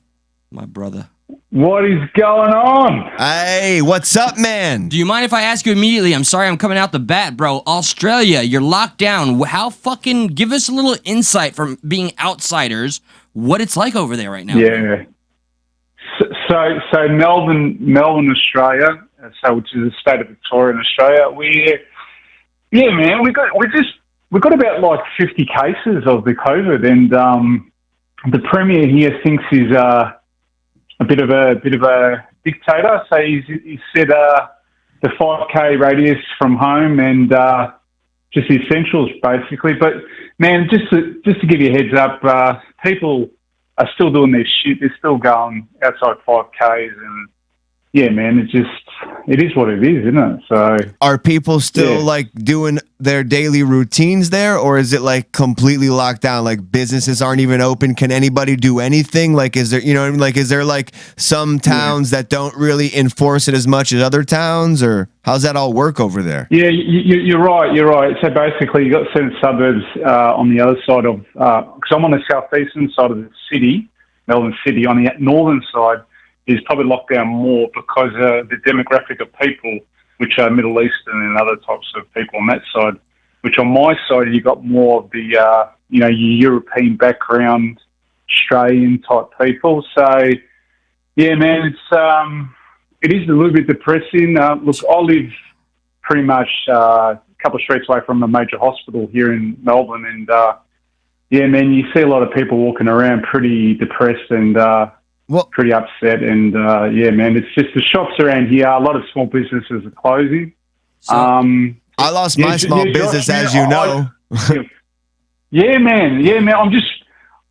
Speaker 3: my brother.
Speaker 5: What is going on?
Speaker 1: Hey, what's up, man?
Speaker 3: Do you mind if I ask you immediately? I'm sorry, I'm coming out the bat, bro. Australia, you're locked down. How fucking give us a little insight from being outsiders, what it's like over there right now.
Speaker 5: Yeah. So Melbourne, Australia. Which is the state of Victoria in Australia. We got about like 50 cases of the COVID, and the premier here thinks he's a bit of a dictator. So he said the 5K radius from home and just the essentials basically. But man, just to give you a heads up, people are still doing their shit. They're still going outside 5Ks and yeah, man, it is what it is, isn't it? So
Speaker 1: are people still like doing their daily routines there, or is it like completely locked down? Like businesses aren't even open. Can anybody do anything? Like, is there, you know what I mean? Like, is there like some towns that don't really enforce it as much as other towns, or how's that all work over there?
Speaker 5: Yeah, you're right. You're right. So basically, you got certain suburbs on the other side of, because I'm on the southeastern side of the city, Melbourne City. On the northern side is probably locked down more because the demographic of people, which are Middle Eastern and other types of people on that side, which on my side, you got more of the, your European background, Australian type people. So, yeah, man, it is a little bit depressing. Look, I live pretty much a couple of streets away from a major hospital here in Melbourne, and yeah, man, you see a lot of people walking around pretty depressed and pretty upset, and yeah, man, it's just the shops around here. A lot of small businesses are closing.
Speaker 1: I lost my small business,
Speaker 5: Josh,
Speaker 1: as you know.
Speaker 5: Yeah, man.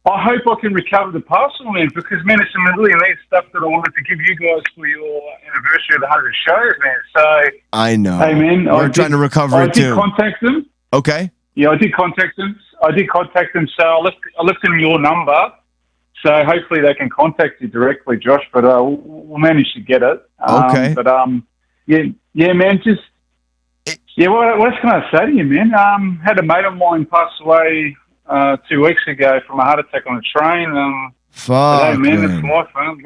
Speaker 5: I hope I can recover the parcel, man, because, man, it's some really neat stuff that I wanted to give you guys for your anniversary of the 100 shows, man. So
Speaker 1: I know.
Speaker 5: Hey, man,
Speaker 1: we're trying to recover it too.
Speaker 5: I did contact them.
Speaker 1: Okay.
Speaker 5: Yeah, I did contact them. So I left them your number. So hopefully they can contact you directly, Josh. But we'll manage to get it.
Speaker 1: Okay.
Speaker 5: But yeah, man. Just what else can I say to you, man? Had a mate of mine pass away 2 weeks ago from a heart attack on a train.
Speaker 1: Fuck,
Speaker 5: hey, man, it's life, man.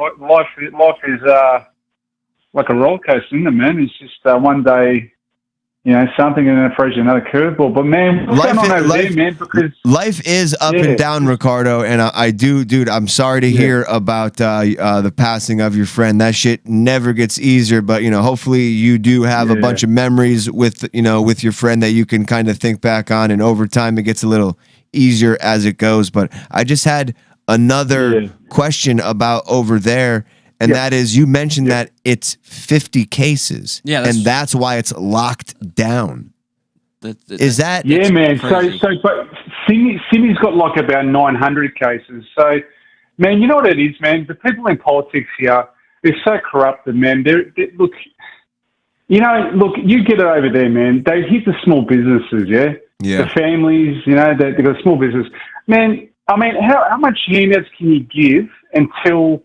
Speaker 5: Life is like a roller coaster, isn't it, man? It's just one day, something, and then it throws you another curveball. But, man, what's going on over there, man? Because
Speaker 1: life is up and down, Ricardo, and I do, dude, I'm sorry to hear about the passing of your friend. That shit never gets easier, but, hopefully you do have a bunch of memories with your friend that you can kind of think back on, and over time it gets a little easier as it goes. But I just had another question about over there, and that is, you mentioned that it's 50 cases, and that's why it's locked down. Is that?
Speaker 5: Yeah, man. But Sydney's got like about 900 cases. So, man, you know what it is, man? The people in politics here, they're so corrupted, man. Look, you get it over there, man. They hit the small businesses, the families, they've got a small business. Man, I mean, how much handouts can you give until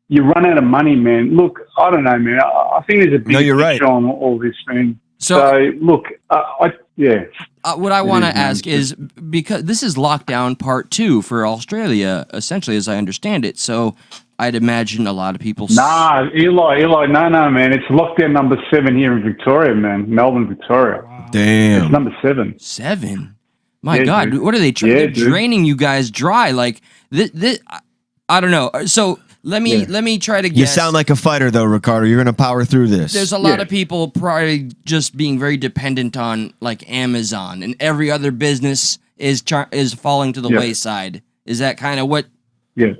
Speaker 5: you run out of money, man? Look, I don't know, man. I think there's a big picture on all this, man. So look,
Speaker 3: what I want to ask is, because this is lockdown part 2 for Australia, essentially, as I understand it. So I'd imagine a lot of people.
Speaker 5: Nah, Eli, no, man. It's lockdown number 7 here in Victoria, man. Melbourne, Victoria.
Speaker 3: Wow.
Speaker 1: Damn.
Speaker 5: It's number 7.
Speaker 3: 7? My God, dude. What are they? They're draining you guys dry. Like this. I don't know. So let me try to guess.
Speaker 1: You sound like a fighter, though, Ricardo. You're gonna power through this.
Speaker 3: There's a lot of people probably just being very dependent on like Amazon, and every other business is falling to the wayside. Is that kind of what?
Speaker 5: Yeah.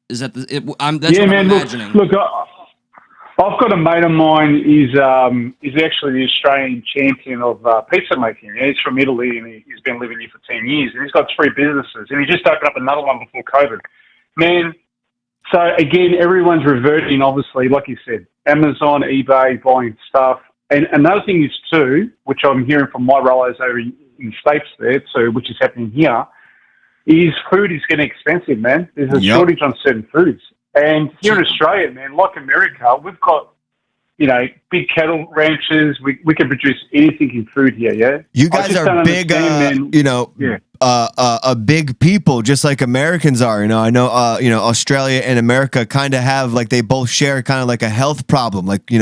Speaker 3: Is that that's what I'm imagining.
Speaker 5: Look, I've got a mate of mine. He's actually the Australian champion of pizza making. He's from Italy, and he's been living here for 10 years. And he's got 3 businesses, and he just opened up another one before COVID. Man, so again, everyone's reverting, obviously, like you said, Amazon, eBay, buying stuff. And another thing is too, which I'm hearing from my relatives over in the States there too, which is happening here, is food is getting expensive, man. There's a shortage on certain foods. And here in Australia, man, like America, we've got, big cattle ranches. We can produce anything in food here, yeah?
Speaker 1: You guys are big, a big people, just like Americans are. I know, Australia and America kind of have, like, they both share kind of like a health problem. Like, a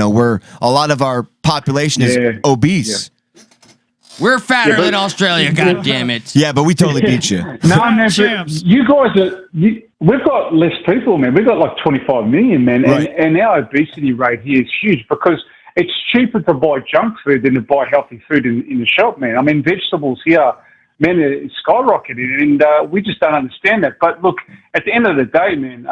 Speaker 1: lot of our population is obese.
Speaker 3: We're fatter than Australia, God damn it.
Speaker 1: Yeah, but we totally beat you.
Speaker 5: No, man, you guys we've got less people, man. We've got like 25 million, man.
Speaker 1: Right.
Speaker 5: And our obesity rate here is huge because it's cheaper to buy junk food than to buy healthy food in the shop, man. I mean, vegetables here, man, are skyrocketing, and we just don't understand that. But look, at the end of the day, man,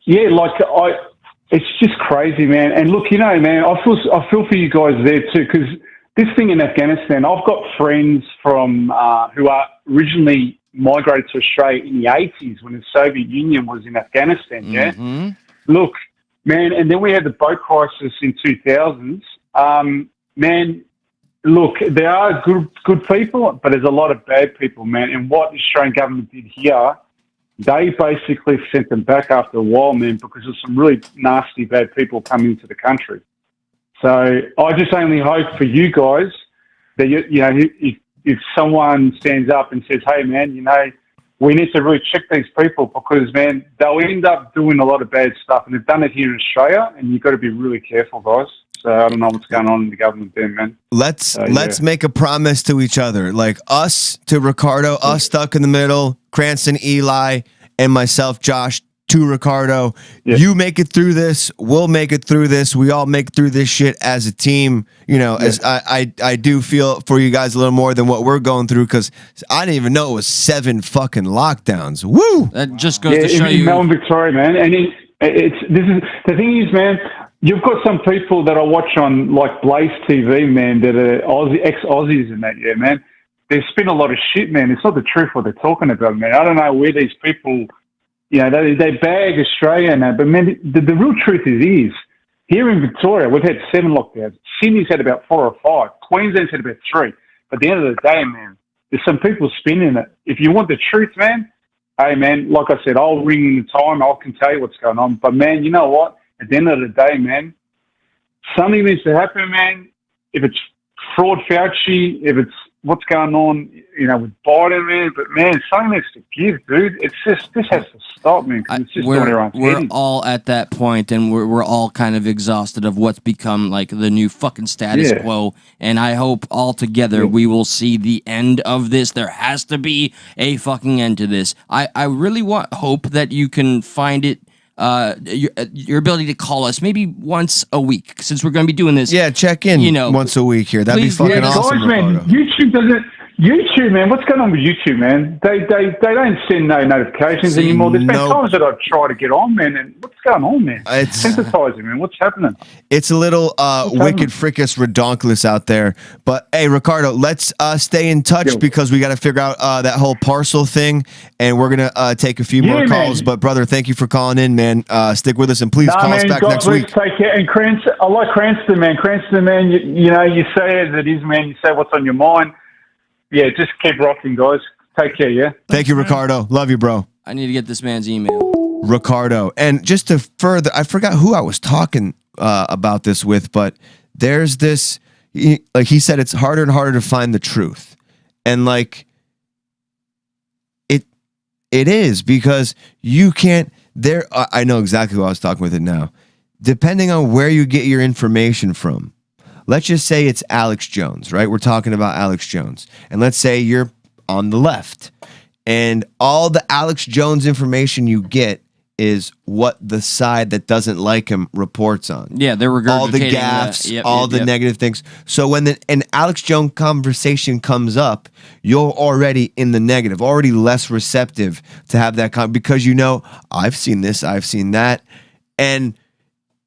Speaker 5: it's just crazy, man. And look, man, I feel for you guys there too, because this thing in Afghanistan, I've got friends from who are originally migrated to Australia in the 80s when the Soviet Union was in Afghanistan,
Speaker 3: Mm-hmm.
Speaker 5: Look, man. And then we had the boat crisis in 2000s. Man, look, there are good people, but there's a lot of bad people, man. And what the Australian government did here, they basically sent them back after a while, man, because there's some really nasty, bad people coming into the country. So I just only hope for you guys that, you know, if someone stands up and says, hey, man, you know, we need to really check these people because, man, they'll end up doing a lot of bad stuff. And they've done it here in Australia, and you've got to be really careful, guys. So I don't know what's going on in the government there, man.
Speaker 1: Let's make a promise to each other, like us to Ricardo, us stuck in the middle, Cranston, Eli, and myself, Josh, to Ricardo. You make it through this, we'll make it through this. We all make it through this shit as a team. You know, as I do feel for you guys a little more than what we're going through because I didn't even know it was 7 fucking lockdowns. Woo!
Speaker 3: That just goes to show
Speaker 5: in
Speaker 3: you,
Speaker 5: Melbourne, Victoria, man. And the thing is, man. You've got some people that I watch on like Blaze TV, man, that are ex-Aussies and that, yeah, man. They spin a lot of shit, man. It's not the truth what they're talking about, man. I don't know where these people, you know, they bag Australia and that, but man, the real truth is here in Victoria, we've had 7 lockdowns. Sydney's had about 4 or 5. Queensland's had about 3. But at the end of the day, man, there's some people spinning it. If you want the truth, man, hey, man, like I said, I'll ring in the time. I can tell you what's going on. But, man, you know what? At the end of the day, man, something needs to happen, man. If it's fraud Fauci, if it's what's going on, you know, with Biden, man. But, man, something needs to give, dude. It's just, this has to stop, man, because it's just doing everyone's
Speaker 3: we're
Speaker 5: heading.
Speaker 3: all at that point, and we're all kind of exhausted of what's become like the new fucking status quo. And I hope all together we will see the end of this. There has to be a fucking end to this. I really hope that you can find it. Your ability to call us maybe once a week since we're going to be doing this.
Speaker 1: Yeah, check in once a week here. That'd be fucking awesome.
Speaker 5: Guys, man, YouTube, man, what's going on with YouTube, man? They don't send no notifications anymore. There's been times that I've tried to get on, man, and what's going on, man? It's sensitizing, man. What's happening?
Speaker 1: It's a little wicked frickus redonkulous out there. But hey, Ricardo, let's stay in touch because we got to figure out that whole parcel thing, and we're gonna take a few more calls. Man. But brother, thank you for calling in, man. Stick with us and please call us back next week.
Speaker 5: Take care. And Cranston, I like Cranston, man. Cranston, man. You know, you say as it is, man. You say what's on your mind. Yeah, just keep rocking, guys. Take care, yeah?
Speaker 1: Thank you, Ricardo. Love you, bro.
Speaker 3: I need to get this man's email.
Speaker 1: Ricardo. And just to further, I forgot who I was talking about this with, but there's this, like he said, it's harder and harder to find the truth. And like, it is because you can't, I know exactly who I was talking with it now. Depending on where you get your information from, let's just say it's Alex Jones, right? We're talking about Alex Jones. And let's say you're on the left. And all the Alex Jones information you get is what the side that doesn't like him reports on.
Speaker 3: Yeah, they're regurgitating
Speaker 1: all the gaffes, all the negative things. So when an Alex Jones conversation comes up, you're already in the negative, already less receptive to have that because you know, I've seen this, I've seen that. And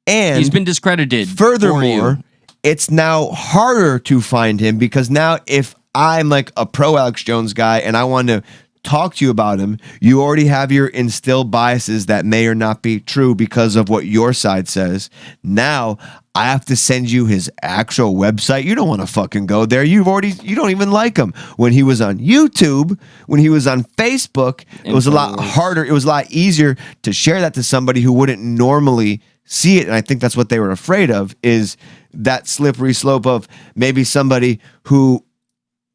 Speaker 3: he's been discredited.
Speaker 1: Furthermore, it's now harder to find him because now if I'm like a pro Alex Jones guy and I want to talk to you about him, you already have your instilled biases that may or not be true because of what your side says. Now I have to send you his actual website. You don't want to fucking go there. You don't even like him. When he was on YouTube, when he was on Facebook, it was a lot harder. It was a lot easier to share that to somebody who wouldn't normally see it. And I think that's what they were afraid of, is that slippery slope of maybe somebody who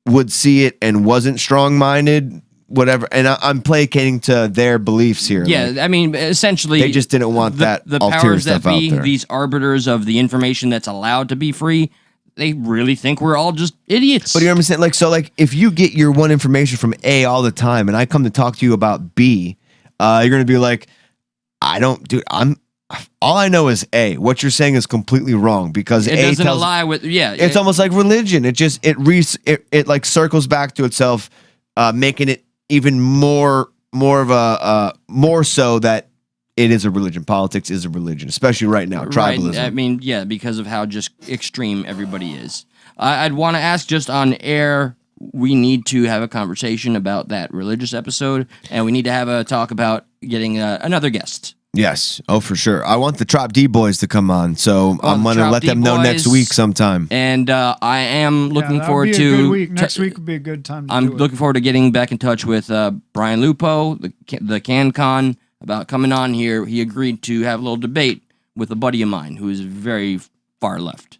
Speaker 1: would see it and wasn't strong-minded, whatever. And I'm placating to their beliefs here.
Speaker 3: Yeah,
Speaker 1: like,
Speaker 3: I mean, essentially,
Speaker 1: they just didn't want the
Speaker 3: powers that
Speaker 1: stuff
Speaker 3: be,
Speaker 1: out there.
Speaker 3: These arbiters of the information that's allowed to be free, they really think we're all just idiots.
Speaker 1: But you know what I'm saying? Like, so like if you get your one information from A all the time and I come to talk to you about B, you're going to be like, all I know is A. What you're saying is completely wrong because
Speaker 3: it doesn't ally with
Speaker 1: It's almost like religion. It just it like circles back to itself, making it even more so that it is a religion. Politics is a religion, especially right now. Tribalism.
Speaker 3: Right. I mean, yeah, because of how just extreme everybody is. I'd want to ask just on air. We need to have a conversation about that religious episode, and we need to have a talk about getting another guest.
Speaker 1: Yes. Oh, for sure. I want the Trop D boys to come on, so I'm going to
Speaker 3: Trop
Speaker 1: let
Speaker 3: D
Speaker 1: them know next
Speaker 3: boys.
Speaker 1: week sometime.
Speaker 3: And I am looking
Speaker 2: that'll
Speaker 3: forward
Speaker 2: be a
Speaker 3: to
Speaker 2: good week. Next week would be a good time to
Speaker 3: I'm
Speaker 2: do it.
Speaker 3: looking forward to getting back in touch with Brian Lupo, the CanCon, about coming on here. He agreed to have a little debate with a buddy of mine who is very far left.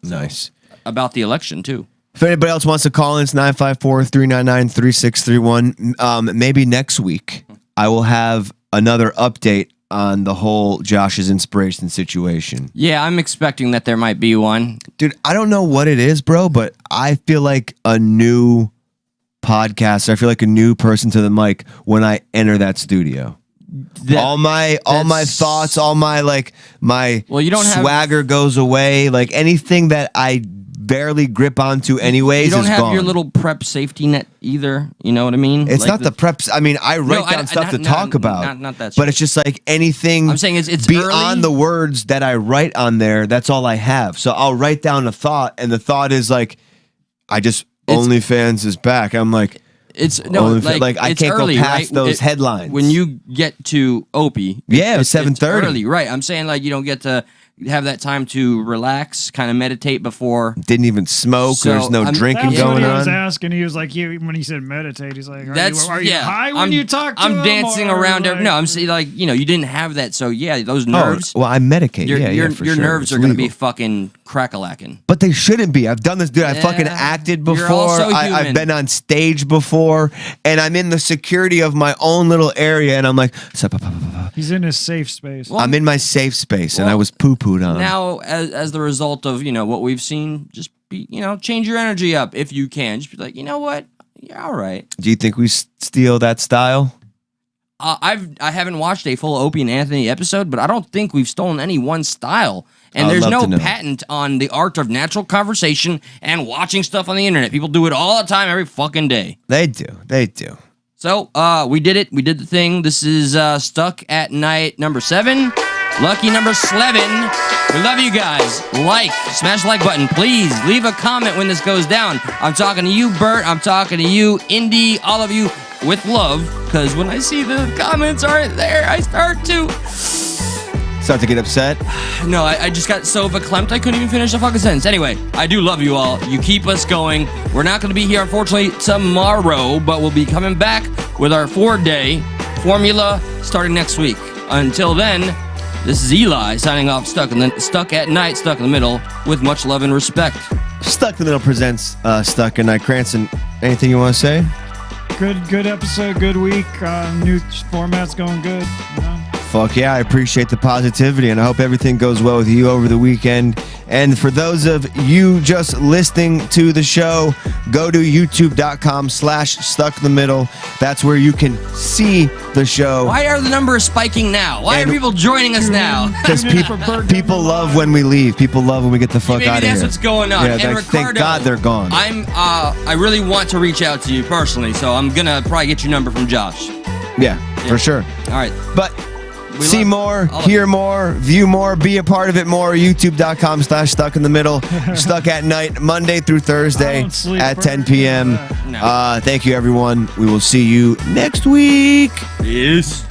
Speaker 1: Nice.
Speaker 3: About the election, too.
Speaker 1: If anybody else wants to call in, it's 954-399-3631. Maybe next week I will have another update on the whole Josh's inspiration situation.
Speaker 3: Yeah, I'm expecting that there might be one.
Speaker 1: Dude, I don't know what it is, bro, but I feel like a new podcaster. I feel like a new person to the mic when I enter that studio. All my thoughts, all my
Speaker 3: you don't have-
Speaker 1: swagger goes away. Like anything that I barely grip onto anyways
Speaker 3: You don't
Speaker 1: is
Speaker 3: have
Speaker 1: gone.
Speaker 3: your little prep safety net either. You know what I mean?
Speaker 1: It's
Speaker 3: Like
Speaker 1: not the preps. I mean, I write down stuff to talk about,
Speaker 3: Not that.
Speaker 1: but it's just like anything.
Speaker 3: I'm saying it's
Speaker 1: beyond
Speaker 3: early.
Speaker 1: the words that I write on there. That's all I have. So I'll write down a thought, and the thought is like, OnlyFans is back. I'm like,
Speaker 3: it's no, like
Speaker 1: I
Speaker 3: it's
Speaker 1: can't
Speaker 3: early,
Speaker 1: go past
Speaker 3: right?
Speaker 1: those headlines.
Speaker 3: When you get to Opie,
Speaker 1: Yeah, it was
Speaker 3: it's
Speaker 1: 7:30.
Speaker 3: early, right? I'm saying like you don't get to have that time to relax, kind of meditate before.
Speaker 1: Didn't even smoke.
Speaker 3: So,
Speaker 1: There's no drinking
Speaker 2: That's
Speaker 1: going
Speaker 2: what he was
Speaker 1: on.
Speaker 2: asking. He was like, when he said meditate, he's like, are you
Speaker 3: yeah.
Speaker 2: high when you talk to
Speaker 3: I'm
Speaker 2: him,
Speaker 3: dancing
Speaker 2: or
Speaker 3: around.
Speaker 2: like-
Speaker 3: No, I'm saying like you didn't have that, so yeah, those nerves.
Speaker 1: Oh, well, I medicate.
Speaker 3: Your
Speaker 1: for
Speaker 3: your
Speaker 1: sure.
Speaker 3: nerves
Speaker 1: It's
Speaker 3: are going to be
Speaker 1: legal.
Speaker 3: fucking crack-a-lacking.
Speaker 1: But they shouldn't be. I've done this, dude. I
Speaker 3: Yeah,
Speaker 1: fucking acted
Speaker 3: you're
Speaker 1: before.
Speaker 3: also
Speaker 1: I've
Speaker 3: human.
Speaker 1: been on stage before, and I'm in the security of my own little area, and I'm like,
Speaker 2: He's in his safe space.
Speaker 1: I'm in my safe space, and I
Speaker 3: well,
Speaker 1: was poo-pooed on.
Speaker 3: Now, as the result of what we've seen, just be change your energy up if you can. Just be like, you know what, you're all right.
Speaker 1: Do you think we steal that style?
Speaker 3: I haven't watched a full Opie and Anthony episode, but I don't think we've stolen any one style. And
Speaker 1: I'd
Speaker 3: there's
Speaker 1: love
Speaker 3: no
Speaker 1: to know.
Speaker 3: patent on the art of natural conversation and watching stuff on the internet. People do it all the time, every fucking day.
Speaker 1: They do. They do.
Speaker 3: So, we did it. We did the thing. This is Stuck at Night number 7. Lucky number 11. We love you guys. Smash the like button. Please leave a comment when this goes down. I'm talking to you, Bert. I'm talking to you, Indy, all of you, with love. Because when I see the comments aren't there, I start to
Speaker 1: get upset?
Speaker 3: No, I just got so verklempt I couldn't even finish the fucking sentence. Anyway, I do love you all. You keep us going. We're not going to be here, unfortunately, tomorrow, but we'll be coming back with our 4-day formula starting next week. Until then, this is Eli signing off, Stuck at Night, Stuck in the Middle, with much love and respect.
Speaker 1: Stuck in the Middle presents Stuck at Night. Cranston, anything you want to say?
Speaker 2: Good episode, good week. New format's going good.
Speaker 1: Fuck yeah, I appreciate the positivity, and I hope everything goes well with you over the weekend. And for those of you just listening to the show, go to youtube.com/stuckthemiddle. That's where you can see the show.
Speaker 3: Why are the numbers spiking now? Why are people joining us now?
Speaker 1: Because people love when we leave. People love when we get the fuck
Speaker 3: Maybe
Speaker 1: out of here.
Speaker 3: that's what's going on.
Speaker 1: Yeah,
Speaker 3: And
Speaker 1: like, thank
Speaker 3: Ricardo,
Speaker 1: God they're gone.
Speaker 3: I really want to reach out to you personally, so I'm gonna probably get your number from Josh.
Speaker 1: Yeah, for sure.
Speaker 3: All right.
Speaker 1: But see more, hear more, view more, be a part of it more. youtube.com/stuckinthemiddle. Stuck at Night, Monday through Thursday at 10 p.m. Thank you, everyone. We will see you next week.
Speaker 3: Peace.